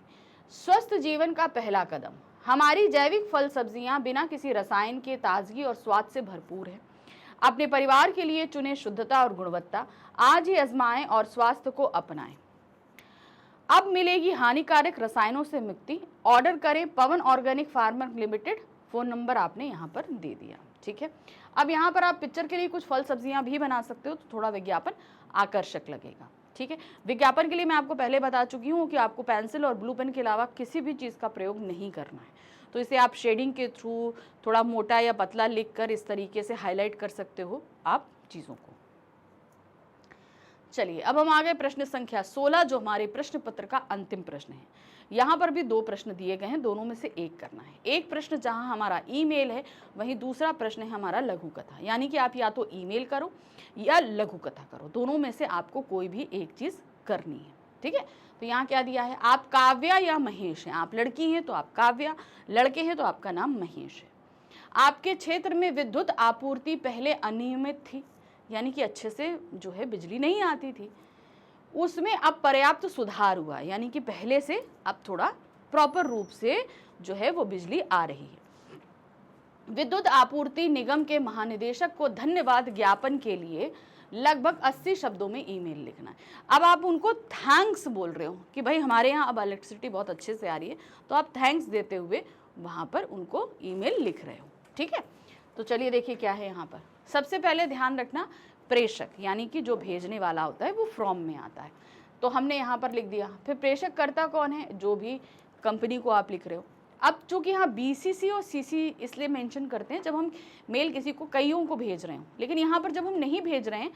स्वस्थ जीवन का पहला कदम, हमारी जैविक फल सब्जियां बिना किसी रसायन के ताजगी और स्वाद से भरपूर है। अपने परिवार के लिए चुने शुद्धता और गुणवत्ता, आज ही आजमाएं और स्वास्थ्य को अपनाएं। अब मिलेगी हानिकारक रसायनों से मुक्ति। ऑर्डर करें Pawan organic farmer limited. Phone number आपने यहाँ पर दे दिया, ठीक है। अब यहाँ पर आप पिक्चर के लिए कुछ फल सब्जियाँ भी बना सकते हो, तो थोड़ा विज्ञापन आकर्षक लगेगा, ठीक है। विज्ञापन के लिए मैं आपको पहले बता चुकी हूँ कि आपको पेंसिल और ब्लू पेन के अलावा किसी भी चीज़ का प्रयोग नहीं करना है। तो इसे आप शेडिंग के थ्रू थोड़ा मोटा या पतला लिखकर इस तरीके से हाईलाइट कर सकते हो आप चीज़ों को। चलिए, अब हम आ गए प्रश्न संख्या 16, जो हमारे प्रश्न पत्र का अंतिम प्रश्न है। यहाँ पर भी 2 प्रश्न दिए गए हैं, दोनों में से एक करना है। एक प्रश्न जहाँ हमारा ईमेल है, वहीं दूसरा प्रश्न है हमारा लघु कथा, यानी कि आप या तो ईमेल करो या लघु कथा करो, दोनों में से आपको कोई भी एक चीज़ करनी है, ठीक है। तो यहाँ क्या दिया है, आप काव्या या महेश हैं। आप लड़की हैं तो आप काव्या, लड़के हैं तो आपका नाम महेश है। आपके क्षेत्र में विद्युत आपूर्ति पहले अनियमित थी, यानी कि अच्छे से जो है बिजली नहीं आती थी, उसमें अब पर्याप्त सुधार हुआ, यानी कि पहले से अब थोड़ा प्रॉपर रूप से जो है वो बिजली आ रही है। विद्युत आपूर्ति निगम के महानिदेशक को धन्यवाद ज्ञापन के लिए लगभग 80 शब्दों में ईमेल लिखना है। अब आप उनको थैंक्स बोल रहे हो कि भाई हमारे यहाँ अब इलेक्ट्रिसिटी बहुत अच्छे से आ रही है, तो आप थैंक्स देते हुए वहाँ पर उनको ईमेल लिख रहे हो, ठीक है। तो चलिए देखिए क्या है यहाँ पर। सबसे पहले ध्यान रखना, प्रेषक यानी कि जो भेजने वाला होता है वो फ्रॉम में आता है, तो हमने यहाँ पर लिख दिया। फिर प्रेषक करता कौन है, जो भी कंपनी को आप लिख रहे हो। अब चूंकि यहाँ BCC और CC इसलिए मेंशन करते हैं जब हम मेल किसी को कईयों को भेज रहे हो, लेकिन यहाँ पर जब हम नहीं भेज रहे हैं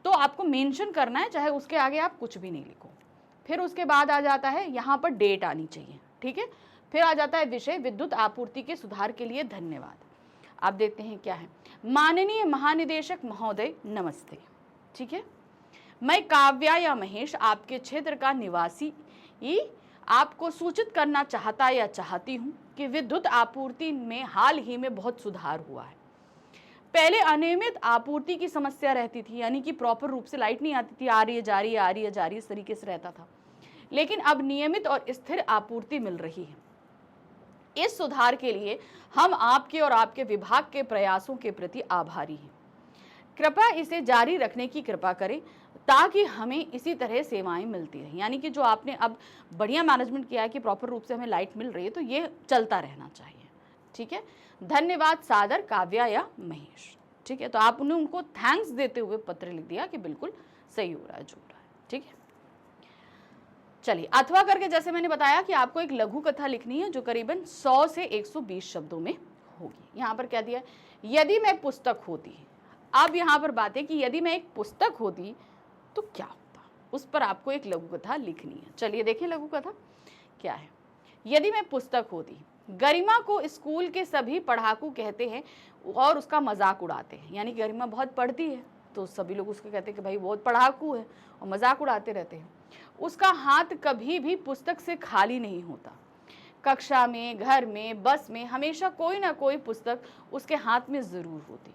तो आपको मेंशन करना है, चाहे उसके आगे आप कुछ भी नहीं लिखो। फिर उसके बाद आ जाता है यहाँ पर डेट आनी चाहिए, ठीक है। फिर आ जाता है विषय, विद्युत आपूर्ति के सुधार के लिए धन्यवाद। आप देखते हैं क्या है, माननीय महानिदेशक महोदय नमस्ते, ठीक है। मैं काव्या या महेश आपके क्षेत्र का निवासी आपको सूचित करना चाहता या चाहती हूँ कि विद्युत आपूर्ति में हाल ही में बहुत सुधार हुआ है। पहले अनियमित आपूर्ति की समस्या रहती थी, यानी कि प्रॉपर रूप से लाइट नहीं आती थी, आ रही है जा रही है, आ रही है जा रही है, इस तरीके से रहता था। लेकिन अब नियमित और स्थिर आपूर्ति मिल रही है। इस सुधार के लिए हम आपके और आपके विभाग के प्रयासों के प्रति आभारी हैं। कृपया इसे जारी रखने की कृपा करें ताकि हमें इसी तरह सेवाएं मिलती रहें। यानी कि जो आपने अब बढ़िया मैनेजमेंट किया है कि प्रॉपर रूप से हमें लाइट मिल रही है, तो ये चलता रहना चाहिए, ठीक है। धन्यवाद सादर काव्या या महेश, ठीक है। तो आपने उनको थैंक्स देते हुए पत्र लिख दिया कि बिल्कुल सही हो रहा है, जो हो रहा है, ठीक है। चलिए, अथवा करके जैसे मैंने बताया कि आपको एक लघु कथा लिखनी है जो करीबन 100 से 120 शब्दों में होगी। यहाँ पर क्या दिया है, यदि मैं पुस्तक होती। अब यहाँ पर बात है कि यदि मैं एक पुस्तक होती तो क्या होता, उस पर आपको एक लघु कथा लिखनी है। चलिए देखिए लघु कथा क्या है। यदि मैं पुस्तक होती, गरिमा को स्कूल के सभी पढ़ाकू कहते हैं और उसका मजाक उड़ाते हैं। यानी गरिमा बहुत पढ़ती है तो सभी लोग उसको कहते हैं कि भाई बहुत पढ़ाकू है, और मजाक उड़ाते रहते हैं। उसका हाथ कभी भी पुस्तक से खाली नहीं होता। कक्षा में, घर में, बस में हमेशा कोई ना कोई पुस्तक उसके हाथ में जरूर होती।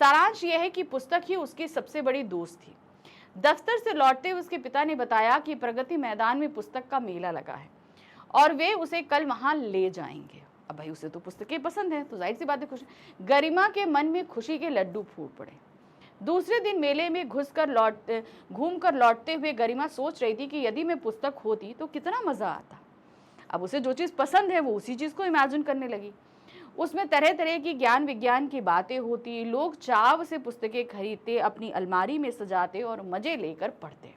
सारांश यह है कि पुस्तक ही उसकी सबसे बड़ी दोस्त थी। दफ्तर से लौटते हुए उसके पिता ने बताया कि प्रगति मैदान में पुस्तक का मेला लगा है और वे उसे कल वहां ले जाएंगे। अब भाई उसे तो पुस्तकें पसंद है तो जाहिर सी बात है खुश। गरिमा के मन में खुशी के लड्डू फूट पड़े। दूसरे दिन मेले में घूमकर लौटते हुए गरिमा सोच रही थी कि यदि मैं पुस्तक होती तो कितना मजा आता। अब उसे जो चीज पसंद है वो उसी चीज को इमेजिन करने लगी। उसमें तरह तरह की ज्ञान विज्ञान की बातें होती, लोग चाव से पुस्तकें खरीदते, अपनी अलमारी में सजाते और मजे लेकर पढ़ते।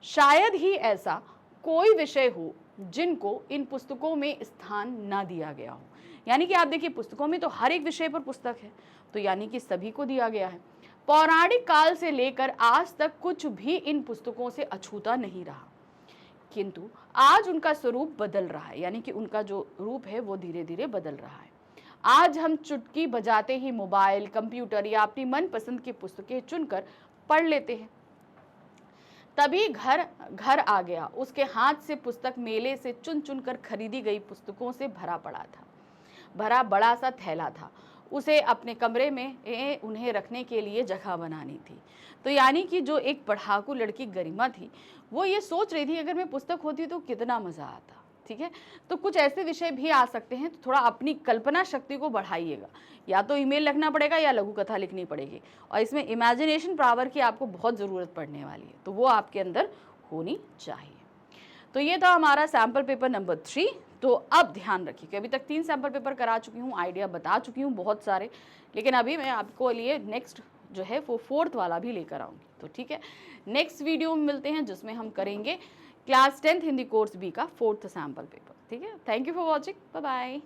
शायद ही ऐसा कोई विषय हो जिनको इन पुस्तकों में स्थान ना दिया गया हो। यानी कि आप देखिए पुस्तकों में तो हर एक विषय पर पुस्तक है, तो यानी कि सभी को दिया गया है। पौराणिक काल से लेकर आज तक कुछ भी इन पुस्तकों से अछूता नहीं रहा, किंतु आज उनका स्वरूप बदल रहा है। यानी कि उनका जो रूप है वो धीरे धीरे बदल रहा है। आज हम चुटकी बजाते ही मोबाइल, कंप्यूटर या अपनी मनपसंद की पुस्तकें चुनकर पढ़ लेते हैं। तभी घर आ गया। उसके हाथ से पुस्तक मेले से चुन चुन कर खरीदी गई पुस्तकों से भरा पड़ा था। भरा बड़ा सा थैला था। उसे अपने कमरे में उन्हें रखने के लिए जगह बनानी थी। तो यानी कि जो एक पढ़ाकू लड़की गरिमा थी वो ये सोच रही थी अगर मैं पुस्तक होती तो कितना मजा आता। ठीक है, तो कुछ ऐसे विषय भी आ सकते हैं, तो थोड़ा अपनी कल्पना शक्ति को बढ़ाइएगा। या तो ईमेल लिखना पड़ेगा या लघु कथा लिखनी पड़ेगी, और इसमें इमेजिनेशन पावर की आपको बहुत ज़रूरत पड़ने वाली है, तो वो आपके अंदर होनी चाहिए। तो ये था हमारा सैम्पल पेपर नंबर 3। तो अब ध्यान रखिए कि अभी तक 3 सैम्पल पेपर करा चुकी हूँ, आइडिया बता चुकी हूँ बहुत सारे, लेकिन अभी मैं आपको लिए नेक्स्ट जो है वो 4th वाला भी लेकर आऊँगी। तो ठीक है, नेक्स्ट वीडियो में मिलते हैं जिसमें हम करेंगे class 10th Hindi course B का 4th सैम्पल पेपर। ठीक है, thank you for watching, bye bye.